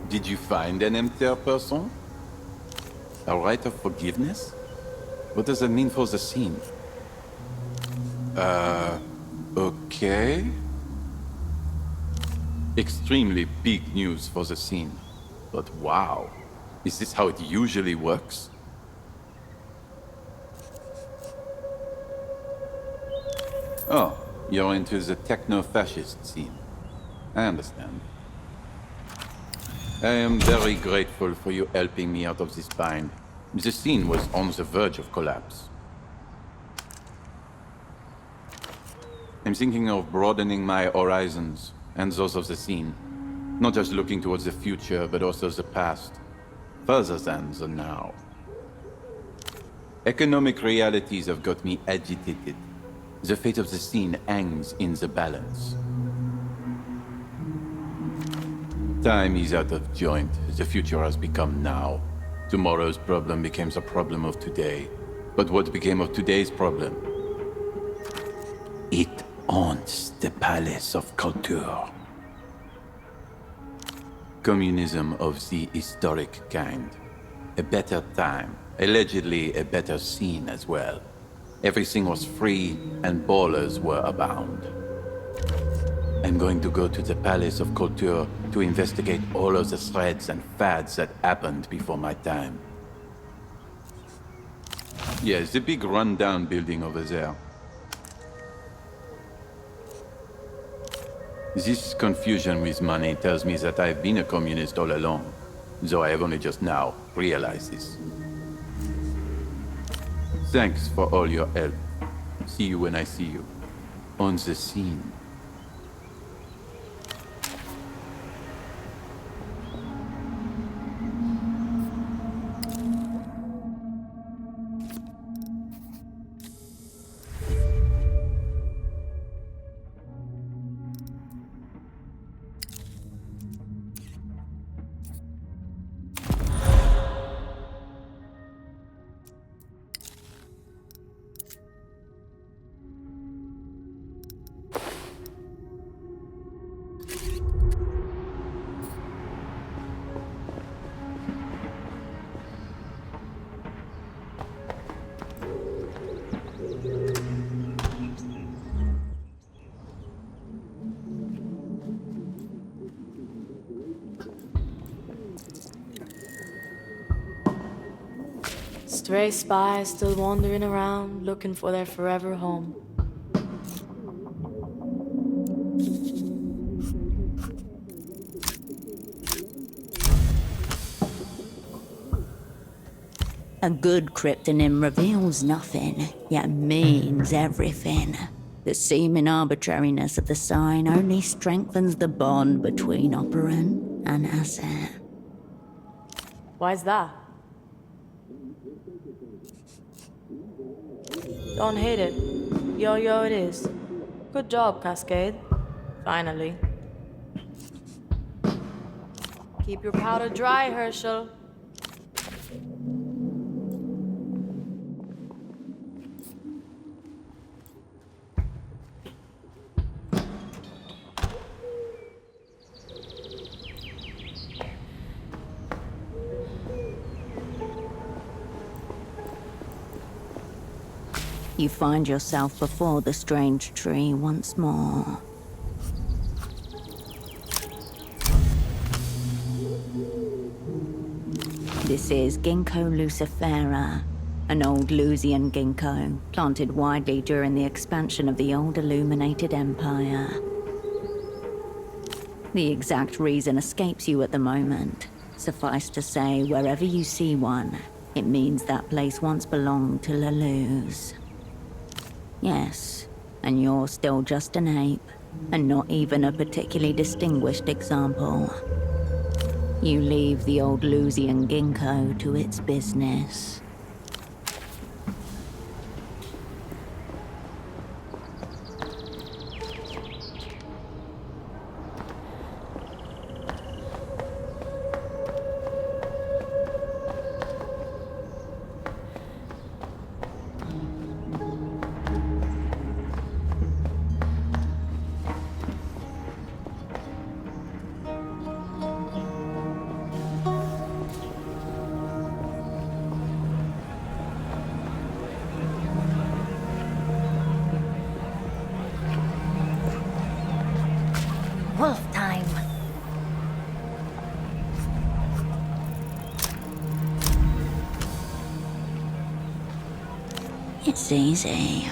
S6: Did you find an emptier person? A right of forgiveness? What does that mean for the scene? Okay. Extremely big news for the scene. But wow, is this how it usually works? Oh, you're into the techno-fascist scene. I understand. I am very grateful for you helping me out of this bind. The scene was on the verge of collapse. I'm thinking of broadening my horizons and those of the scene. Not just looking towards the future, but also the past. Further than the now. Economic realities have got me agitated. The fate of the scene hangs in the balance. Time is out of joint. The future has become now. Tomorrow's problem becomes a problem of today. But what became of today's problem? It haunts the Palace of Culture. Communism of the historic kind. A better time. Allegedly a better scene as well. Everything was free and ballers were abound. I'm going to go to the Palace of Culture to investigate all of the threads and fads that happened before my time. Yes, the big rundown building over there. This confusion with money tells me that I've been a communist all along, though I have only just now realized this. Thanks for all your help. See you when I see you. On the scene.
S15: Stray spies still wandering around, looking for their forever home.
S2: A good cryptonym reveals nothing, yet means everything. The seeming arbitrariness of the sign only strengthens the bond between operant and asset.
S15: Why's that? Don't hate it. Yo, it is. Good job, Cascade. Finally. Keep your powder dry, Herschel.
S2: You find yourself before the strange tree once more. This is Ginkgo lucifera, an old Lusian ginkgo planted widely during the expansion of the old Illuminated Empire. The exact reason escapes you at the moment. Suffice to say, wherever you see one, it means that place once belonged to Leluz. Yes, and you're still just an ape, and not even a particularly distinguished example. You leave the old Lusian ginkgo to its business.
S16: Wolf time.
S2: It's easy.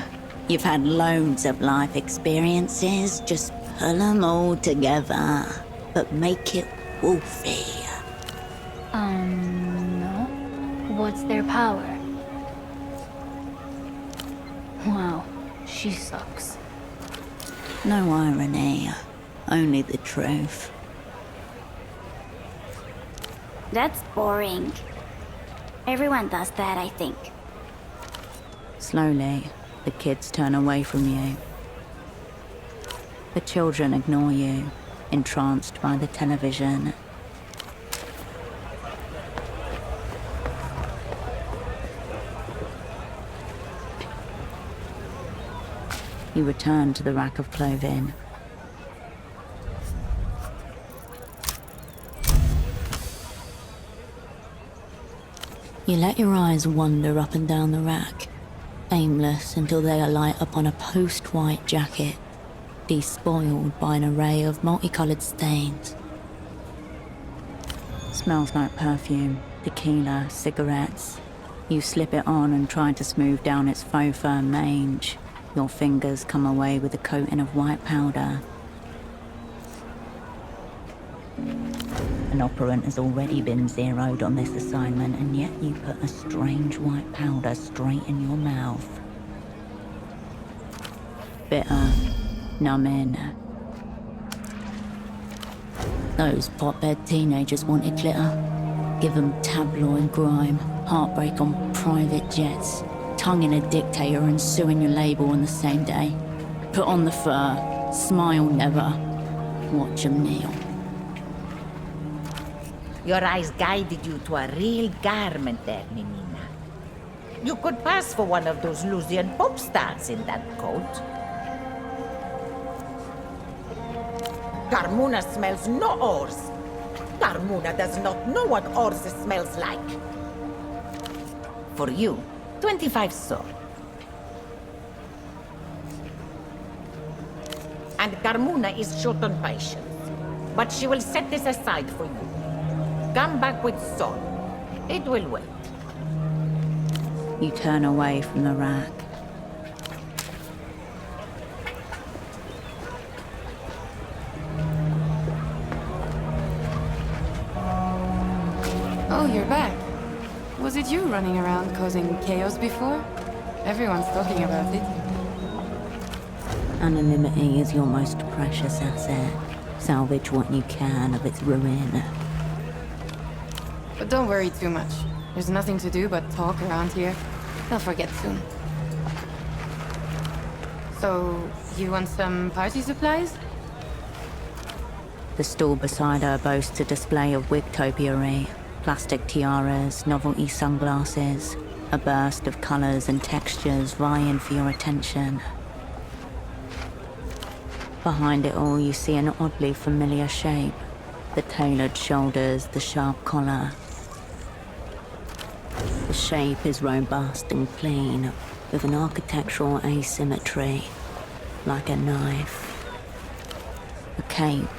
S2: You've had loads of life experiences, just pull them all together, but make it wolfy.
S16: No. What's their power? Wow, she sucks.
S2: No irony, only the truth.
S16: That's boring. Everyone does that, I think.
S2: Slowly, the kids turn away from you. The children ignore you, entranced by the television. You return to the rack of clothing. You let your eyes wander up and down the rack, aimless until they alight upon a post-white jacket, despoiled by an array of multicolored stains. Smells like perfume, tequila, cigarettes. You slip it on and try to smooth down its faux fur mange. Your fingers come away with a coating of white powder. An operant has already been zeroed on this assignment, and yet you put a strange white powder straight in your mouth. Bitter, numbing. Those potbed teenagers wanted glitter. Give them tabloid grime, heartbreak on private jets, tonguing a dictator and suing your label on the same day. Put on the fur, smile never, watch them kneel.
S14: Your eyes guided you to a real garment there, Ninina. You could pass for one of those Lusian pop stars in that coat. Carmuna smells no ores. Carmuna does not know what ores smells like. For you, 25 sol. And Carmuna is short on patience, but she will set this aside for you. Come back with Sol. It will wait.
S2: You turn away from the rack.
S17: Oh, you're back. Was it you running around causing chaos before? Everyone's talking about it.
S2: Anonymity is your most precious asset. Salvage what you can of its ruin.
S17: But don't worry too much. There's nothing to do but talk around here. They'll forget soon. So, you want some party supplies?
S2: The stall beside her boasts a display of wig topiary, plastic tiaras, novelty sunglasses, a burst of colours and textures vying for your attention. Behind it all, you see an oddly familiar shape. The tailored shoulders, the sharp collar. The shape is robust and clean, with an architectural asymmetry, like a knife. A cape,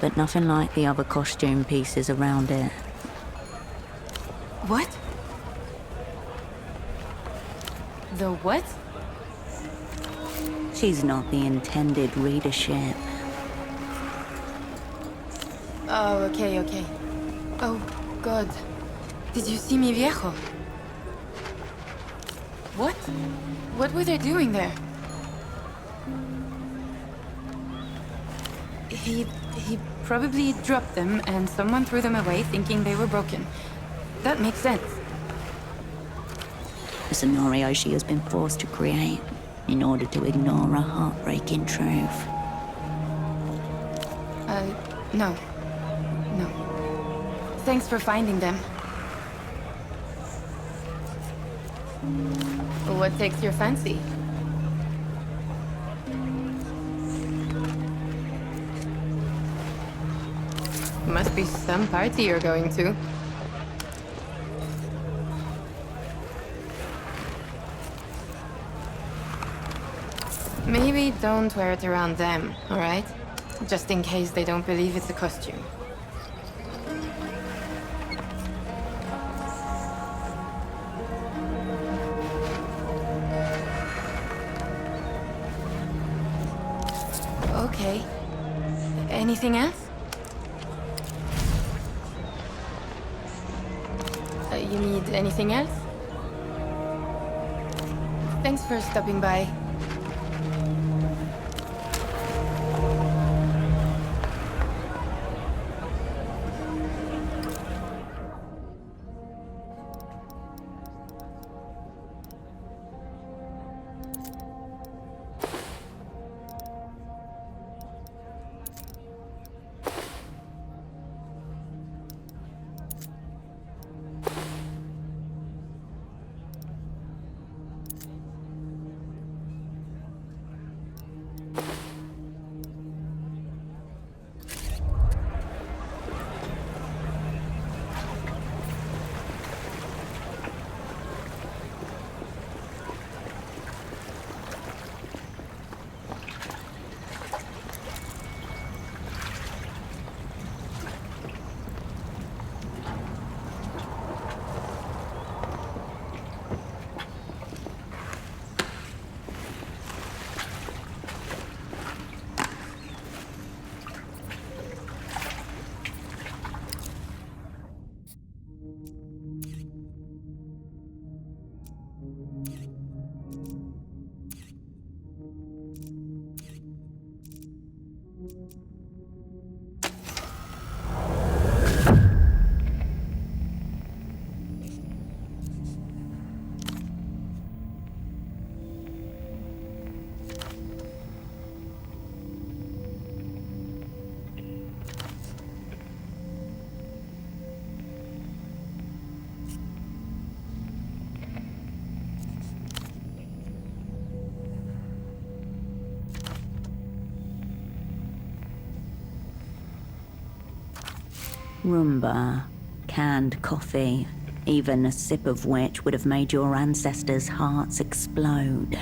S2: but nothing like the other costume pieces around it.
S17: What? The what?
S2: She's not the intended readership.
S17: Oh, okay. Oh, God. Did you see mi viejo? What? What were they doing there? He probably dropped them and someone threw them away thinking they were broken. That makes sense.
S2: A scenario she has been forced to create in order to ignore a heartbreaking truth.
S17: No. Thanks for finding them. What takes your fancy? Must be some party you're going to. Maybe don't wear it around them, alright? Just in case they don't believe it's a costume. Okay. Anything else? You need anything else? Thanks for stopping by.
S2: Rumba, canned coffee, even a sip of which would have made your ancestors' hearts explode.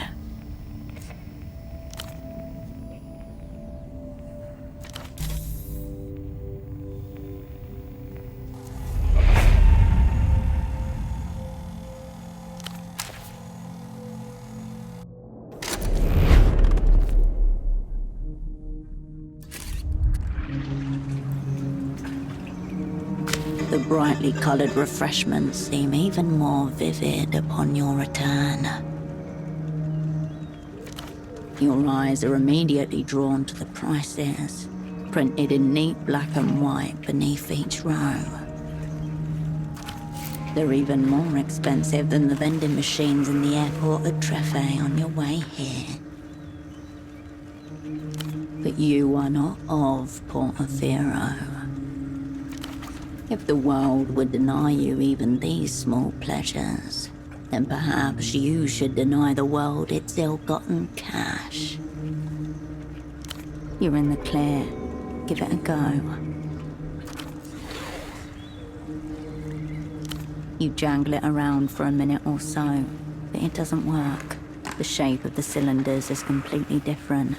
S2: The brightly colored refreshments seem even more vivid upon your return. Your eyes are immediately drawn to the prices, printed in neat black and white beneath each row. They're even more expensive than the vending machines in the airport at Treffe on your way here. But you are not of Portofino. If the world would deny you even these small pleasures, then perhaps you should deny the world its ill-gotten cash. You're in the clear. Give it a go. You jangle it around for a minute or so, but it doesn't work. The shape of the cylinders is completely different.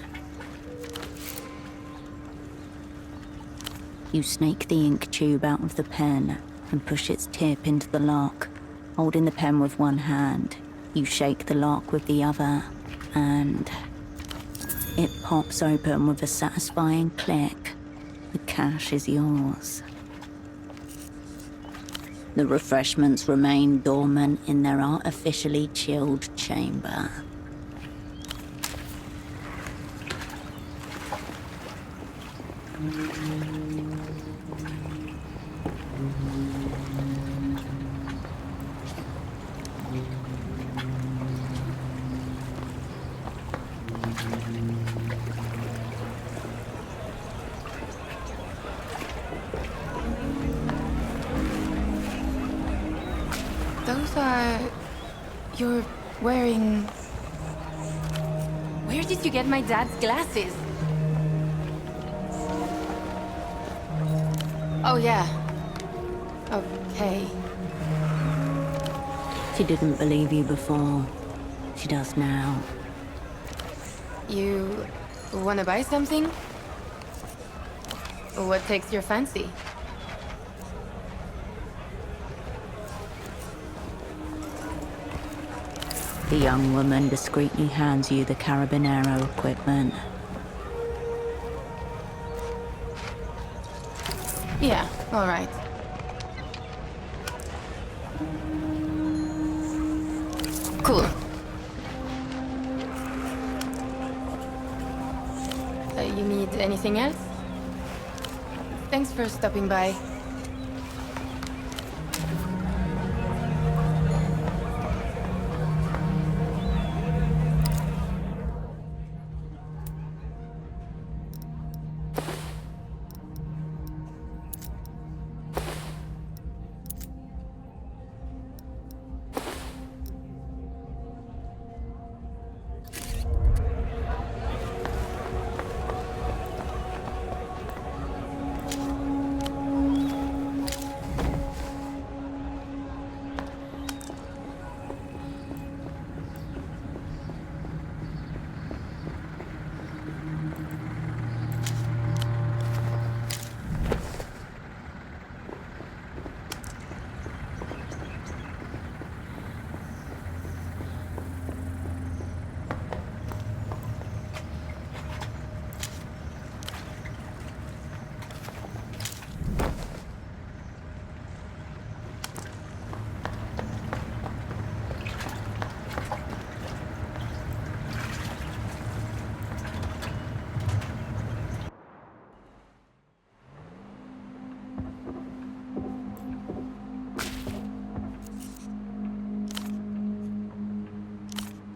S2: You snake the ink tube out of the pen and push its tip into the lock. Holding the pen with one hand, you shake the lock with the other, and it pops open with a satisfying click. The cash is yours. The refreshments remain dormant in their artificially chilled chamber.
S17: Those are... You're wearing... Where did you get my dad's glasses? Oh, yeah. Okay.
S2: She didn't believe you before. She does now.
S17: You wanna buy something? What takes your fancy?
S2: The young woman discreetly hands you the Carabinero equipment.
S17: Yeah, all right. Cool. You need anything else? Thanks for stopping by.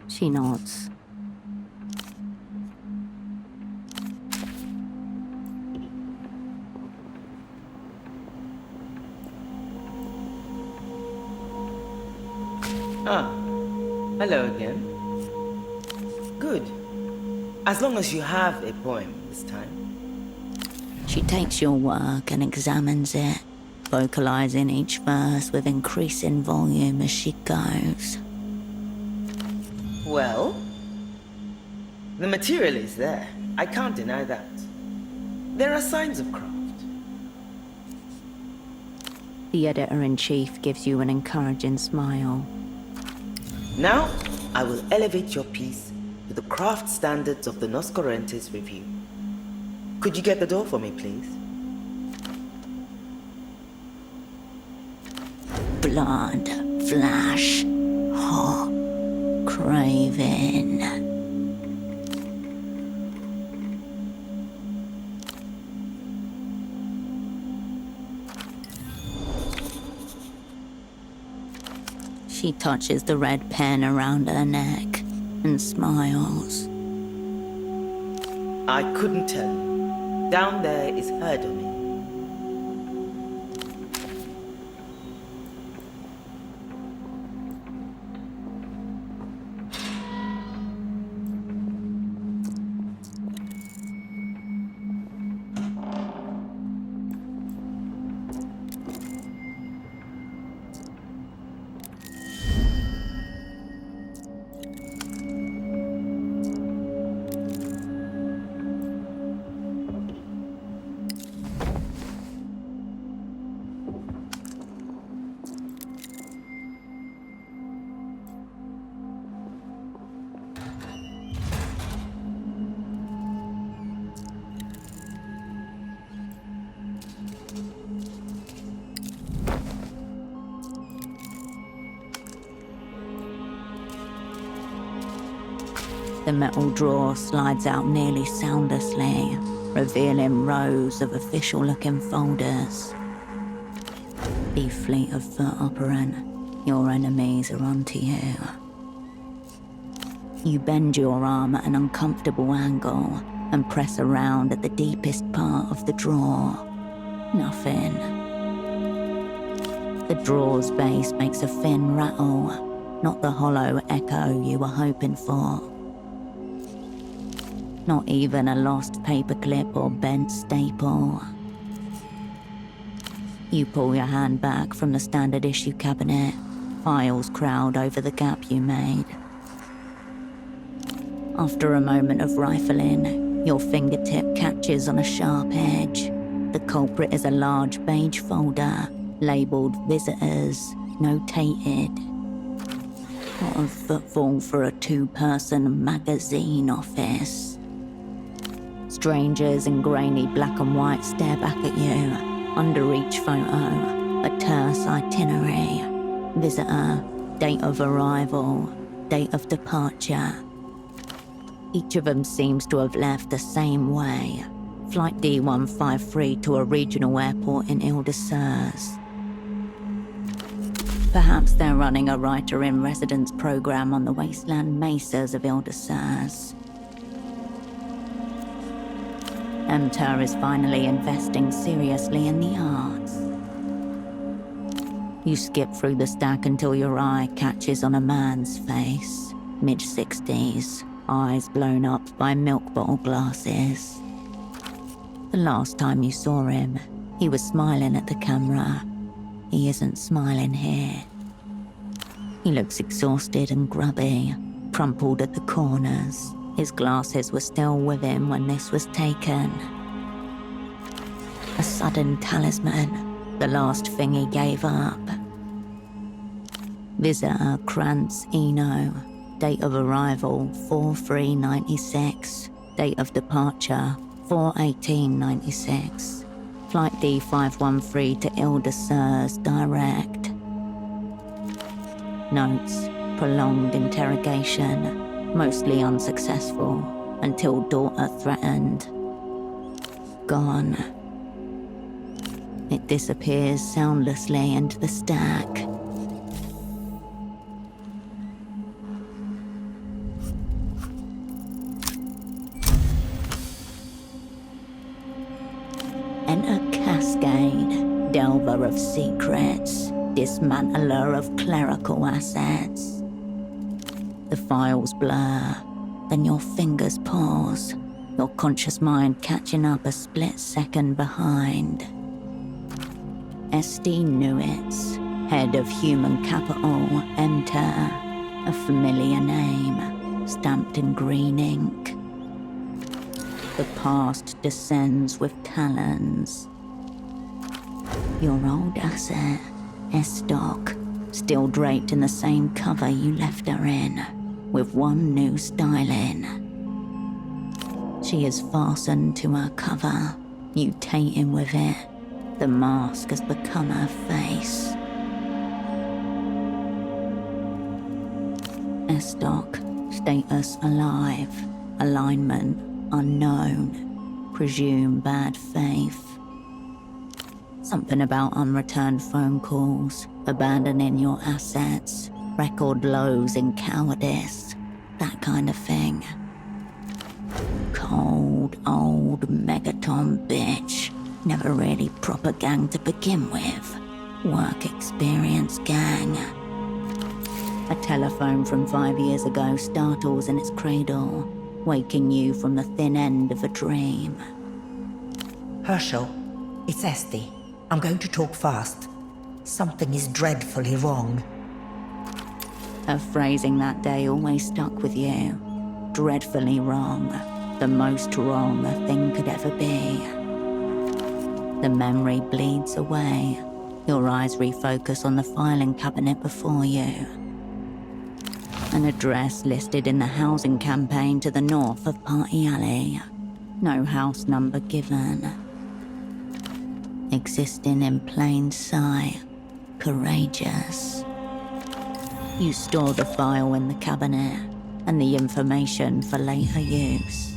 S2: She nods.
S13: Ah, hello again. Good. As long as you have a poem this time.
S2: She takes your work and examines it, vocalizing each verse with increasing volume as she goes.
S13: Well, the material is there. I can't deny that. There are signs of craft.
S2: The editor-in-chief gives you an encouraging smile.
S13: Now, I will elevate your piece to the craft standards of the Nos Correntes Review. Could you get the door for me, please?
S2: Blood, flash, hot, craving. She touches the red pen around her neck and smiles.
S13: I couldn't tell you. Down there is her domain.
S2: The metal drawer slides out nearly soundlessly, revealing rows of official-looking folders. Be fleet of foot, operant. Your enemies are onto you. You bend your arm at an uncomfortable angle and press around at the deepest part of the drawer. Nothing. The drawer's base makes a thin rattle, not the hollow echo you were hoping for. Not even a lost paperclip or bent staple. You pull your hand back from the standard issue cabinet. Files crowd over the gap you made. After a moment of rifling, your fingertip catches on a sharp edge. The culprit is a large beige folder, labelled Visitors, notated. What a footfall for a two-person magazine office. Strangers in grainy black and white stare back at you. Under each photo, a terse itinerary. Visitor, date of arrival, date of departure. Each of them seems to have left the same way. Flight D153 to a regional airport in Ile-de-Serres. Perhaps they're running a writer-in-residence program on the wasteland mesas of Ile-de-Serres. MTUR is finally investing seriously in the arts. You skip through the stack until your eye catches on a man's face. Mid-60s, eyes blown up by milk bottle glasses. The last time you saw him, he was smiling at the camera. He isn't smiling here. He looks exhausted and grubby, crumpled at the corners. His glasses were still with him when this was taken. A sudden talisman, the last thing he gave up. Visitor Krantz Eno, date of arrival 4/3/96, date of departure 4/18/96. Flight D513 to Ile-de-Serres direct. Notes, prolonged interrogation. Mostly unsuccessful, until daughter threatened. Gone. It disappears soundlessly into the stack. Enter Cascade, delver of secrets, dismantler of clerical assets. The files blur, then your fingers pause, your conscious mind catching up a split second behind. S.D. Newitz, head of human capital, enter. A familiar name, stamped in green ink. The past descends with talons. Your old asset, S-Doc, still draped in the same cover you left her in, with one new styling. She is fastened to her cover, mutating with it. The mask has become her face. S-Doc, status alive, alignment unknown, presume bad faith. Something about unreturned phone calls, abandoning your assets, record lows in cowardice, that kind of thing. Cold, old megaton bitch, never really proper gang to begin with. Work experience gang. A telephone from 5 years ago startles in its cradle, waking you from the thin end of a dream.
S18: Herschel, it's Esty. I'm going to talk fast. Something is dreadfully wrong.
S2: Her phrasing that day always stuck with you. Dreadfully wrong. The most wrong a thing could ever be. The memory bleeds away. Your eyes refocus on the filing cabinet before you. An address listed in the housing campaign to the north of Party Alley. No house number given. Existing in plain sight. Courageous. You store the file in the cabinet and the information for later use.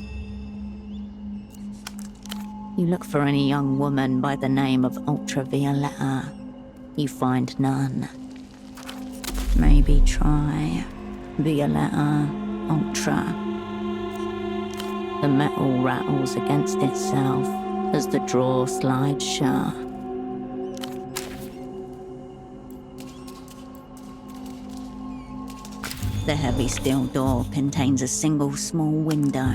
S2: You look for any young woman by the name of Ultravioletta. You find none. Maybe try Violetta Ultra. The metal rattles against itself as the drawer slides shut. The heavy steel door contains a single small window.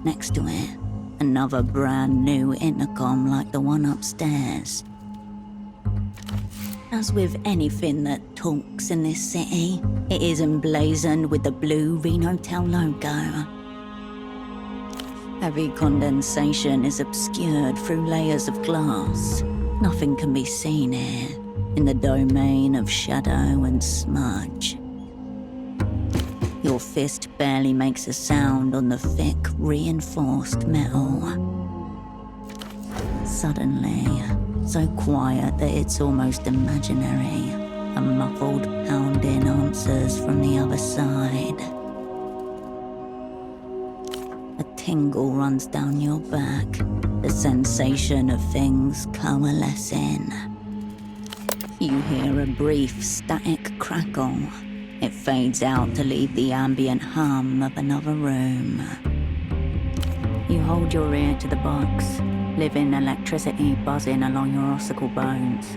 S2: Next to it, another brand new intercom like the one upstairs. As with anything that talks in this city, it is emblazoned with the blue Renotel logo. Heavy condensation is obscured through layers of glass. Nothing can be seen here, in the domain of shadow and smudge. Your fist barely makes a sound on the thick, reinforced metal. Suddenly, so quiet that it's almost imaginary, a muffled pounding answers from the other side. A tingle runs down your back, the sensation of things coalescing. You hear a brief static crackle. It fades out to leave the ambient hum of another room. You hold your ear to the box, living electricity buzzing along your ossicle bones.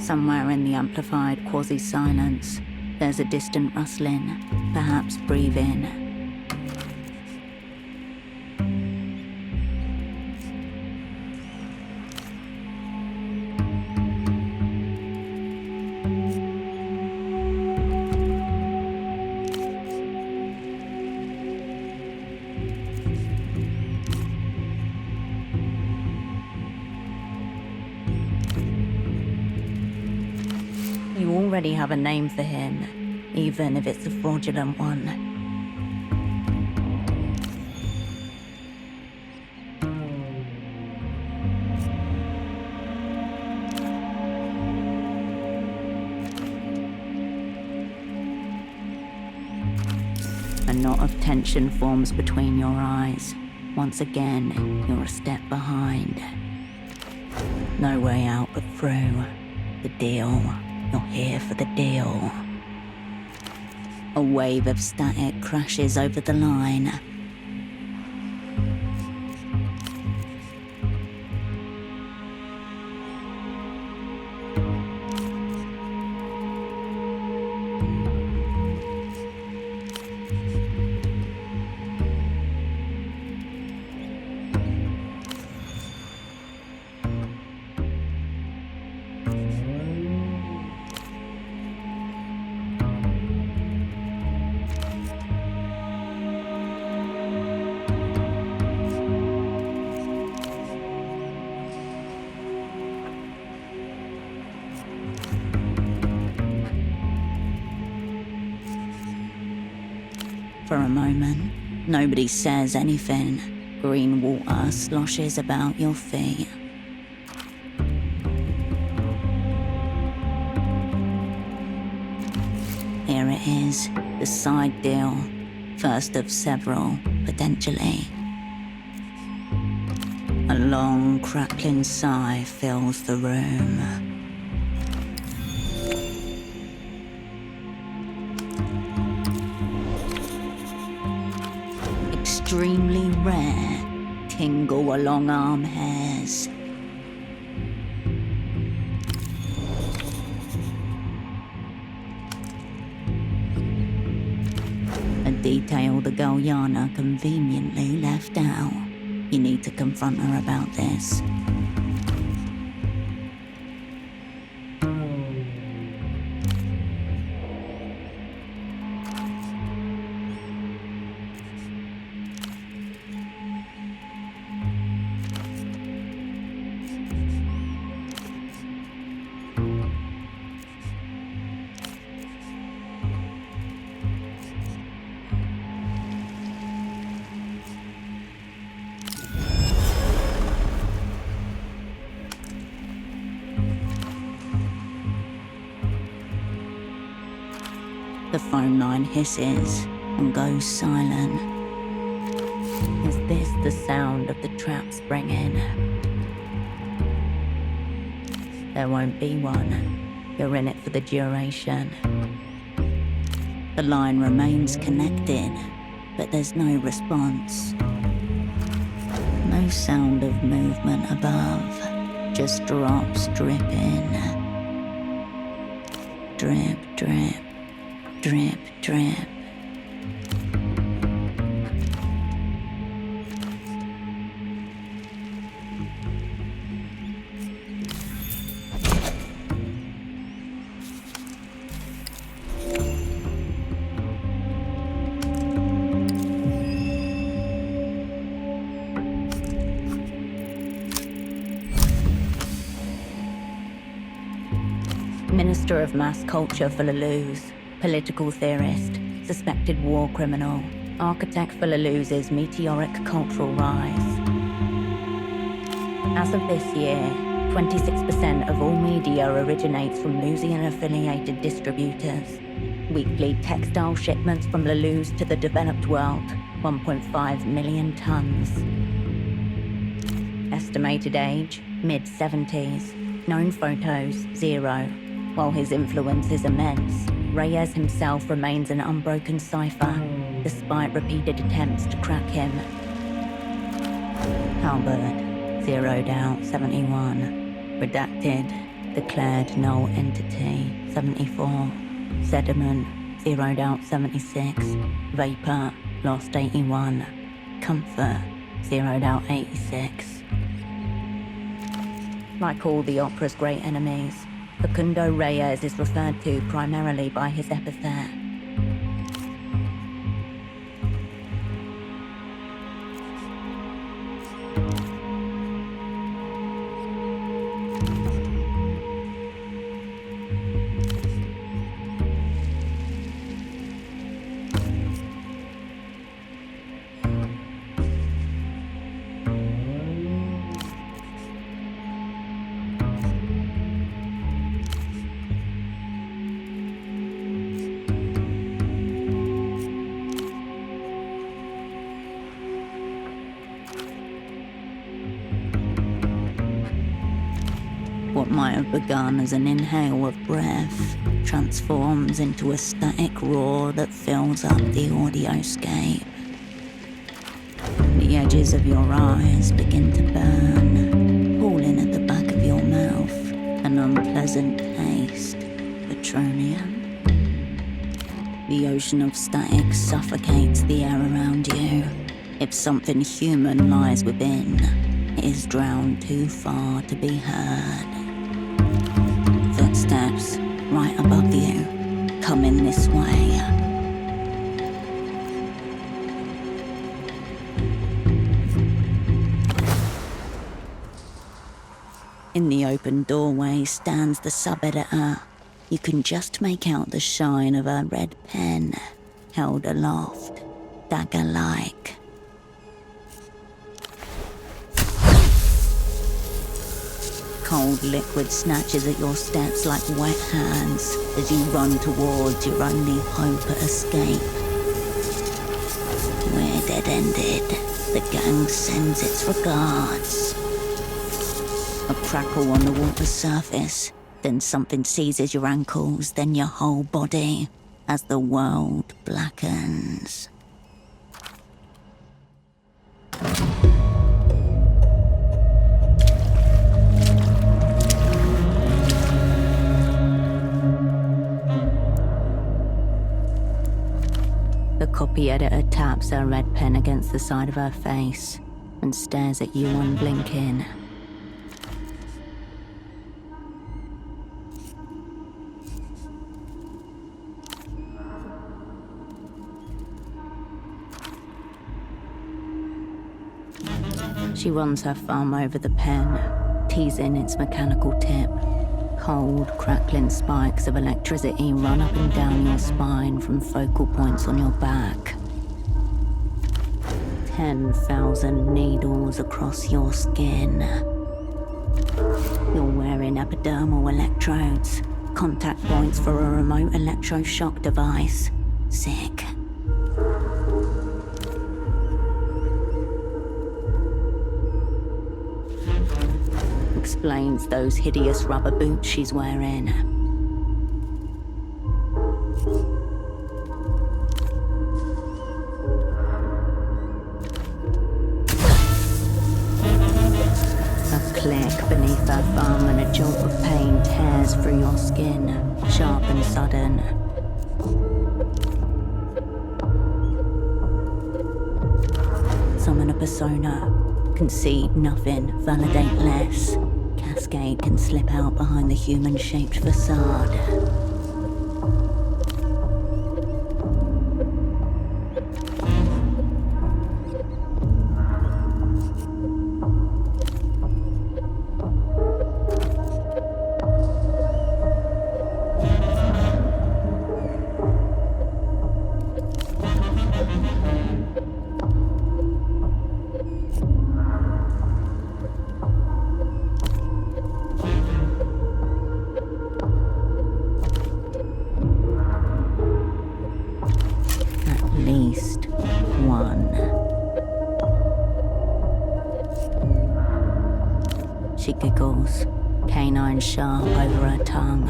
S2: Somewhere in the amplified quasi-silence, there's a distant rustling, perhaps breathing. You already have a name for him, even if it's a fraudulent one. A knot of tension forms between your eyes. Once again, you're a step behind. No way out but through. The deal. You're here for the deal. A wave of static crashes over the line. For a moment, nobody says anything. Green water sloshes about your feet. Here it is, the side deal. First of several, potentially. A long, crackling sigh fills the room. Extremely rare, tingle along arm hairs. A detail the Guyana conveniently left out. You need to confront her about this. The phone line hisses and goes silent. Is this the sound of the trap springing? There won't be one. You're in it for the duration. The line remains connected, but there's no response. No sound of movement above, just drops dripping. Drip, drip. Drip, drip. Minister of Mass Culture for Laluz. Political theorist, suspected war criminal, architect for Laluz's meteoric cultural rise. As of this year, 26% of all media originates from Lusian-affiliated distributors. Weekly textile shipments from Laluz to the developed world, 1.5 million tons. Estimated age, mid-70s. Known photos, 0. While his influence is immense, Reyes himself remains an unbroken cipher, despite repeated attempts to crack him. Halberd, zeroed out, 71. Redacted, declared null entity, 74. Sediment, zeroed out, 76. Vapor, lost, 81. Comfort, zeroed out, 86. Like all the opera's great enemies, Facundo Reyes is referred to primarily by his epithet. What might have begun as an inhale of breath transforms into a static roar that fills up the audioscape. The edges of your eyes begin to burn, pulling at the back of your mouth, an unpleasant taste, petroleum. The ocean of static suffocates the air around you. If something human lies within, it is drowned too far to be heard. Footsteps right above you, coming this way. In the open doorway stands the sub-editor. You can just make out the shine of her red pen, held aloft. dagger-like. Cold liquid snatches at your steps like wet hands as you run towards your only hope at escape. We're dead-ended. The gang sends its regards. A crackle on the water surface, then something seizes your ankles, then your whole body, as the world blackens. The copy editor taps her red pen against the side of her face and stares at you unblinking. She runs her thumb over the pen, teasing its mechanical tip. Cold, crackling spikes of electricity run up and down your spine from focal points on your back. 10,000 needles across your skin. You're wearing epidermal electrodes, contact points for a remote electroshock device. Sick. Explains those hideous rubber boots she's wearing. A click beneath her thumb and a jolt of pain tears through your skin, sharp and sudden. Summon a persona. Concede nothing, validate less. Cascade can slip out behind the human-shaped facade. She giggles, canine sharp over her tongue.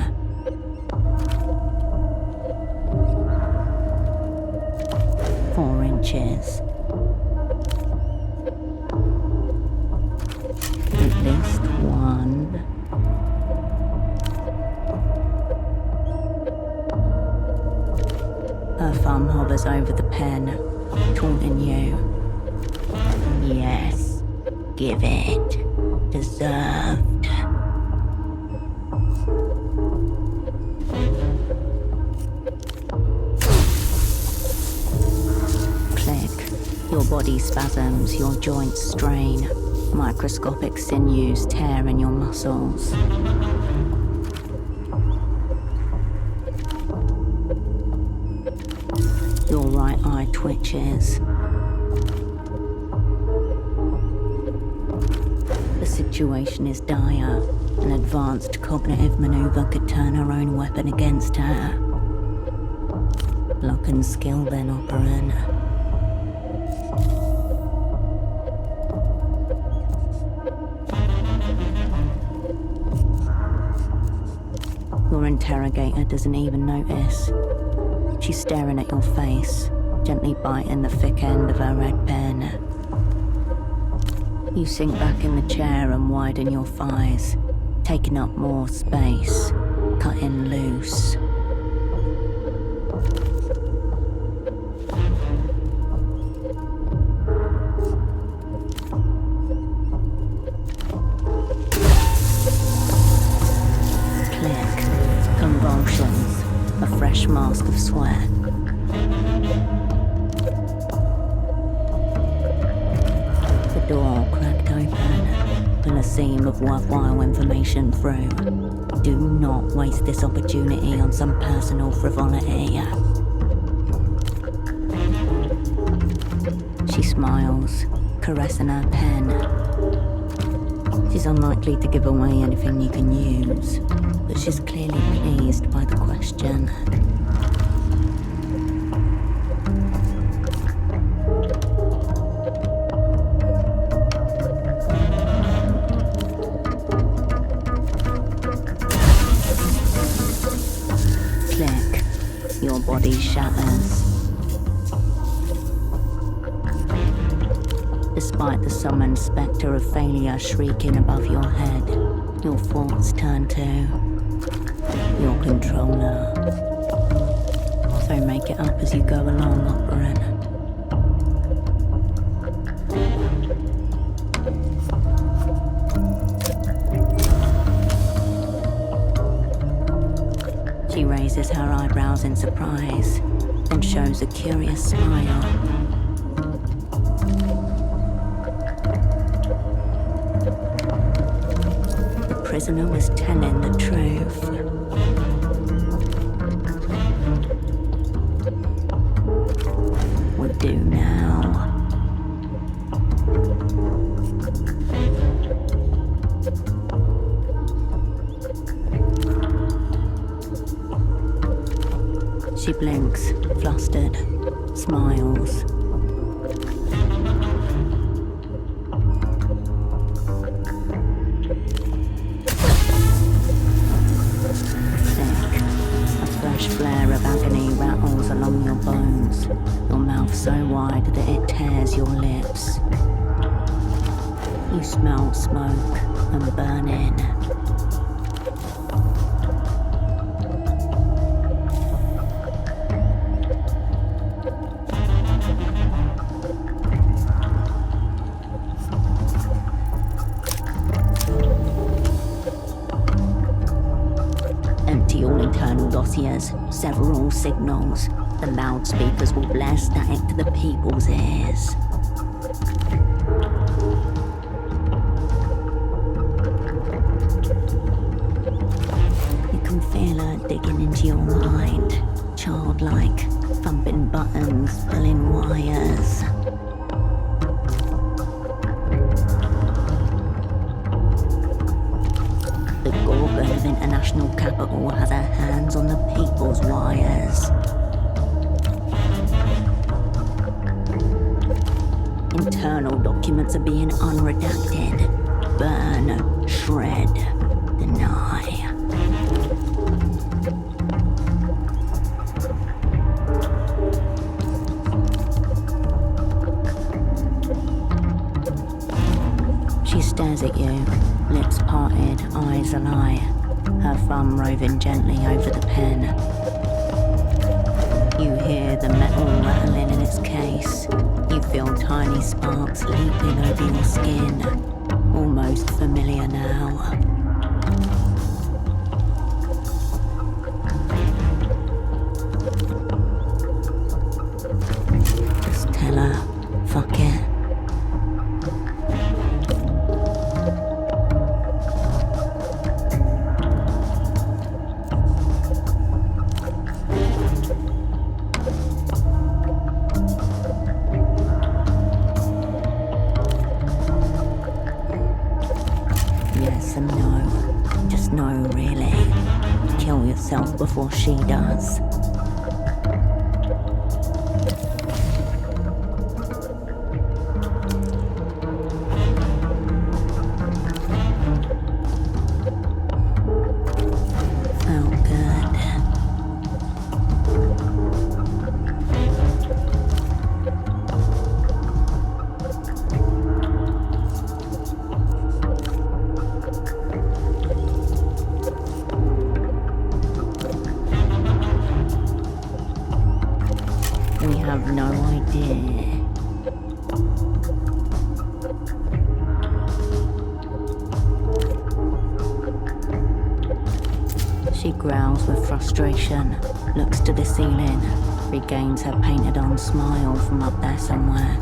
S2: 4 inches. At least 1. Her thumb hovers over the pen, taunting you. Yes, give it. Deserved. Click. Your body spasms, your joints strain. Microscopic sinews tear in your muscles. Your right eye twitches. The situation is dire. An advanced cognitive maneuver could turn her own weapon against her. Luck and skill then, Operan. Your interrogator doesn't even notice. She's staring at your face, gently biting the thick end of her red pen. You sink back in the chair and widen your thighs, taking up more space, cutting loose. Click. Convulsions. A fresh mask of sweat. The door cracked open, and a seam of worthwhile information through. Do not waste this opportunity on some personal frivolity. She smiles, caressing her pen. She's unlikely to give away anything you can use, but she's clearly pleased by the question. Slick, your body shatters. Despite the summoned spectre of failure shrieking above your head, your thoughts turn to your controller. So make it up as you go along, Operan. She raises her eyebrows in surprise, then shows a curious smile. The prisoner was telling the truth. Will do now. She blinks, flustered, smiles. Flare of agony rattles along your bones, your mouth so wide that it tears your lips. You smell smoke and burning. Empty all internal dossiers, sever all signals. The loudspeakers will blare static to the people's ears. You can feel her digging into your mind, childlike, thumping buttons, pulling wires. The Gorgon of international capital has her hands on the people's wires. Internal documents are being unredacted. Burn, shred, deny. She stares at you, lips parted, eyes alight, her thumb roving gently over the pen. You hear the metal rattling in its case. You feel tiny sparks leaping over your skin, almost familiar now. Just tell her, fuck it. Before she does. Felt good. Have no idea. She growls with frustration, looks to the ceiling, regains her painted-on smile from up there somewhere.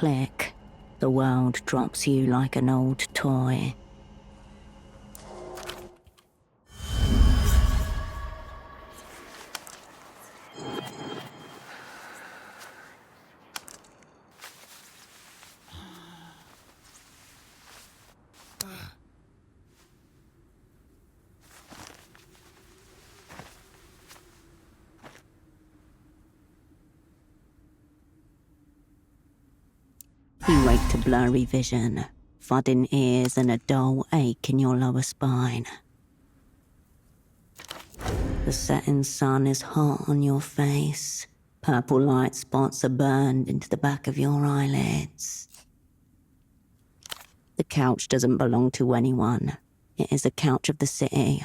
S2: click, the world drops you like an old toy. You wake to blurry vision, thudding ears and a dull ache in your lower spine. The setting sun is hot on your face. Purple light spots are burned into the back of your eyelids. The couch doesn't belong to anyone. It is a couch of the city.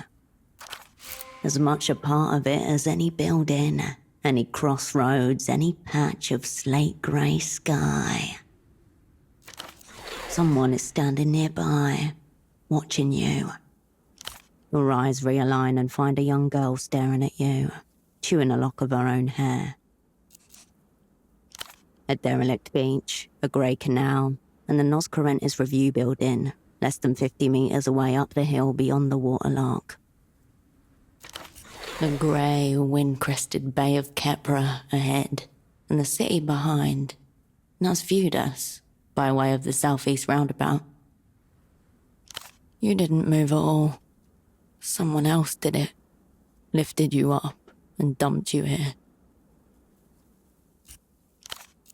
S2: As much a part of it as any building, any crossroads, any patch of slate grey sky. Someone is standing nearby, watching you. Your eyes realign and find a young girl staring at you, chewing a lock of her own hair. A derelict beach, a grey canal, and the Nos Correntes Review building, less than 50 metres away up the hill beyond the waterlock. The grey, wind-crested Bay of Kepra ahead, and the city behind. Nas viewed us, by way of the southeast roundabout. You didn't move at all. Someone else did it. Lifted you up and dumped you here.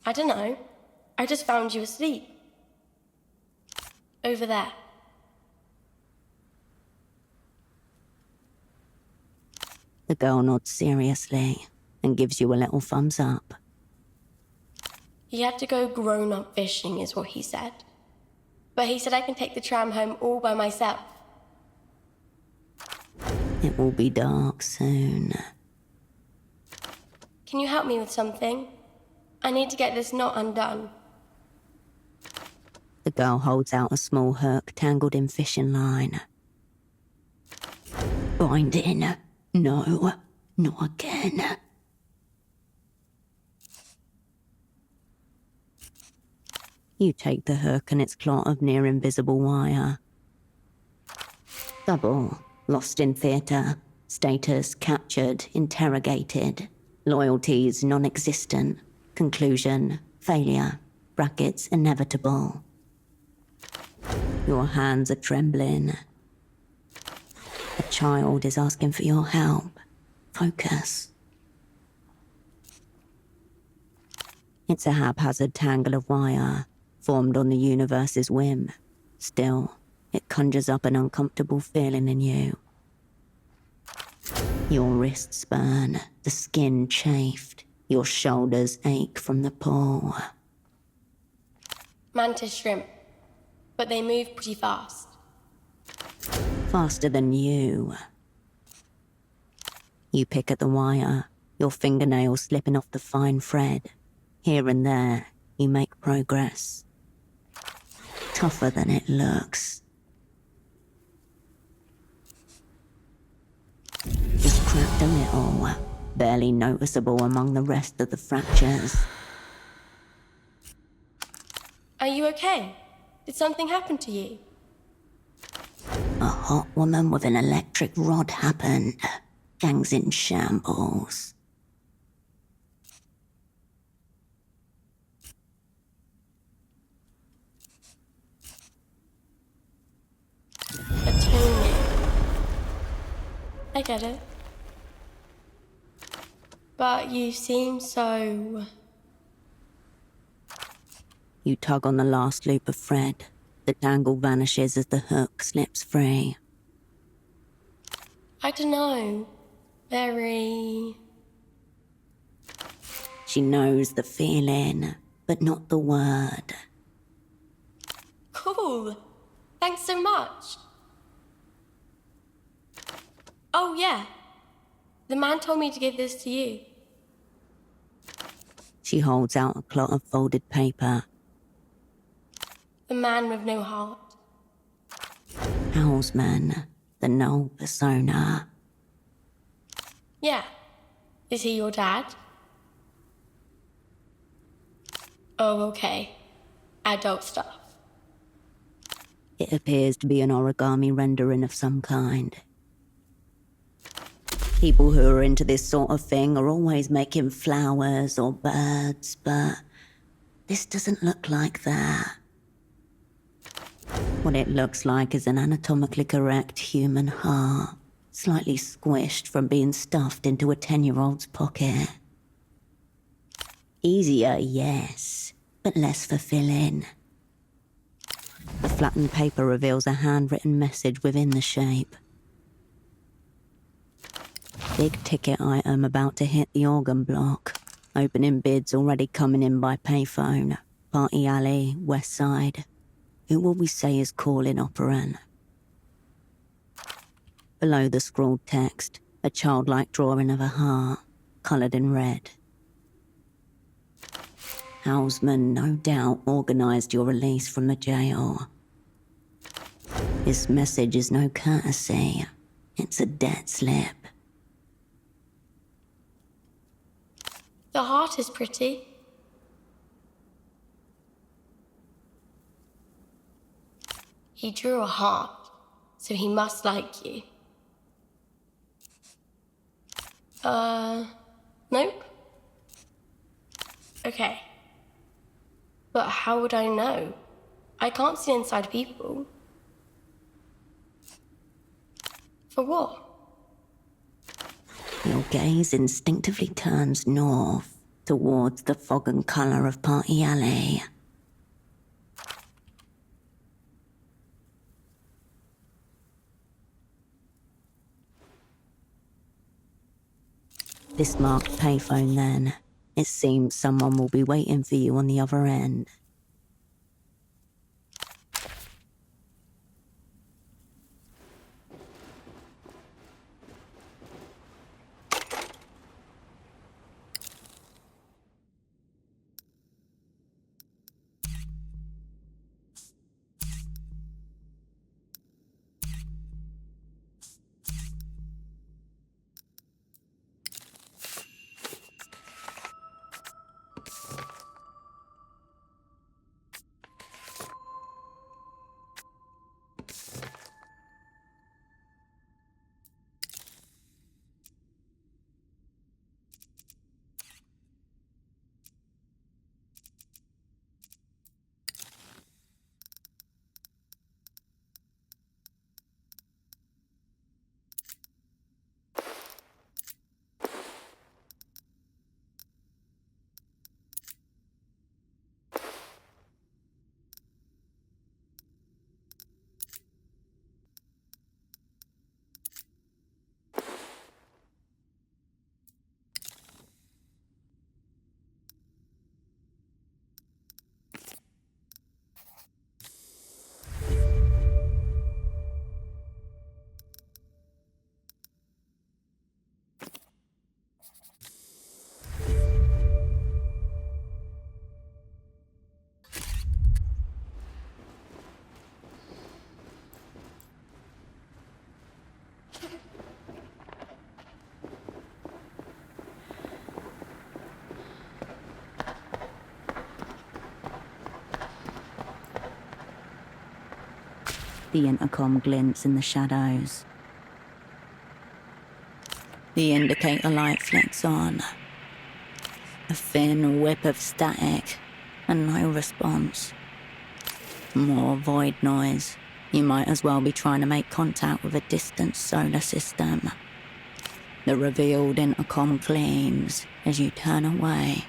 S12: I don't know. I just found you asleep. Over there.
S2: The girl nods seriously and gives you a little thumbs up.
S12: He had to go grown-up fishing, is what he said. But he said I can take the tram home all by myself.
S2: It will be dark soon.
S12: Can you help me with something? I need to get this knot undone.
S2: The girl holds out a small hook tangled in fishing line. Binding? No, not again. You take the hook and its clot of near-invisible wire. Double, lost in theatre, status captured, interrogated, loyalties non-existent, conclusion, failure, brackets inevitable. Your hands are trembling. A child is asking for your help. Focus. It's a haphazard tangle of wire, formed on the universe's whim. Still, it conjures up an uncomfortable feeling in you. Your wrists burn, the skin chafed, your shoulders ache from the pull.
S12: Mantis shrimp. But they move pretty fast.
S2: Faster than you. You pick at the wire, your fingernails slipping off the fine thread. Here and there, you make progress. Tougher than it looks. It's cracked a little, barely noticeable among the rest of the fractures.
S12: Are you okay? Did something happen to you?
S2: A hot woman with an electric rod happened. Gang's in shambles.
S12: Atonement. I get it. But you seem so...
S2: You tug on the last loop of thread. The tangle vanishes as the hook slips free.
S12: I don't know. Very...
S2: She knows the feeling, but not the word.
S12: Cool. Thanks so much. Oh, yeah. The man told me to give this to you.
S2: She holds out a clot of folded paper.
S12: The man with no heart.
S2: Houseman, the null persona.
S12: Yeah. Is he your dad? Oh, okay. adult stuff.
S2: It appears to be an origami rendering of some kind. People who are into this sort of thing are always making flowers or birds, but this doesn't look like that. What it looks like is an anatomically correct human heart, slightly squished from being stuffed into a 10-year-old's pocket. Easier, yes, but less fulfilling. The flattened paper reveals a handwritten message within the shape. Big ticket item about to hit the organ block. Opening bids already coming in by payphone. Party alley, west side. Who will we say is calling operant? Below the scrawled text, a childlike drawing of a heart, coloured in red. Houseman no doubt organised your release from the jail. This message is no courtesy. It's a debt slip.
S12: The heart is pretty. He drew a heart, so he must like you. Nope. Okay. But how would I know? I can't see inside people. For what?
S2: Your gaze instinctively turns north, towards the fog and colour of Party Alley. This marked payphone then. It seems someone will be waiting for you on the other end. The intercom glints in the shadows. The indicator light flicks on. A thin whip of static, and no response. More void noise. You might as well be trying to make contact with a distant solar system. The revealed intercom gleams as you turn away.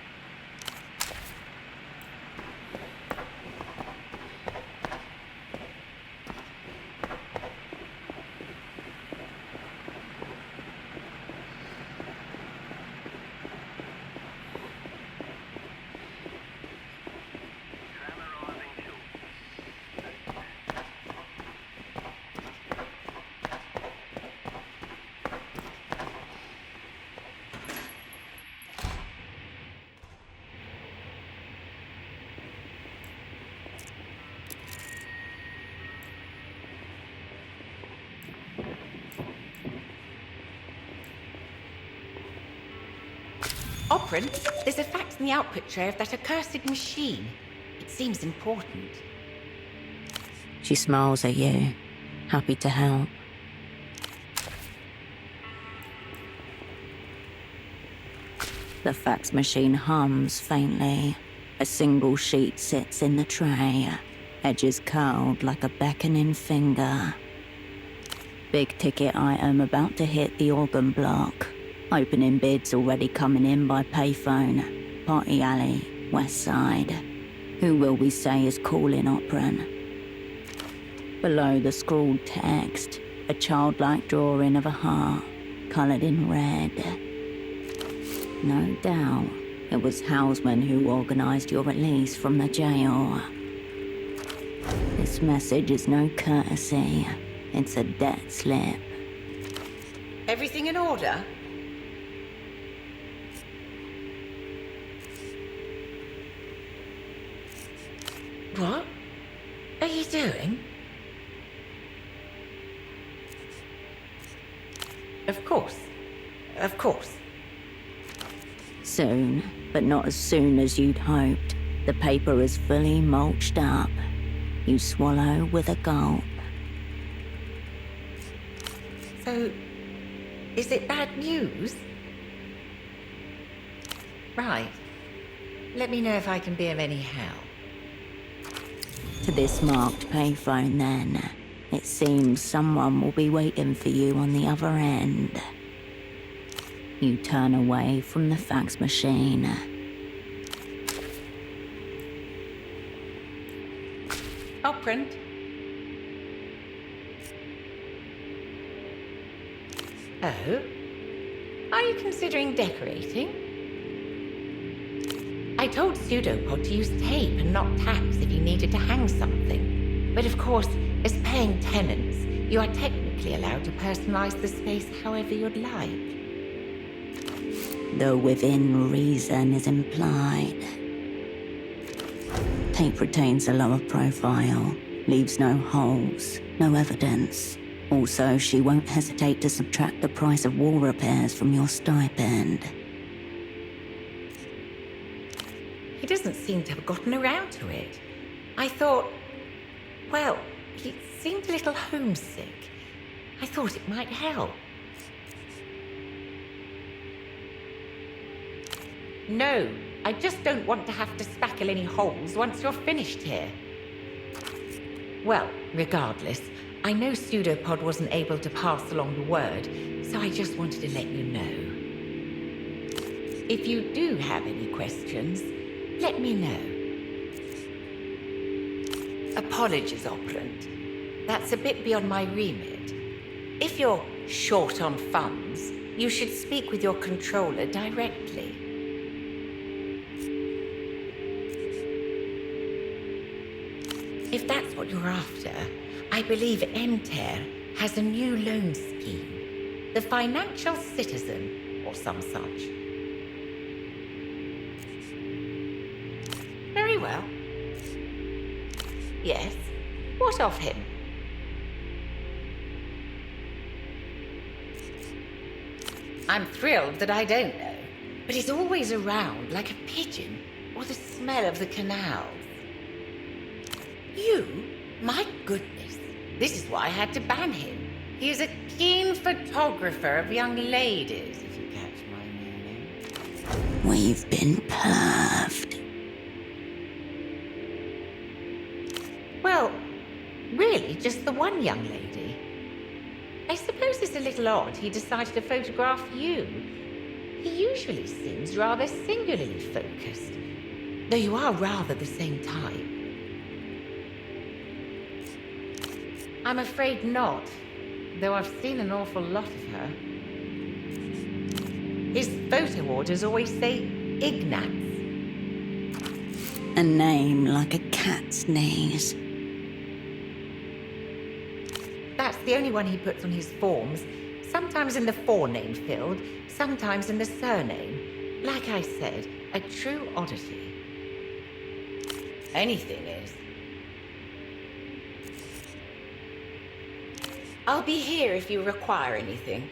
S14: Operant, there's a fact in the output tray of that accursed machine. It It seems important.
S2: She smiles at you, happy to help. The fax machine hums faintly. A single sheet sits in the tray, edges curled like a beckoning finger. Big ticket item about to hit the organ block. Opening bids already coming in by payphone. Party alley, west side. Who will we say is calling operan? Below the scrawled text, a childlike drawing of a heart, coloured in red. No doubt, it was Houseman who organised your release from the jail. This message is no courtesy. It's a debt slip.
S14: Everything in order? What are you doing? Of course. Of course.
S2: Soon, but not as soon as you'd hoped, the paper is fully mulched up. You swallow with a gulp.
S14: So, is it bad news? Right. Let me know if I can be of any help.
S2: To this marked payphone, then. It seems someone will be waiting for you on the other end. You turn away from the fax machine.
S14: I'll print. Oh? Are you considering decorating? I told Pseudopod to use tape and not tacks if you needed to hang something. But of course, as paying tenants, you are technically allowed to personalize the space however you'd like.
S2: Though within reason is implied. Tape retains a lower profile, leaves no holes, no evidence. Also, she won't hesitate to subtract the price of wall repairs from your stipend.
S14: He doesn't seem to have gotten around to it. I thought, well, he seemed a little homesick. I thought it might help. No, I just don't want to have to spackle any holes once you're finished here. Well, regardless, I know Pseudopod wasn't able to pass along the word, so I just wanted to let you know. If you do have any questions, let me know. Apologies, Operant. That's a bit beyond my remit. If you're short on funds, you should speak with your controller directly. If that's what you're after, I believe Enter has a new loan scheme. The Financial Citizen, or some such. Very well. Yes, what of him? I'm thrilled that I don't know, but he's always around like a pigeon or the smell of the canals. You? My goodness. This is why I had to ban him. He is a keen photographer of young ladies, if you catch my meaning.
S2: We've been perved.
S14: Well, really, just the one young lady. I suppose it's a little odd he decided to photograph you. He usually seems rather singularly focused, though you are rather the same type. I'm afraid not, though I've seen an awful lot of her. His photo orders always say Ignatz.
S2: A name like a cat's knees.
S14: That's the only one he puts on his forms, sometimes in the forename field, sometimes in the surname. Like I said, a true oddity. Anything is. I'll be here if you require anything.